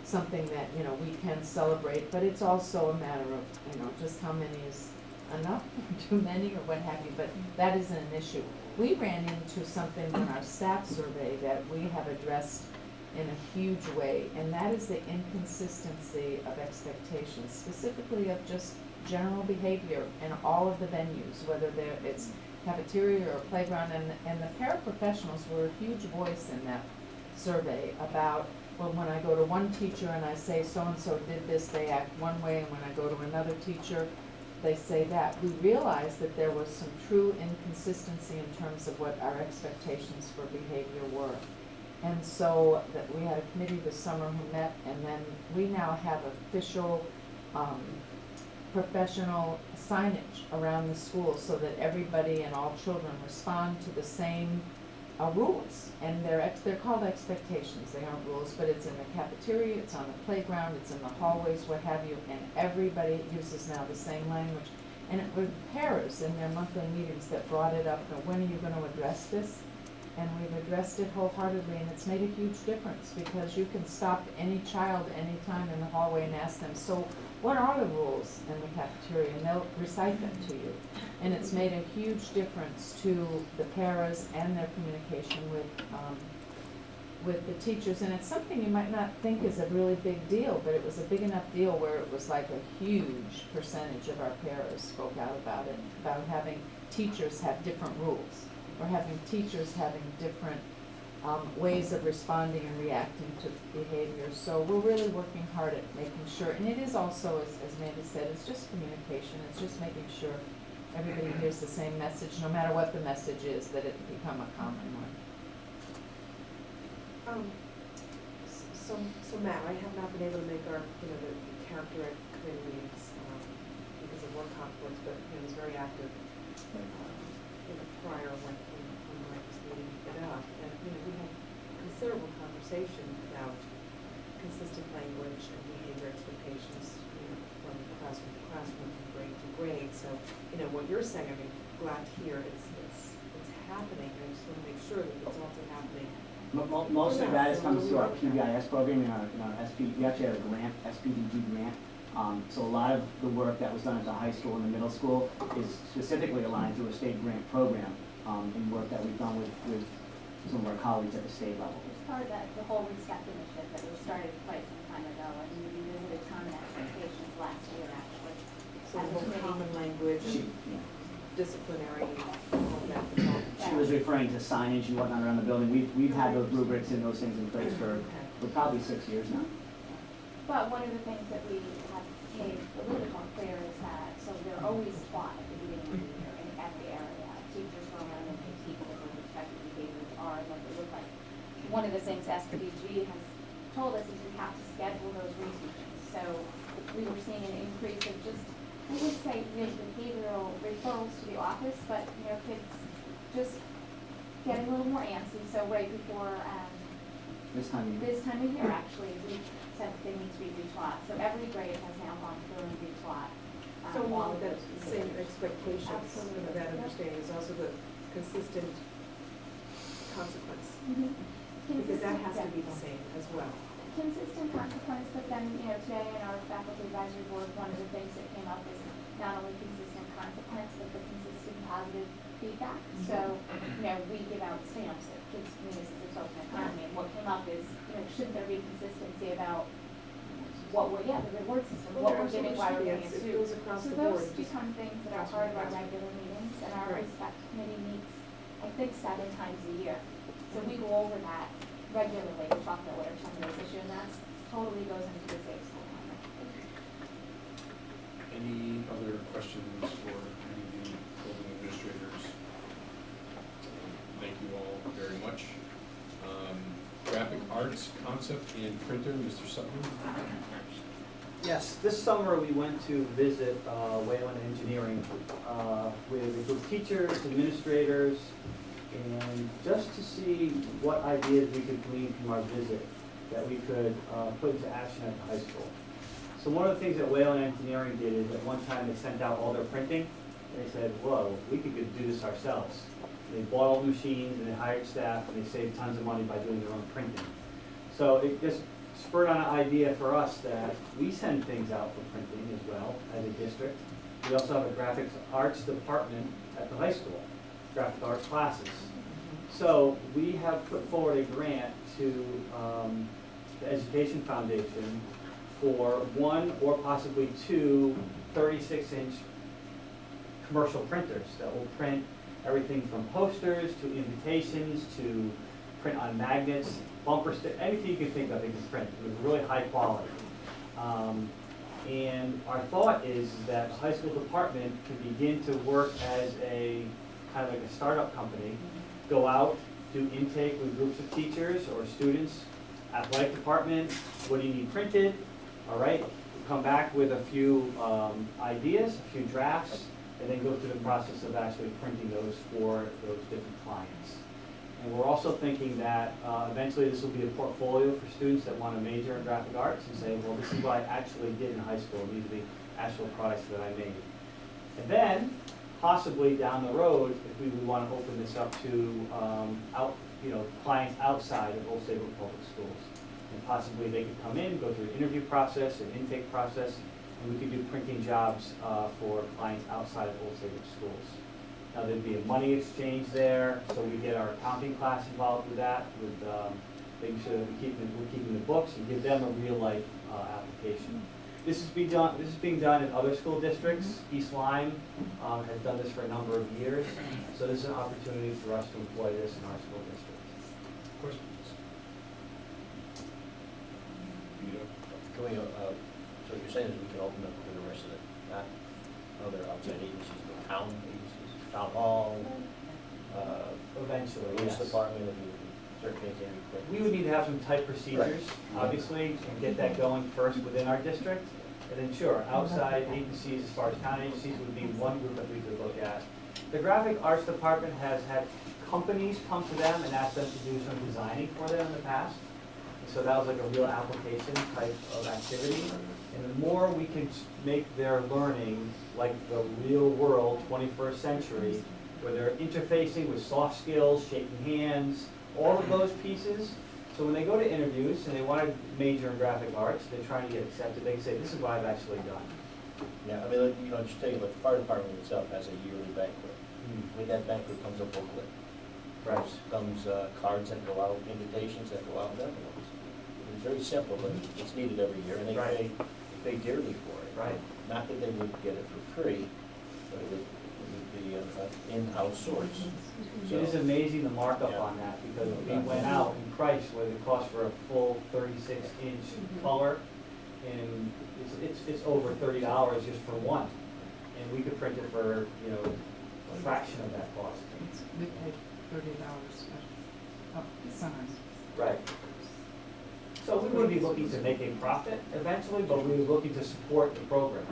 something that, you know, we can celebrate, but it's also a matter of, you know, just how many is enough, too many, or what have you, but that isn't an issue. We ran into something in our staff survey that we have addressed in a huge way, and that is the inconsistency of expectations, specifically of just general behavior in all of the venues, whether it's cafeteria or playground, and the paraprofessionals were a huge voice in that survey about, well, when I go to one teacher and I say so-and-so did this, they act one way, and when I go to another teacher, they say that. We realized that there was some true inconsistency in terms of what our expectations for behavior were. And so that we had a committee this summer who met, and then we now have official professional signage around the school so that everybody and all children respond to the same rules. And they're called expectations. They aren't rules, but it's in the cafeteria, it's on the playground, it's in the hallways, what have you, and everybody uses now the same language. And it was paras in their monthly meetings that brought it up, now when are you going to address this? And we've addressed it wholeheartedly, and it's made a huge difference, because you can stop any child anytime in the hallway and ask them, so what are the rules in the cafeteria? And they'll recite them to you. And it's made a huge difference to the paras and their communication with the teachers. And it's something you might not think is a really big deal, but it was a big enough deal where it was like a huge percentage of our paras spoke out about it, about having teachers have different rules, or having teachers having different ways of responding and reacting to behavior. So we're really working hard at making sure, and it is also, as Amanda said, it's just communication. It's just making sure everybody hears the same message, no matter what the message is, that it become a common one. So Matt, I have not been able to make our, the character committee meetings because of work conflicts, but I was very active prior when Mike was leading it up, and we had considerable conversation about consistent language and behavior expectations, from classroom to classroom, from grade to grade. So, what you're saying, glad to hear it's happening. I just want to make sure that it's also happening. Most of that comes through our PBIS program in our SP. We actually have a grant, SPDG grant. So a lot of the work that was done at the high school and the middle school is specifically aligned through a state grant program in work that we've done with some of our colleagues at the state level. It's part of the whole Respect initiative that was started quite some time ago, and we revisited common expectations last year, actually. So the whole common language and disciplinary, all that. She was referring to signage and whatnot around the building. We've had those rubrics and those things in place for probably 6 years now. But one of the things that we have made a little bit more clear is that, so they're always taught at the beginning of the year in every area. Teachers go around and teach people what respective behaviors are and what they look like. One of the things SPDG has told us is we have to increase of just, I would say, behavioral referrals to the office, but, kids just getting a little more antsy. So right before, This time of year. this time of year, actually, we said that they need to be retaught. So every grade has now gone through and retaught. So all along of with that those same behaviors. expectations Absolutely. of that Yep. understanding is also the consistent consequence. Mhm. Because that Consistent, has to be yeah. the same as well. Consistent consequence, but then, today in our faculty advisory board, one of the things that came up is not only consistent consequence, but the consistent positive feedback. So, we give out stamps that kids can use as a token economy, and what came up is, should there be consistency about what we're, the reward system, Well, what we're there giving, why we're absolutely giving it should be. to. It goes across So the board, those just become things that are across part of the our board. regular meetings, and our Right. respect committee meets, I think, 7 times a year. So we go over that regularly to talk about what are some of those issues, and that's totally goes into the safe school number. Any other questions for any of the building administrators? Thank you all very much. Graphic arts concept and printer, Mr. Sutton. Yes, this summer we went to visit Wayland Engineering with a group of teachers, administrators, and just to see what ideas we could glean from our visit that we could put into action at the high school. So one of the things that Wayland Engineering did is at one time they sent out all their printing, and they said, whoa, we could do this ourselves. They bought all the machines and they hired staff and they saved tons of money by doing their own printing. So it just spurred on an idea for us that we send things out for printing as well as a district. We also have a graphics arts department at the high school, graphic arts classes. So we have put forward a grant to the Education Foundation for 1 or possibly 2 36-inch commercial printers that will print everything from posters to invitations to print on magnets, bumper stickers, anything you can think of, they can print with really high quality. And our thought is that the high school department can begin to work as a kind of like a startup company, go out, do intake with groups of teachers or students, athletic department, what do you need printed? All right, come back with a few ideas, a few drafts, and then go through the process of actually printing those for those different clients. And we're also thinking that eventually this will be a portfolio for students that want to major in graphic arts and say, well, this is what I actually did in high school. These are the actual products that I made. And then, possibly down the road, if we would want to open this up to clients outside of Old Saybrook Public Schools. And possibly they could come in, go through an interview process, an intake process, and we could do printing jobs for clients outside of Old Saybrook schools. Now there'd be a money exchange there, so we get our accounting class involved with that, with making sure that we're keeping the books and give them a real life application. This is being done in other school districts. East Lyme has done this for a number of years, so this is an opportunity for us to employ this in our school district. Questions? Vito? Can we, so what you're saying is we can open up to the rest of it, not other outside agencies, but town agencies, town hall, Eventually, police yes. department, if you, certain things can be quick. We would need to have some tight procedures, obviously, and get that going first within our district. And then sure, outside agencies, as far as town agencies, would be one group that we could look at. The graphic arts department has had companies come to them and ask them to do some designing for them in the past. So that was like a real application type of activity. And the more we can make their learning like the real world, 21st century, where they're interfacing with soft skills, shaking hands, all of those pieces. So when they go to interviews and they want to major in graphic arts, they're trying to get accepted, they can say, this is what I've actually done. Yeah, I mean, like, just take it, like the fire department itself has a yearly banquet. With that banquet comes a booklet. Right. Comes cards that go out, invitations that go out, and envelopes. It's very simple, but it's needed every year, and they pay dearly for it. Right. Not that they would get it for free, but it would be an in-house source. It is amazing the markup on that, because we went out in price what it cost for a full 36-inch color, and it's over $30 just for one. And we could print it for, a fraction of that cost. We paid $30 up size. Right. So we would be looking to make a profit eventually, but we were looking to support the program.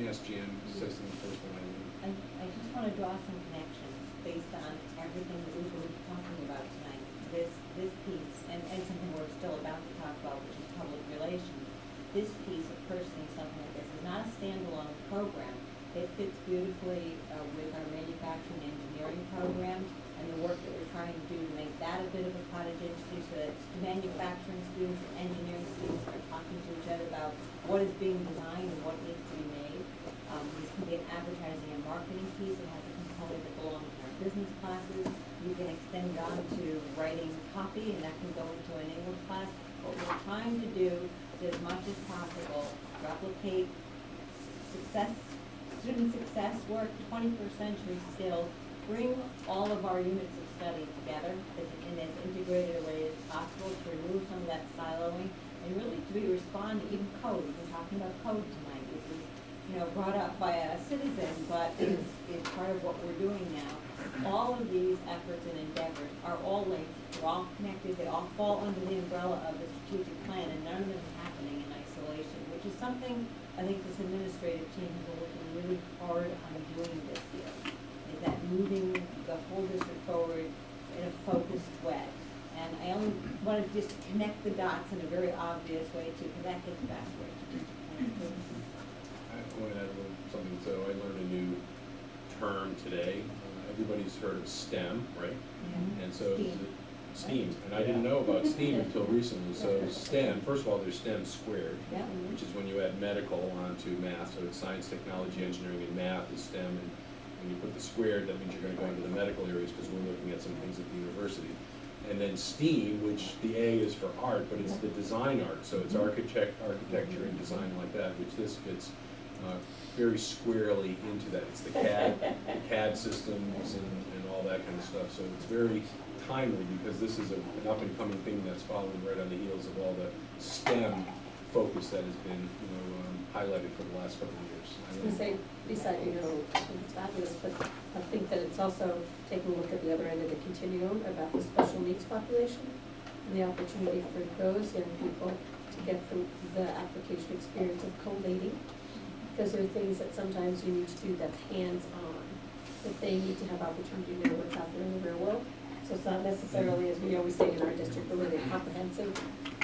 ask Jan to say something first when I leave. I just want to draw some connections based on everything that we've been talking about tonight. This piece, and something we're still about to talk about, which is public relations. This piece of purchasing something like this is not a standalone program. It fits beautifully with our manufacturing engineering program and the work that we're trying to do to make that a bit of a cottage industry so that manufacturing students and engineering students are talking to each other about what is being designed and what needs to be made. This can be an advertising and marketing piece. It has a component that belongs in our business classes. You can extend it on to writing copy, and that can go into an English class. What we're trying to do is, as much as possible, replicate student success work, 21st century skills, bring all of our units of study together in as integrated a way as possible to remove some of that siloing and really to respond to even code. We've been talking about code tonight, which is, brought up by a citizen, but is part of what we're doing now. All of these efforts and endeavors are all linked, they're all connected, they all fall under the umbrella of the strategic plan, and none of them is happening in isolation, which is something I think this administrative team has been working really hard on doing this year, is that moving the whole district forward in a focused way. And I only want to just connect the dots in a very obvious way too, because that gets back to where strategic plan is. I want to add a little something. So I learned a new term today. Everybody's heard of STEM, right? Yeah. And so STEAM. STEAM, and I didn't know about STEAM until recently. So STEM, first of all, there's STEM squared, Yeah. which is when you add medical onto math. So it's science, technology, engineering, and math is STEM. And when you put the squared, that means you're going to go into the medical areas because we're looking at some things at the university. And then STEAM, which the A is for art, but it's the design art. So it's architecture and design like that, which this fits very squarely into that. It's the CAD systems and all that kind of stuff. So it's very timely because this is an up-and-coming thing that's following right on the heels of all the STEM focus that has been, highlighted for the last couple of years. I was going to say, Lisa, I think it's fabulous, but I think that it's also taking a look at the other end of the continuum about the special needs population and the opportunity for those young people to get the application experience of collating. Because there are things that sometimes you need to do that's hands-on, that they need to have opportunity to know what's out there in the real world. So it's not necessarily, as we always say in our district, we're really a comprehensive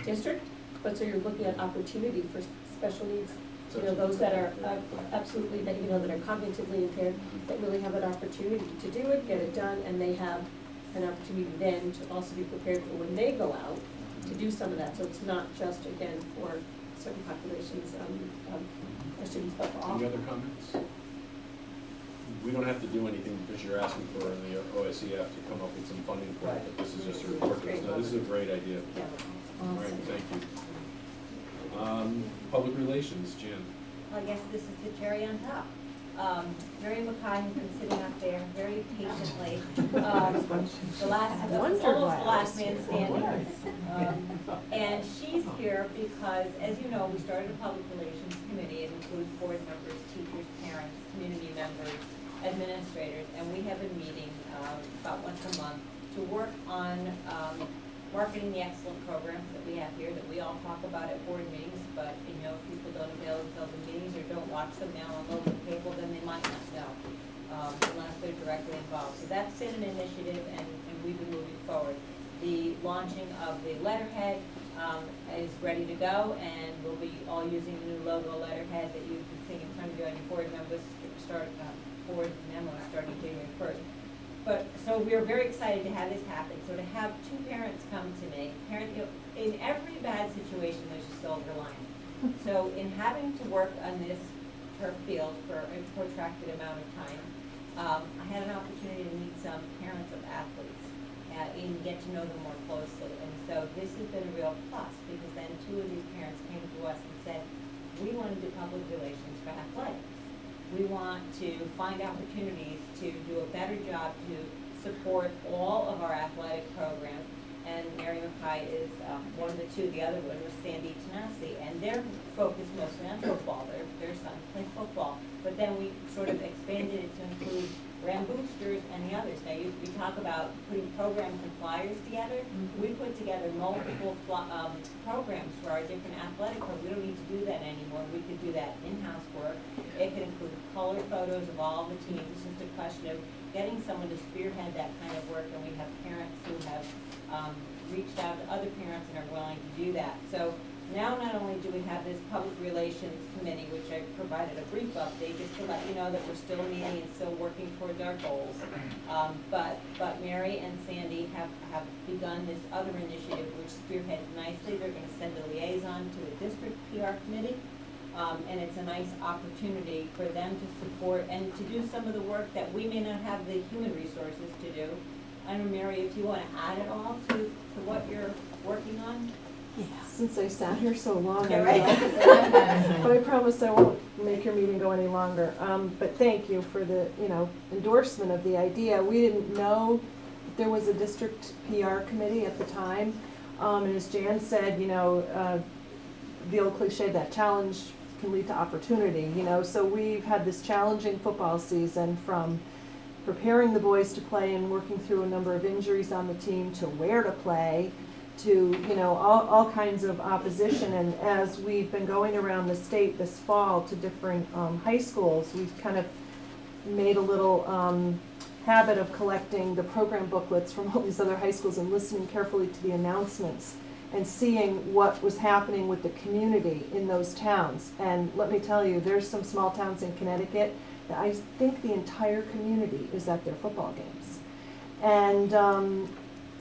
district, but so you're looking at opportunity for special needs. Those that are absolutely, that that are cognitively impaired, that really have an opportunity to do it, get it done, and they have an opportunity then to also be prepared for when they go out to do some of that. So it's not just, again, for certain populations of students, but for all. Any other comments? We don't have to do anything because you're asking for the OSEF to come up with some funding for it, but this is just a report. No, this is a great idea. Yeah. All right, thank you. Public relations, Jan. Well, I guess this is the cherry on top. Mary McKay has been sitting up there very patiently, almost the last man standing. And she's here because, as you know, we started a public relations committee. It includes board members, teachers, parents, community members, administrators, and we have been meeting about once a month to work on marketing the excellent programs that we have here that we all talk about at board meetings, but if people don't avail themselves of meetings or don't watch them now on local cable, then they might not know unless they're directly involved. So that's been an initiative, and we've been moving forward. The launching of the letterhead is ready to go, and we'll be all using the new logo letterhead that you can see in front of you on your board memos starting January 1st. But, so we are very excited to have this happen. So to have two parents come to me, in every bad situation, there's a silver lining. So in having to work on this turf field for a protracted amount of time, I had an opportunity to meet some parents of athletes and get to know them more closely. And so this has been a real plus because then two of these parents came to us and said, we want to do public relations for athletics. We want to find opportunities to do a better job to support all of our athletic programs. And Mary McKay is one of the two. The other one was Sandy Tanasi. And they're focused mostly on football. Their sons play football. But then we sort of expanded it to include Ram Boosters and the others. Now, we talk about putting programs and flyers together. We put together multiple programs for our different athletic programs. We don't need to do that anymore. We could do that in-house work. It could include color photos of all the teams. It's just a question of getting someone to spearhead that kind of work, and we have parents who have reached out to other parents and are willing to do that. So now not only do we have this public relations committee, which I provided a brief update just to let you know that we're still meeting and still working towards our goals, but Mary and Sandy have begun this other initiative which spearheads nicely. They're going to send a liaison to the district PR committee, and it's a nice opportunity for them to support and to do some of the work that we may not have the human resources to do. I don't know, Mary, if you want to add it all to what you're working on? Yeah, since I sat here so long, Yeah, I right. will. But I promise I won't make your meeting go any longer. But thank you for the, endorsement of the idea. We didn't know that there was a district PR committee at the time. And as Jan said, the old cliche, that challenge can lead to opportunity, So we've had this challenging football season, from preparing the boys to play and working through a number of injuries on the team to where to play, to all kinds of opposition. And as we've been going around the state this fall to different high schools, we've kind of made a little habit of collecting the program booklets from all these other high schools and listening carefully to the announcements and seeing what was happening with the community in those towns. And let me tell you, there's some small towns in Connecticut that I think the entire community is at their football games. And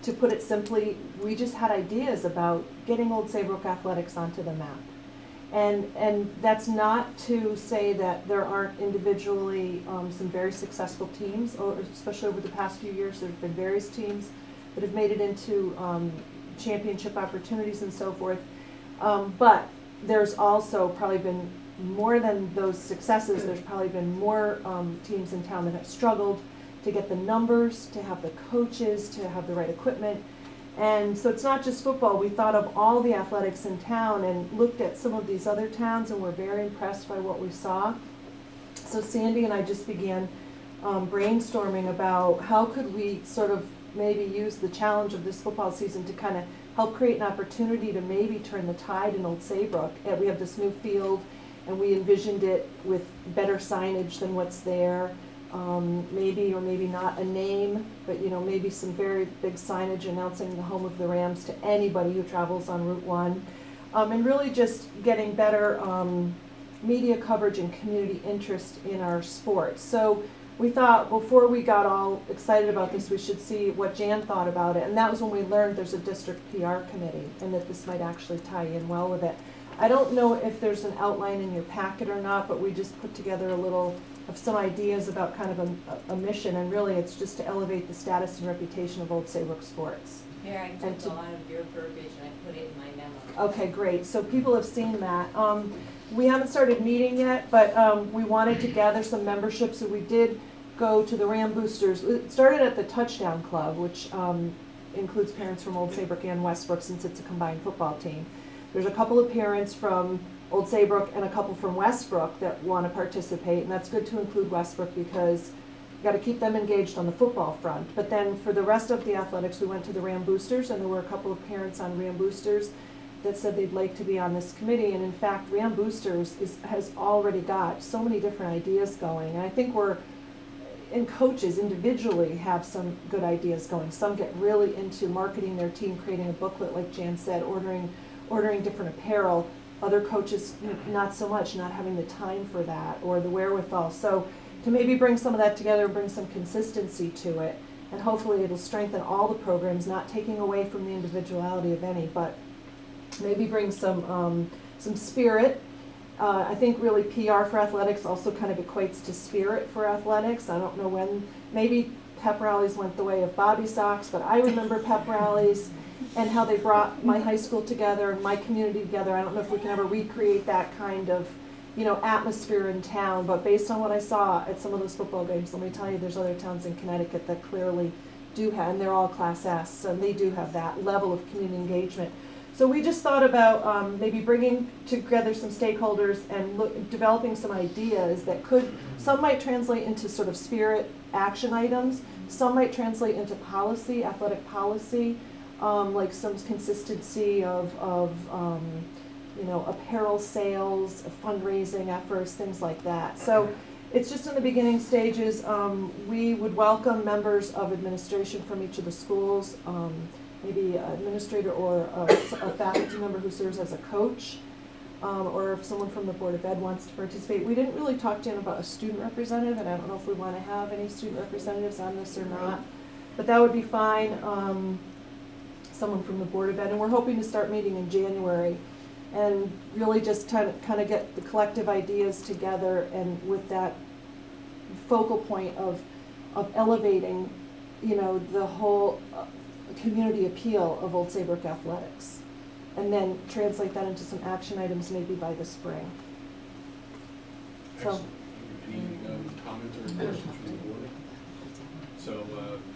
to put it simply, we just had ideas about getting Old Saybrook athletics onto the map. And that's not to say that there aren't individually some very successful teams, or especially over the past few years, there have been various teams that have made it into championship opportunities and so forth. But there's also probably been more than those successes. There's probably been more teams in town that have struggled to get the numbers, to have the coaches, to have the right equipment. And so it's not just football. We thought of all the athletics in town and looked at some of these other towns, and were very impressed by what we saw. So Sandy and I just began brainstorming about how could we sort of maybe use the challenge of this football season to kind of help create an opportunity to maybe turn the tide in Old Saybrook. And we have this new field, and we envisioned it with better signage than what's there. Maybe or maybe not a name, but maybe some very big signage announcing the home of the Rams to anybody who travels on Route 1. And really just getting better media coverage and community interest in our sports. So we thought before we got all excited about this, we should see what Jan thought about it. And that was when we learned there's a district PR committee and that this might actually tie in well with it. I don't know if there's an outline in your packet or not, but we just put together a little of some ideas about kind of a mission, and really it's just to elevate the status and reputation of Old Saybrook sports. Yeah, I took a lot of your verbiage and I put it in my memo. Okay, great. So people have seen that. We haven't started meeting yet, but we wanted to gather some membership, so we did go to the Ram Boosters. It started at the Touchdown Club, which includes parents from Old Saybrook and Westbrook, since it's a combined football team. There's a couple of parents from Old Saybrook and a couple from Westbrook that want to participate, and that's good to include Westbrook because you've got to keep them engaged on the football front. But then for the rest of the athletics, we went to the Ram Boosters, and there were a couple of parents on Ram Boosters that said they'd like to be on this committee. And in fact, Ram Boosters has already got so many different ideas going, and I think and coaches individually have some good ideas going. Some get really into marketing their team, creating a booklet, like Jan said, ordering different apparel. Other coaches, not so much, not having the time for that or the wherewithal. So to maybe bring some of that together and bring some consistency to it, and hopefully it'll strengthen all the programs, not taking away from the individuality of any, but maybe bring some spirit. I think really PR for athletics also kind of equates to spirit for athletics. I don't know when, maybe pep rallies went the way of Bobby Sox, but I remember pep rallies and how they brought my high school together and my community together. I don't know if we can ever recreate that kind of, atmosphere in town, but based on what I saw at some of those football games, let me tell you, there's other towns in Connecticut that clearly do have, and they're all Class S, and they do have that level of community engagement. So we just thought about maybe bringing together some stakeholders and developing some ideas that some might translate into sort of spirit action items, some might translate into policy, athletic policy, like some consistency of apparel sales, fundraising efforts, things like that. So It's just in the beginning stages. We would welcome members of administration from each of the schools, maybe an administrator or a faculty member who serves as a coach, or if someone from the Board of Ed wants to participate. We didn't really talk to him about a student representative, and I don't know if we want to have any student representatives on this or not, but that would be fine. Someone from the Board of Ed, and we're hoping to start meeting in January and really just kind of get the collective ideas together, and with that focal point of elevating, you know, the whole community appeal of Old Saybrook athletics, and then translate that into some action items maybe by the spring. Excellent. Any comments or questions from the board? So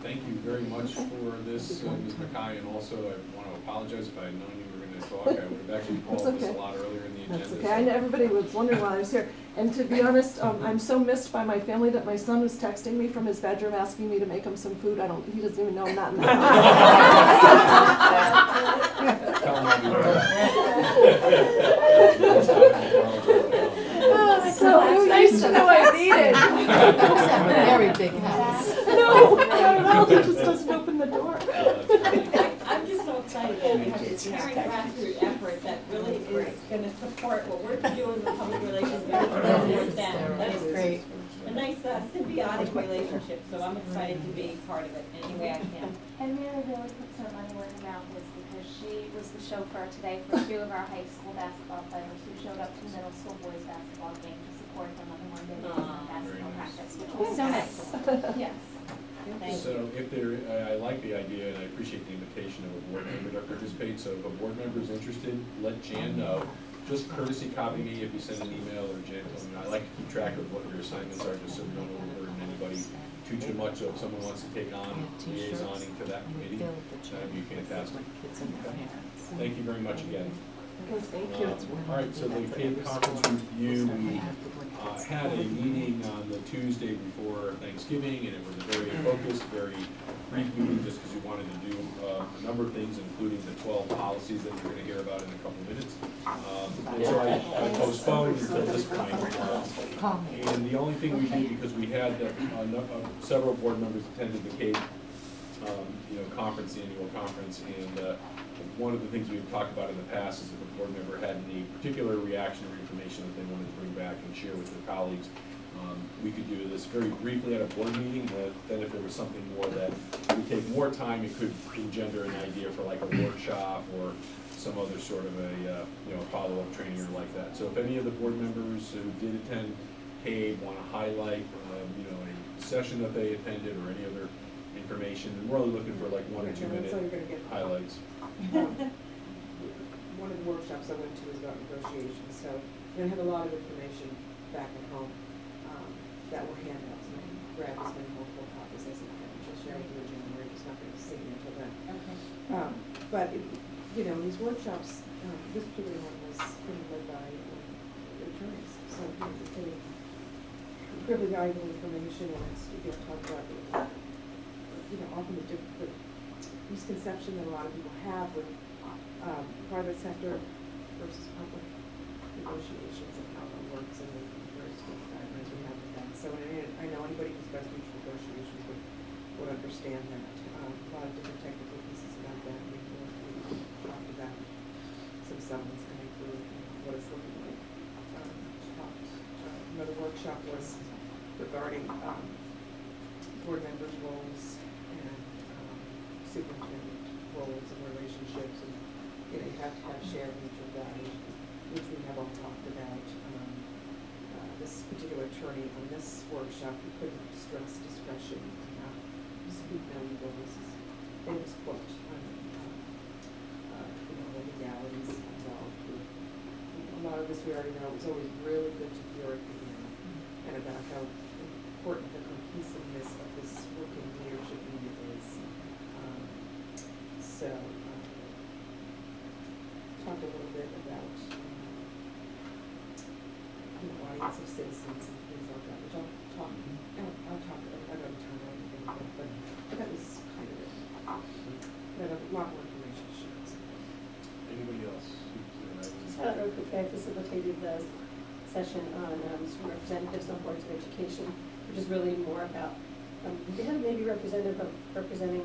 thank you very much for this, Ms. Mackay, and also I want to apologize if I had known you were going to talk. I would have actually called this a lot earlier in the agenda. That's okay. I know everybody was wondering why I was here. And to be honest, I'm so missed by my family that my son was texting me from his bedroom asking me to make him some food. He doesn't even know I'm not in the house. Tell him I'll be right. So it was nice to know I needed. Very big house. No, not at all. He just doesn't open the door. I'm just so excited that we have this parent grassroots effort that really is gonna support what we're doing with public relations. That's great. A nice symbiotic relationship, so I'm excited to be part of it any way I can. And Mary really puts her money where her mouth is, because she was the chauffeur today for 2 of our high school basketball players who showed up to the middle school boys basketball game to support them on the Monday basketball practice, which was so nice. Yes. So if there, I like the idea, and I appreciate the invitation of a board member to participate, so if a board member is interested, let Jan know. Just courtesy copy me if you send an email, or Jan, I like to keep track of what your assignments are, just so we don't overburden anybody too much. So if someone wants to take on liaisoning to that committee, that'd be fantastic. Okay. Thank you very much again. Thank you. All right, so the Cape Conference Review, we had a meeting on the Tuesday before Thanksgiving, and it was a very focused, very brief meeting, just because we wanted to do a number of things, including the 12 policies that you're going to hear about in a couple of minutes. And so I postponed until this point. And the only thing we did, because we had several board members attended the Cape conference, the annual conference, and one of the things we've talked about in the past is if a board member had any particular reaction or information that they wanted to bring back and share with their colleagues, we could do this very briefly at a board meeting, but then if there was something more that would take more time, it could engender an idea for like a workshop or some other sort of a follow-up training or like that. So if any of the board members who did attend CABE want to highlight a session that they attended or any other information, and we're only looking for like 1 or 2 minute highlights. One of the workshops I went to was about negotiations, so I have a lot of information back at home that were handouts, and I grabbed as many multiple copies as I can, which I'll share with you in January. It's not going to see me until then. Okay. But these workshops, this particular one was being led by attorneys, so it's really valuable information, and it's talk about often the misconception that a lot of people have with private sector versus public negotiations and how that works, and the various guidelines we have with that. So I know anybody who's best mutual negotiations would understand that. A lot of different technical pieces about that. We talked about some settlements coming through, what it's looking like. Another workshop was regarding board members' roles and superintendent roles and relationships, and you have to have shared mutual value, which we have all talked about. This particular attorney on this workshop, he couldn't stress discretion and not speak no evil. This is famous quote on the legalities involved. A lot of this we already know. It was always really good to hear it and about how important the cohesiveness of this working leadership unit is. So, talked a little bit about audience of citizens and things like that, which I'll talk another time or anything like that, but that was kind of it. But I have a lot more information to share. Anybody else? I don't know if I facilitated the session on student representatives on boards of education, which is really more about, we had maybe representing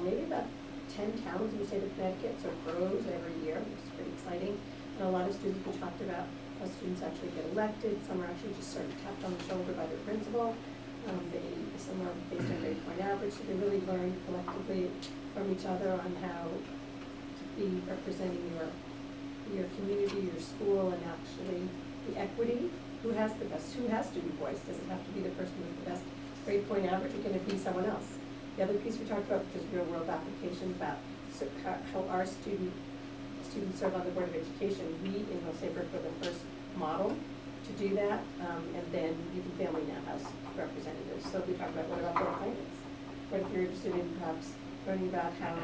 maybe about 10 towns in the state of Connecticut, so it grows every year, which is pretty exciting. And a lot of students, we talked about how students actually get elected, some are actually just sort of tapped on the shoulder by their principal. Some are based on grade point average, so they really learn collectively from each other on how to be representing your community, your school, and actually the equity. Who has student voice? Does it have to be the person with the best grade point average, or can it be someone else? The other piece we talked about, which is real world application, about how our students serve on the Board of Education. We in North Saybrook were the first model to do that, and then even family now has representatives. So we talked about what about board appointments? What if you're interested in perhaps learning about how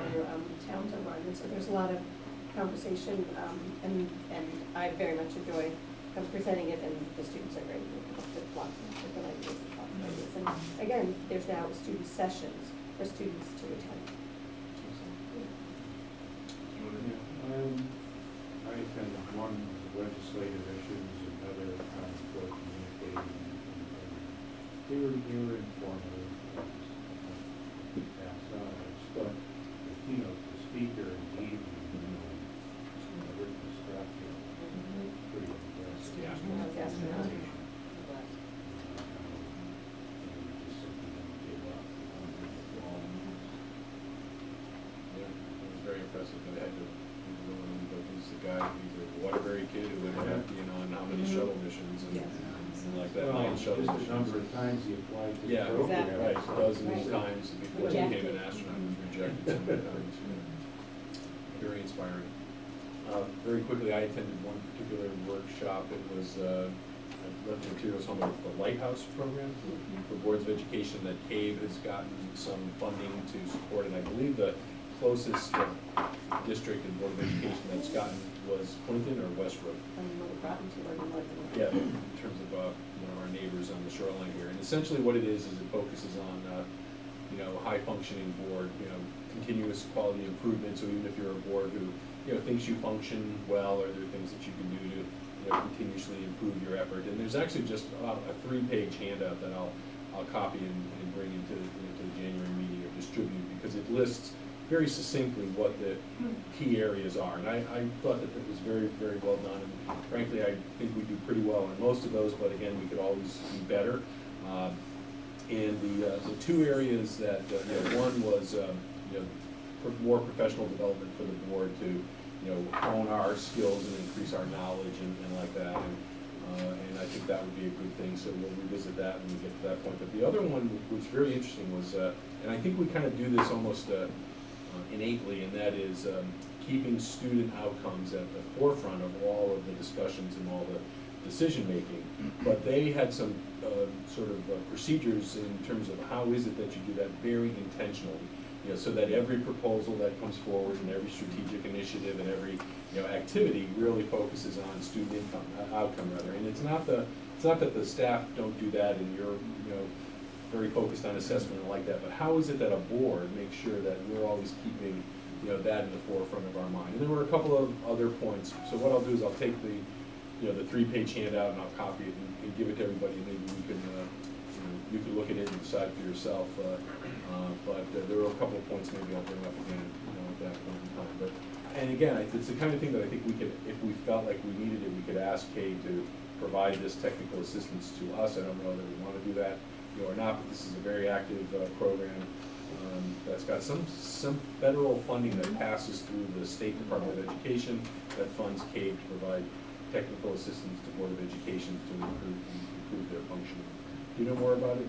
towns are run? And so there's a lot of conversation, and I very much enjoy presenting it, and the students are great with lots of different ideas and lots of ideas. And again, there's now student sessions for students to attend. I attend one legislative issues, another for communicating, and they were informative. But the keynote, the speaker, indeed, written stuff, pretty impressive. Yeah. Very impressive, but I had to, but he's the guy, he's a Waterbury kid who ended up being on how many shuttle missions and like that, Well, 9 shuttle just missions. the number of times he applied to the Yeah, program. right, dozens of Right. times before he became an astronaut, he was rejected so many times, Very inspiring. Very quickly, I attended one particular workshop, it was, I left the materials home with the Lighthouse program for boards of education that CAVE has gotten some funding to support, and I believe the closest district and board of education that's gotten was Clinton or Westbrook. Yeah, in terms of one of our neighbors on the shoreline here. And essentially what it is it focuses on, high functioning board, continuous quality improvement. So even if you're a board who, thinks you function well, or there are things that you can do to, continuously improve your effort. And there's actually just a 3-page handout that I'll copy and bring into the January meeting or distribute, because it lists very succinctly what the key areas are. And I thought that was very, very well done. And frankly, I think we do pretty well in most of those, but again, we could always be better. And the 2 areas that, one was, more professional development for the board to, hone our skills and increase our knowledge and like that. And I think that would be a good thing, so we'll revisit that when we get to that point. But the other one, which was very interesting, was, and I think we kind of do this almost innately, and that is keeping student outcomes at the forefront of all of the discussions and all the decision-making. But they had some sort of procedures in terms of how is it that you do that very intentionally, so that every proposal that comes forward and every strategic initiative and every activity really focuses on student outcome rather. And it's not that the staff don't do that and you're very focused on assessment and like that, but how is it that a board makes sure that we're always keeping that in the forefront of our mind? And there were a couple of other points. So what I'll do is I'll take the 3-page handout and I'll copy it and give it to everybody. Maybe we can you can look at it and decide for yourself. But there were a couple of points maybe I'll bring up again at that point in time. But and again, it's the kind of thing that I think we could, if we felt like we needed it, we could ask Kay to provide this technical assistance to us. I don't know that we want to do that or not, but this is a very active program that's got some federal funding that passes through the State Department of Education that funds CAVE to provide technical assistance to Board of Education to improve their functioning. Do you know more about it?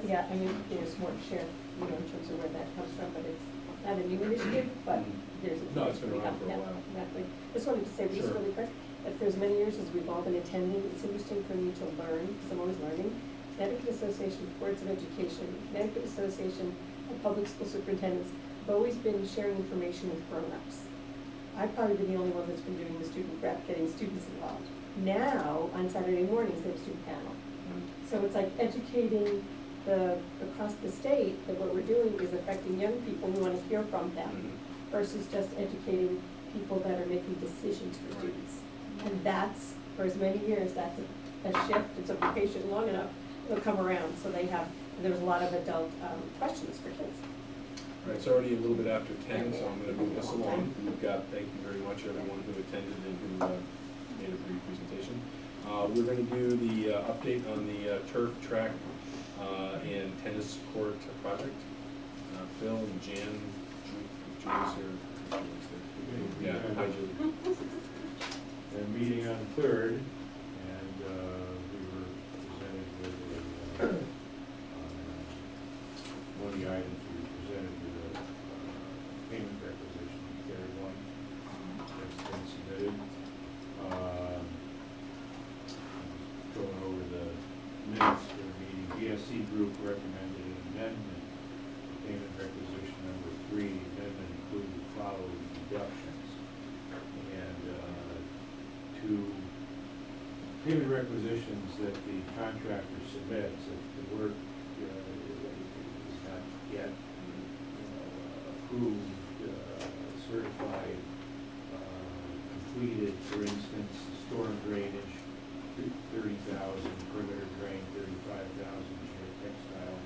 Yeah, I mean, there's more to share, in terms of where that comes from, but it's not a new initiative, but there's a. No, it's been around for a while. Exactly. Just wanted to say just Sure. really quick, that for as many years as we've all been attending, it's interesting for me to learn, because I'm always learning. Connecticut Association of Boards of Education, Connecticut Association of Public School Superintendents have always been sharing information with grown-ups. I've probably been the only one that's been doing the student rep, getting students involved. Now, on Saturday mornings, they have student panel. So it's like educating across the state that what we're doing is affecting young people, we want to hear from them, versus just educating people that are making decisions for students. And that's, for as many years, that's a shift, it's a vacation long enough, they'll come around, so there was a lot of adult questions for kids. All right, it's already a little bit after 10, so I'm going to move us along. We've got, thank you very much, everyone who attended and who made a brief presentation. We're going to do the update on the turf track and tennis court project. Phil and Jan, Julie's here. Yeah, hi Julie. They're meeting on the 3rd, and we were presented with one of the items we were presented with a payment requisition, carry one, that's been submitted. Going over the minutes for the meeting, BSC Group recommended an amendment to payment requisition number 3. The amendment included the following deductions. And to payment requisitions that the contractor submits, if the work is not yet approved, certified, completed, for instance, storm drainage, 30,000, perimeter drain, 35,000, geotextile,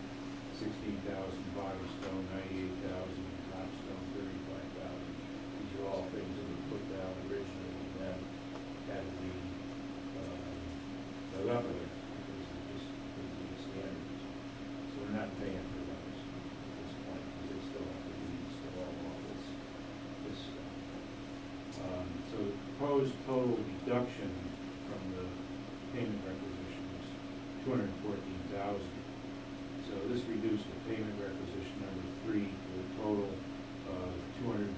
16,000, bottom stone, 98,000, top stone, 35,000. These are all things that we put down originally and then had to be dug up with because of just the standards. So we're not paying for those at this point because they still have to be installed, all this stuff. So the proposed total deduction from the payment requisition was $214,000. So this reduced the payment requisition number 3 to a total of $240,730.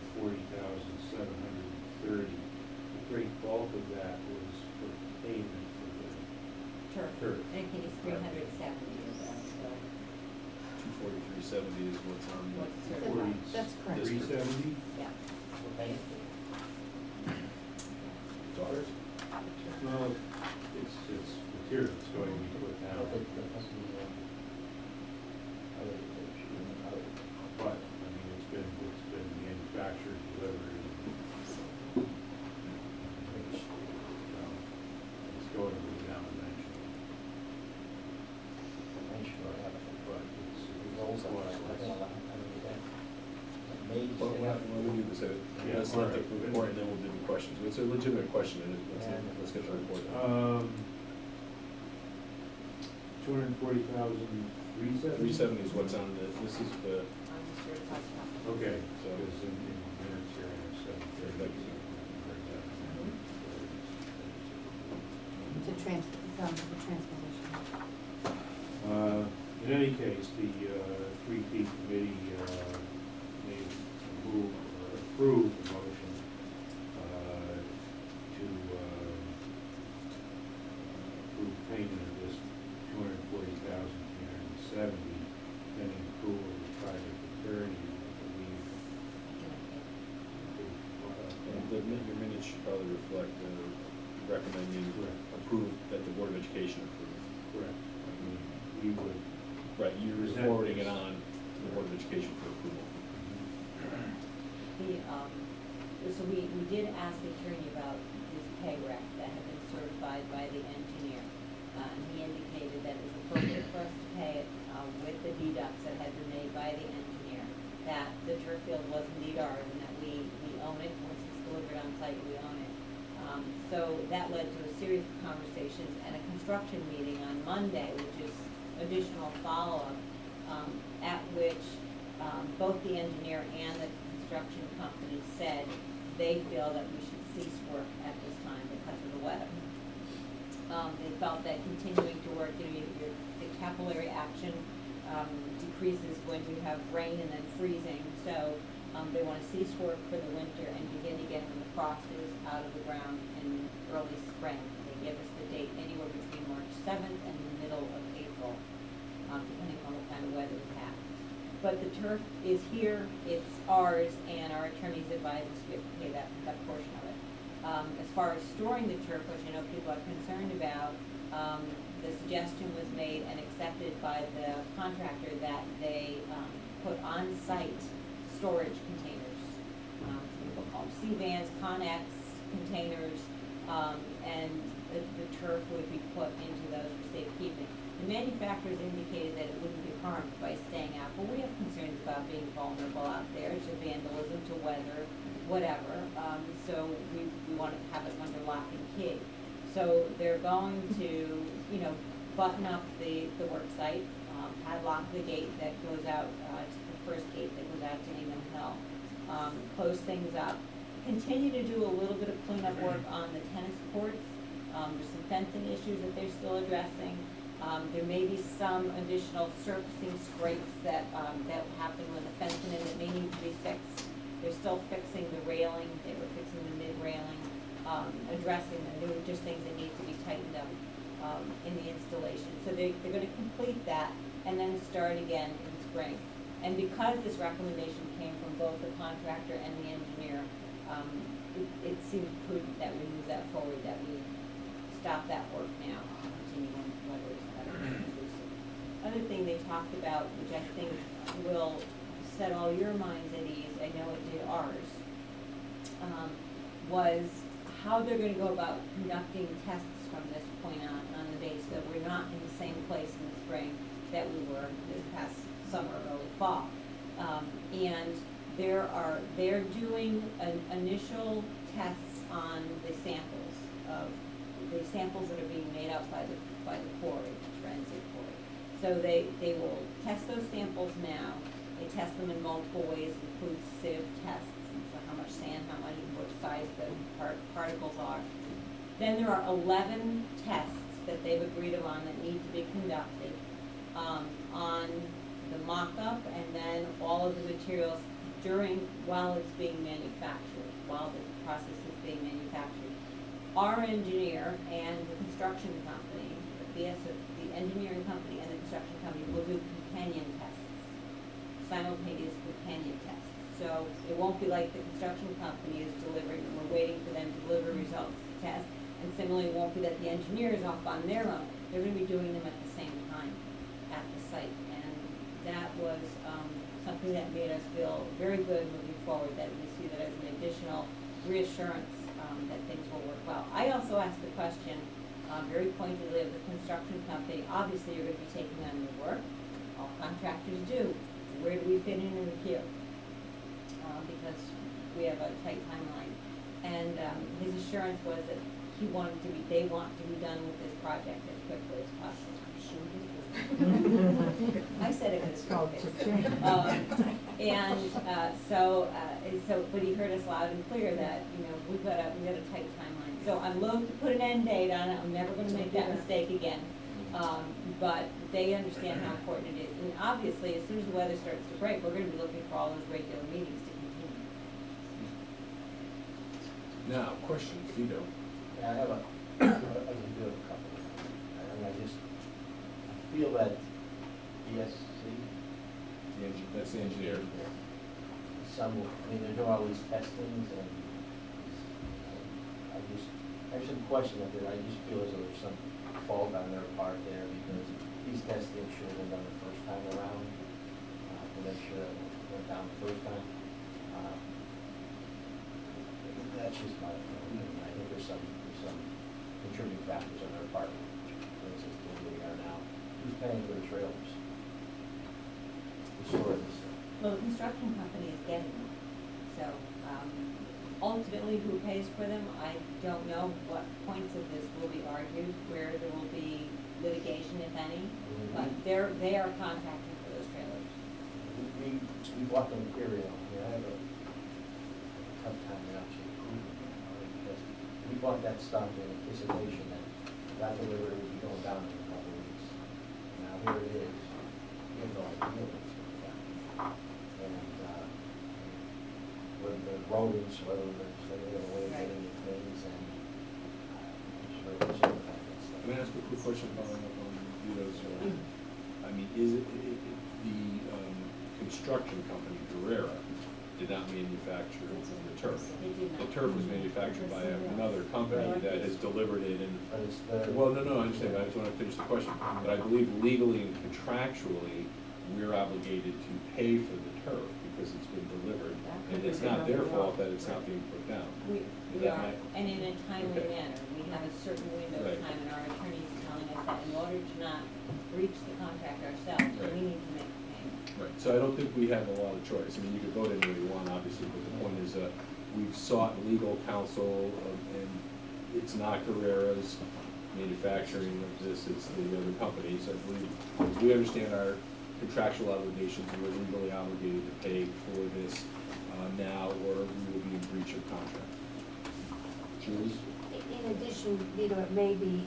The great bulk of that was for payment for the turf. I think it's 370 of that, so. 243.70 is what's on the. That's correct. 370? Yeah. Daughters? Well, it's material that's going to be put down. But, I mean, it's been manufactured, delivered. It's going to go down eventually. But it's Well, we'll do this, let's let the report and then we'll do the questions. It's a legitimate question, and let's get the report. 240,000, 370 is what's on the, this is the, Okay, so. because in minutes here, I have 730. To the transposition. In any case, the 3P committee made a move or approved the motion to approve payment of this $240,370 pending approval of the project attorney. Your minutes should probably reflect recommending approve, that the Board of Education approve. Correct. I mean, we would. Right, you're forwarding it on to the Board of Education for approval. So we did ask the attorney about this pay rec that had been certified by the engineer. And he indicated that it was appropriate for us to pay it with the deducts that had been made by the engineer, that the turf field was indeed ours and that we own it. Once it's delivered on site, we own it. So that led to a series of conversations and a construction meeting on Monday, which is additional follow-up, at which both the engineer and the construction company said they feel that we should cease work at this time because of the weather. They felt that continuing to work, the capillary action decreases when you have rain and then freezing. So they want to cease work for the winter and begin again when the frost is out of the ground in early spring. They give us the date anywhere between March 7th and the middle of April, depending on what kind of weather we have. But the turf is here, it's ours, and our attorneys advise us we have to pay that portion of it. As far as storing the turf, which I know people are concerned about, the suggestion was made and accepted by the contractor that they put on-site storage containers. Some people call them C-vans, Connex containers, and the turf would be put into those for safekeeping. The manufacturers indicated that it wouldn't be harmed by staying out, but we have concerns about being vulnerable out there to vandalism, to weather, whatever. So we want to have it under lock and key. So they're going to, you know, button up the work site, padlock the gate that goes out, to the first gate that goes out to Ingham Hill, close things up, continue to do a little bit of cleanup work on the tennis courts. There's some fencing issues that they're still addressing. There may be some additional surfacing scrapes that happen with the fencing and that may need to be fixed. They're still fixing the railing, they were fixing the mid-railing, addressing them. There were just things that need to be tightened up in the installation. So they're gonna complete that and then start again in spring. And because this recommendation came from both the contractor and the engineer, it seemed prudent that we move that forward, that we stop that work now, continue when weather is better and conducive. Other thing they talked about, which I think will set all your minds at ease, I know it did ours, was how they're gonna go about conducting tests from this point on the base, that we're not in the same place in the spring that we were this past summer, early fall. And they're doing initial tests on the samples that are being made up by the quarry, forensic quarry. So they will test those samples now. They test them in multiple ways, include sieve tests, and so how much sand, how much, what size the particles are. Then there are 11 tests that they've agreed upon that need to be conducted on the mock-up and then all of the materials while it's being manufactured, while the process is being manufactured. Our engineer and the construction company, the engineering company and the construction company will do companion tests, simultaneous companion tests. So it won't be like the construction company is delivering and we're waiting for them to deliver results to test. And similarly, it won't be that the engineer is off on their own. They're going to be doing them at the same time at the site. And that was something that made us feel very good moving forward, that we see that as an additional reassurance that things will work well. I also asked the question very pointedly of the construction company. Obviously, you're going to be taking on the work. All contractors do. Where do we fit in the queue? Because we have a tight timeline. And his assurance was that they want to be done with this project as quickly as possible. I'm sure he will. I said it was called but he heard us loud and clear that, you know, we've got a tight timeline. So I'm loath to put an end date on it. I'm never going to make that mistake again. But they understand how important it is. And obviously, as soon as the weather starts to break, we're going to be looking for all those regular meetings to continue. Now, questions, Vito? Yeah, I have a couple. I feel that ESC. That's the engineer. They're doing all these testings and I have some question up there. I just feel as though there's some fault on their part there because these testing should have been done the first time around to make sure that it went down the first time. That's just my opinion. I think there's some contributing factors on their part. For instance, where we are now, who's paying for the trailers? The storage. Well, the construction company is getting them. So ultimately, who pays for them, I don't know what points of this will be argued, where there will be litigation, if any. But they are contracting for those trailers. We bought them period. I have a tough time actually proving it because we bought that stuff in anticipation that delivery would be going down in a couple of weeks. Now here it is. We have no idea what's going down. And whether the roads, whether there's any other way of getting things, and I'm just very concerned about that stuff. Can I ask a quick question following up on Vito's? I mean, is it the construction company, Guerrera, did not manufacture the turf? The turf was manufactured by another company that has delivered it and, well, no, I understand, I just want to finish the question. But I believe legally and contractually, we're obligated to pay for the turf because it's been delivered. And it's not their fault that it's not being put down. We That are, might- and in a timely Okay. manner. We have a certain window Right. of time, and our attorney's telling us that in order to not breach the contract ourselves, Right. we need to make a payment. Right, so I don't think we have a lot of choice. I mean, you could vote any way you want, obviously, but the point is, we've sought legal counsel, and it's not Carrera's manufacturing of this, it's the other companies. I believe, we understand our contractual obligations, and we're legally obligated to pay for this now, or we will be in breach of contract. Julie? In addition, Vito, it may be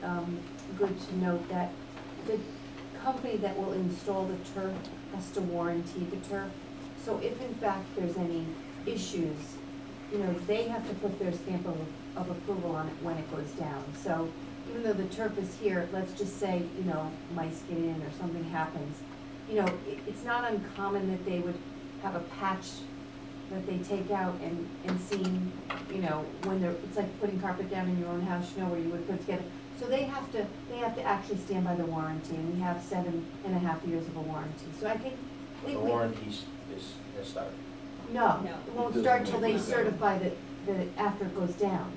good to note that the company that will install the turf has to warranty the turf. So if in fact there's any issues, they have to put their stamp of approval on it when it goes down. So even though the turf is here, let's just say, mice get in or something happens, it's not uncommon that they would have a patch that they take out and seam, when they're, it's like putting carpet down in your own house, where you would put together. So they have to actually stand by the warranty, and we have 7.5 years of a warranty. So I think The warranty is started. No, No. it won't It start doesn't till make they it certify that after it goes down.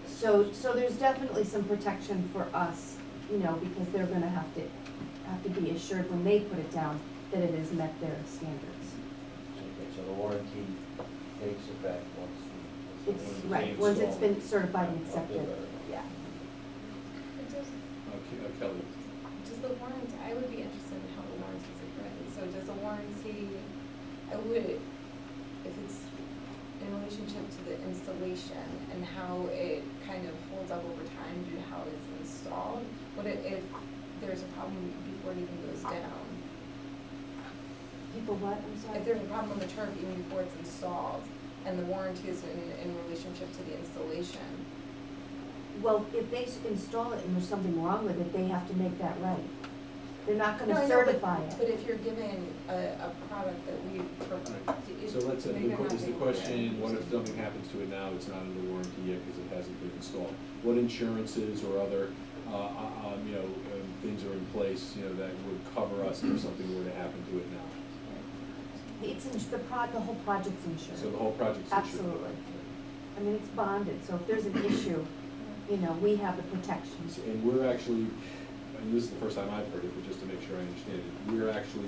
So there's definitely some protection for us, because they're gonna have to be assured when they put it down that it has met their standards. Okay, so the warranty takes effect once It's, right, once it's been certified and accepted, yeah. Kelly? Does the warranty, I would be interested in how the warranties are written. So does the warranty, if it's in relationship to the installation and how it kind of holds up over time due to how it's installed, if there's a problem before it even goes down? People what, I'm sorry? If there's a problem with the turf even before it's installed, and the warranty is in relationship to the installation? Well, if they install it and there's something wrong with it, they have to make that right. They're not No, gonna I know, certify But it. if you're given a product that we provide. So let's, is the question, what if something happens to it now, it's not under warranty yet because it hasn't been installed? What insurances or other, things are in place, that would cover us if something were to happen to it now? It's, the whole project's insured. So the whole project's insured? Absolutely. I mean, it's bonded, so if there's an issue, we have the protections. And we're actually, and this is the first time I've heard it, but just to make sure I understand it, we're actually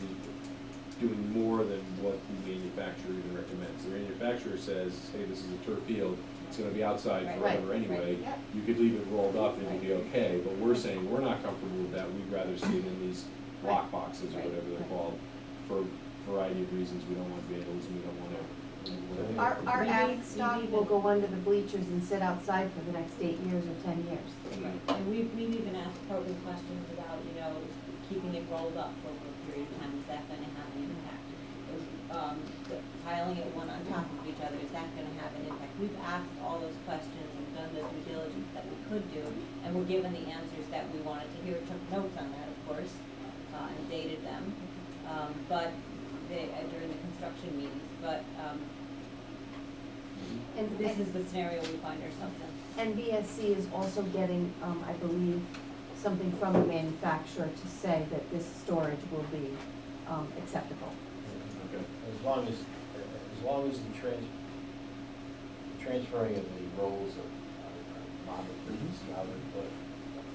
doing more than what the manufacturer even recommends. The manufacturer says, hey, this is a turf field, it's gonna be outside Right, forever anyway. right, You could leave it rolled up and it'll be okay, but we're saying we're not comfortable with that, we'd rather see it in these lock boxes or whatever they're called, for a variety of reasons. We don't want vandals, we don't want to. Our ag stock will go under the bleachers and sit outside for the next 8 years or 10 years. And we've even asked probing questions about, keeping it rolled up for a period of time, is that gonna have an impact? Piling it one on top of each other, is that gonna have an impact? We've asked all those questions and done the due diligence that we could do, and we're given the answers that we wanted to hear, took notes on that, of course, and dated them, during the construction meetings, And this is the scenario we find ourselves in. And BSC is also getting, I believe, something from the manufacturer to say that this storage will be acceptable. Okay. As long as the transferring of the roles of monitors,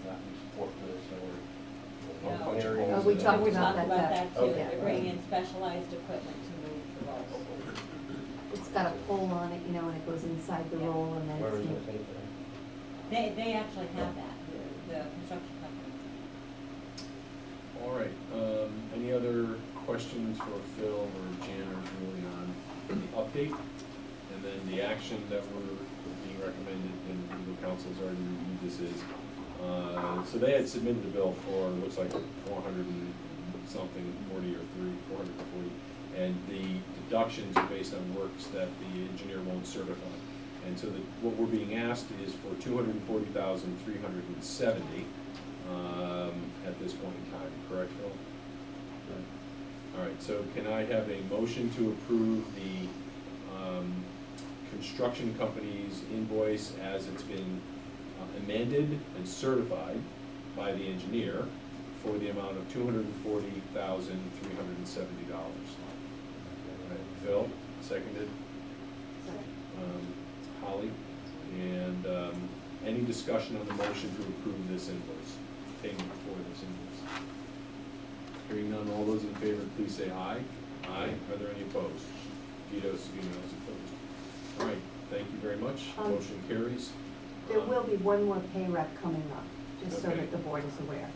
not forklifts or areas. We talked We about talked that. about that too, Okay. they're bringing in specialized equipment to move the rolls. It's got a pole on it, and it goes inside the roll and then Where is it's. it paid for? They actually have that, the construction company. All right, any other questions for Phil or Jan or Julie on the update? And then the action that we're being recommended, and legal counsel's already reviewed this is, so they had submitted a bill for, looks like 400 and something, 40 or 440. And the deductions are based on works that the engineer won't certify. And so what we're being asked is for $240,370 at this point in time, correct, Phil? All right, so can I have a motion to approve the construction company's invoice as it's been amended and certified by the engineer for the amount of $240,370? Phil, seconded. Holly, and any discussion on the motion to approve this invoice, payment for this invoice? Hearing none, all those in favor, please say aye. Aye. Are there any opposed? Vito's opposed. All right, thank you very much. Motion carries. There will be one more pay rec coming up, just so Okay. that the board is aware.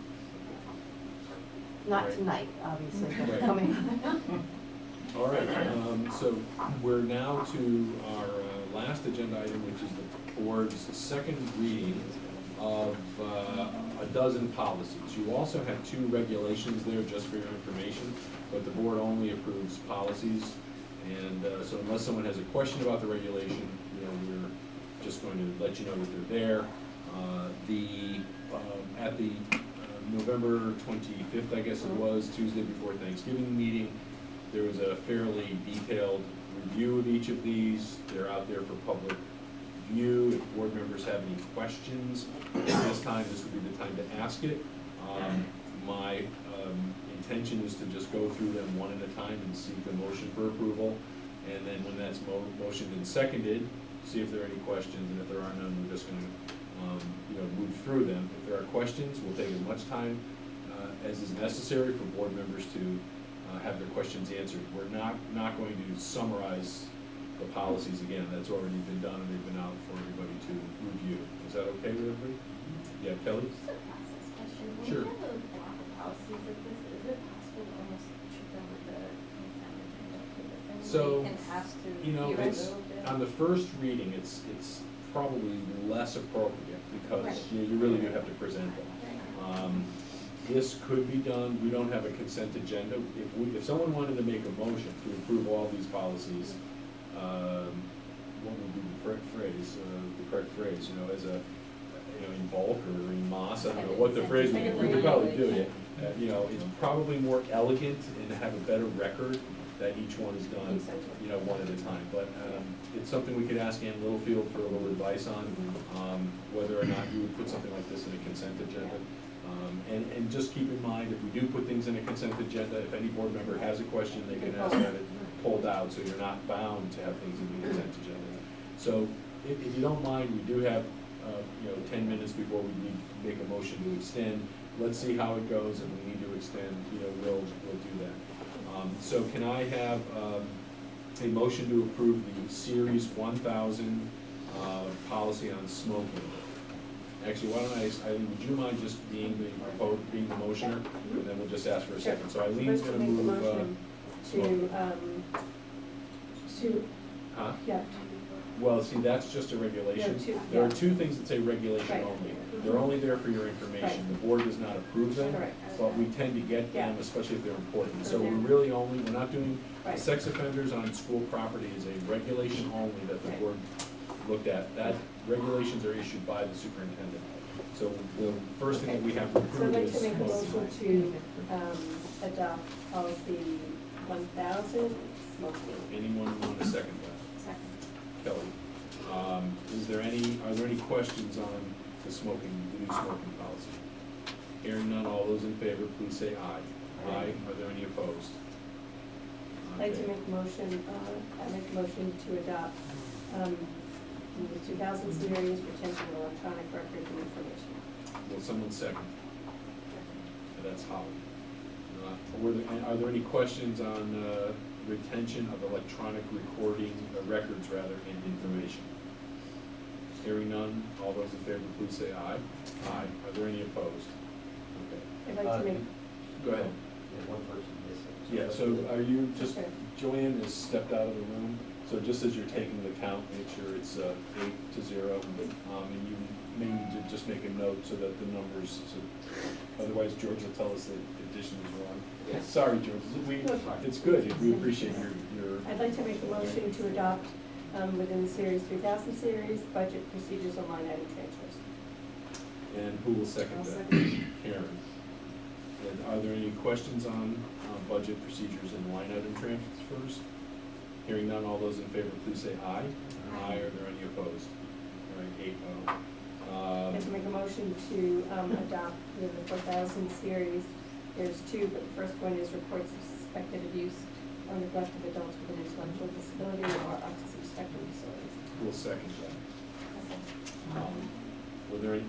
Not Right. tonight, obviously, but Right. coming. All right, so we're now to our last agenda item, which is the board's second reading of a dozen policies. You also have 2 regulations there, just for your information, but the board only approves policies. And so unless someone has a question about the regulation, we're just going to let you know that they're there. At the November 25th, I guess it was, Tuesday before Thanksgiving meeting, there was a fairly detailed review of each of these. They're out there for public view. If board members have any questions, at this time, this would be the time to ask it. My intention is to just go through them one at a time and seek a motion for approval. And then when that's motioned and seconded, see if there are any questions, and if there are none, we're just gonna move through them. If there are questions, we'll take as much time as is necessary for board members to have their questions answered. We're not going to summarize the policies again. That's already been done, and they've been out for everybody to review. Is that okay with everybody? Yeah, Kelly? Just a process question. When Sure. we have a block of policies like this, is it possible to almost treat them with the consent agenda? So, And ask to be it's, removed? on the first reading, it's probably less appropriate, because Right. you really do have to present them. This could be done, we don't have a consent agenda. If someone wanted to make a motion to approve all these policies, what would be the correct phrase, as a, in bulk or in mass, I don't know what the phrase would be, we could probably do it. It's probably more elegant and have a better record that each one is done, one at a time. But it's something we could ask Ann Littlefield for a little advice on, whether or not you would put something like this in a consent agenda. And just keep in mind, if we do put things in a consent agenda, if any board member has a question, they can ask that it pulled out, so you're not bound to have things in the consent agenda. So if you don't mind, we do have 10 minutes before we need to make a motion to extend. Let's see how it goes, and we need to extend, we'll do that. So can I have a motion to approve the Series 1000 policy on smoking? Actually, why don't Eileen, would you mind just being the motioner, and then we'll just ask for a second. So Eileen's gonna move smoking. Huh? Yeah. Well, see, that's just a regulation. There are 2 things that say regulation Right. only. They're only there for your information. The board does not approve them, Correct. but we tend to get them, especially if they're important. So we're not doing, sex offenders on school property is a regulation only that the board looked at. That regulations are issued by the superintendent. So the first thing that we have to So I'd approve like is to make a smoking. motion to adopt policy 1000, smoking. Anyone want to second that? Second. Kelly. Are there any questions on the new smoking policy? Hearing none, all those in favor, please say aye. Aye. Are there any opposed? I'd like to Okay. make a motion to adopt the 2000 series, retention of electronic records and information. Will someone second? That's Holly. Are there any questions on retention of electronic recording, records rather, and information? Hearing none, all those in favor, please say aye. Aye. Are there any opposed? Okay. I'd like to make, Go ahead. One person missing. Yeah, so are you just, Okay. Joanne has stepped out of the room, so just as you're taking the count, make sure it's 8-0. And you may need to just make a note so that the numbers, otherwise George will tell us that the addition is wrong. Yes. Sorry, George, it's good, we appreciate your. I'd like to make a motion to adopt within the series 3000 series, budget procedures and line item transfers. And who will second I'll that? second. Karen. And are there any questions on budget procedures and line item transfers? Hearing none, all those in favor, please say aye. Aye. Are there any opposed? All right, 8-0. I'd like to make a motion to adopt the 4000 series. There's 2, but the first one is reports of suspected abuse or neglected adults with an intellectual disability or autism spectrum disorders. We'll second that.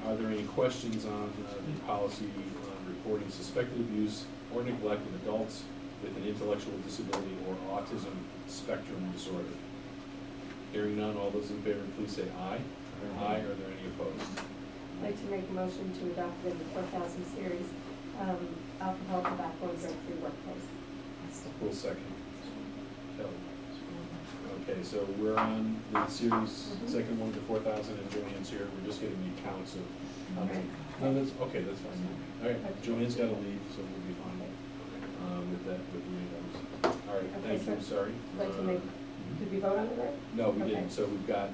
Are there any questions on the policy on reporting suspected abuse or neglect of adults with an intellectual disability or autism spectrum disorder? Hearing none, all those in favor, please say aye. Aye. Are there any opposed? I'd like to make a motion to adopt the 4000 series, alcohol, tobacco, and drug-free workplace. We'll second. Kelly. Okay, so we're on the series, second one to 4,000, and Joanne's here. We're just getting the accounts of how many. No, that's, okay, that's fine. All right, Joanne's got to leave, so we'll be fine with that, with the items. All right, Okay, thank you, sorry. I'd like to make, did we vote on it right? No, we Okay. didn't. So we've got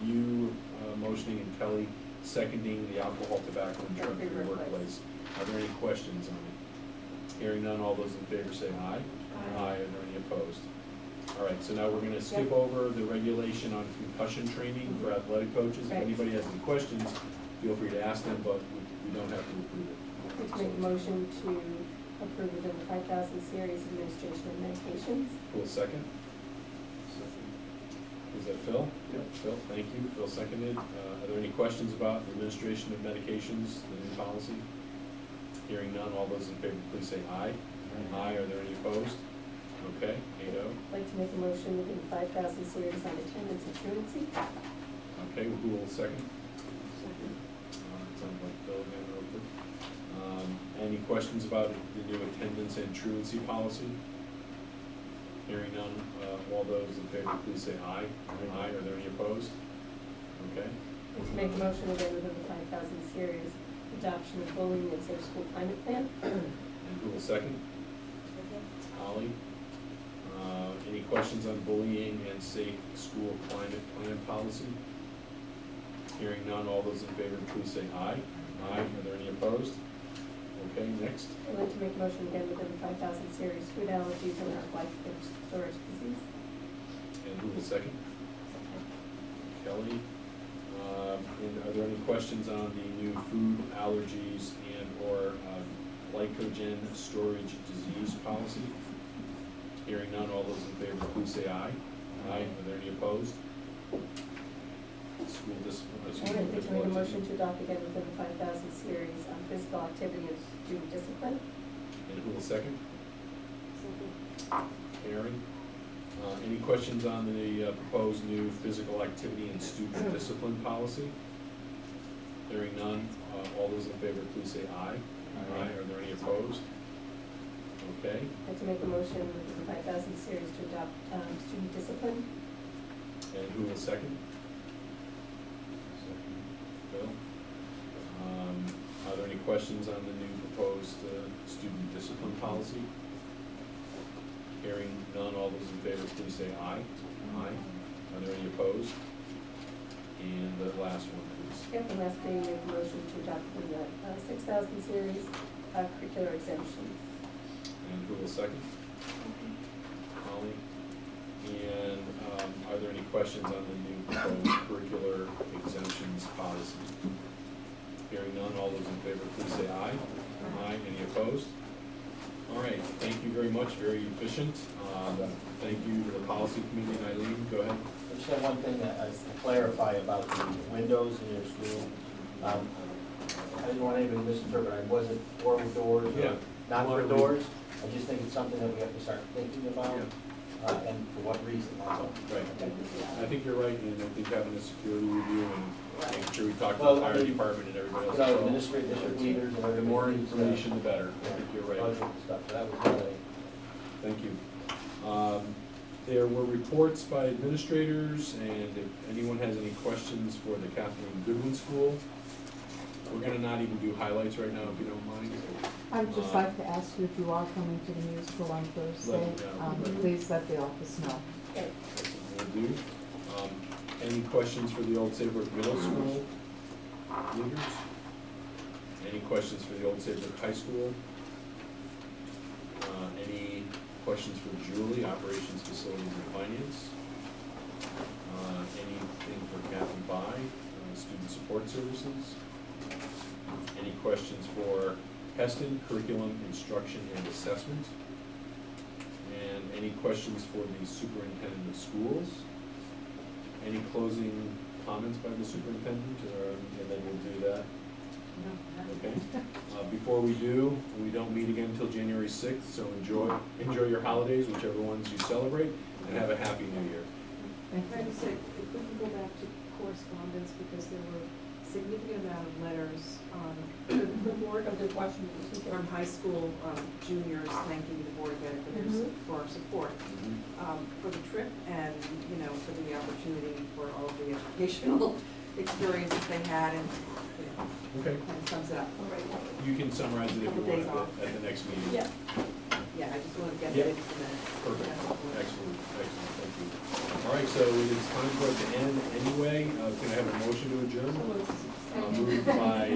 you motioning and Kelly seconding the alcohol, tobacco, and drug-free workplace. Are there any questions on it? Hearing none, all those in favor say aye. Aye. Are there any opposed? All right, so now we're gonna skip over the regulation on concussion training for athletic coaches. If Right. anybody has any questions, feel free to ask them, but we don't have to approve it. I'd like to make a motion to approve within the 5000 series administration of medications. Cool, second? Is that Phil? Yep. Phil, thank you. Phil seconded. Are there any questions about the administration of medications, the new policy? Hearing none, all those in favor, please say aye. Aye. Are there any opposed? Okay, 8-0. I'd like to make a motion within the 5000 series on attendance and truancy. Okay, who will second? Sounds like Phil again, real quick. Any questions about the new attendance and truancy policy? Hearing none, all those in favor, please say aye. Aye. Are there any opposed? Okay. I'd like to make a motion again within the 5000 series, adoption of bullying and safe school climate plan. And who will second? Holly. Any questions on bullying and safe school climate plan policy? Hearing none, all those in favor, please say aye. Aye. Are there any opposed? Okay, next. I'd like to make a motion again within the 5000 series, food allergies and glycogen storage disease. And who will second? Kelly. And are there any questions on the new food allergies and or glycogen storage disease policy? Hearing none, all those in favor, please say aye. Aye. Are there any opposed? School discipline. I'd like to make a motion to adopt again within the 5000 series on physical activity and student discipline. And who will second? Karen. Any questions on the proposed new physical activity and student discipline policy? Hearing none, all those in favor, please say aye. Aye. Are there any opposed? Okay. I'd like to make a motion within the 5000 series to adopt student discipline. And who will second? Bill. Are there any questions on the new proposed student discipline policy? Hearing none, all those in favor, please say aye. Aye. Are there any opposed? And the last one, please. Yep, and last thing, make a motion to adopt the 6000 series curricular exemptions. And who will second? Holly. And are there any questions on the new proposed curricular exemptions policy? Hearing none, all those in favor, please say aye. Aye. Any opposed? All right, thank you very much, very efficient. Thank you to the policy committee. And Eileen, go ahead. I just have one thing to clarify about the windows in your school. I didn't want anybody to misinterpret, I wasn't for doors Yeah. or not for doors. I just think it's something that we have to start thinking about, and for what reason, that's all. Right. I think you're right, and I think having a security review and making sure we talk to Well, the I fire mean, department and everybody else. You know, as well. administrative district leaders and everybody. The more needs, information, the better. I think you're right. budget and stuff, so that was really. Thank you. There were reports by administrators, and if anyone has any questions for the Kathleen Goodwin School, we're gonna not even do highlights right now, if you don't mind. I'd just like to ask you if you are coming to the musical on Thursday, please let the office know. That's what we'll do. Any questions for the Old Saybrook Middle School leaders? Any questions for the Old Saybrook High School? Any questions for Julie, Operations, Facilities, and Finance? Anything for Kathy By, Student Support Services? Any questions for Heston, Curriculum, Instruction, and Assessment? And any questions for the superintendent of schools? Any closing comments by the superintendent, and then we'll do that? Okay. Before we do, we don't meet again until January 6th, so enjoy your holidays, whichever ones you celebrate, and have a happy new year. I'm trying to say, if we can go back to correspondence, because there were significant amount of letters the board of the Washington from high school juniors thanking the board for our support for the trip and, you know, for the opportunity for all of the educational experiences they had, and Okay. kind of sums it up. You can summarize it if you want at the next meeting. Yeah. Yeah, I just want to get Yep. it into the minutes. Perfect. Excellent, thank you. All right, so it's time for us to end anyway. Can I have a motion to adjourn? Moved by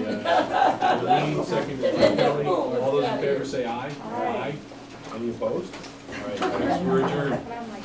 Arlene, seconded by Kelly. All those in favor say aye. Aye. Any opposed? All right, thanks. We're adjourned. But I'm like,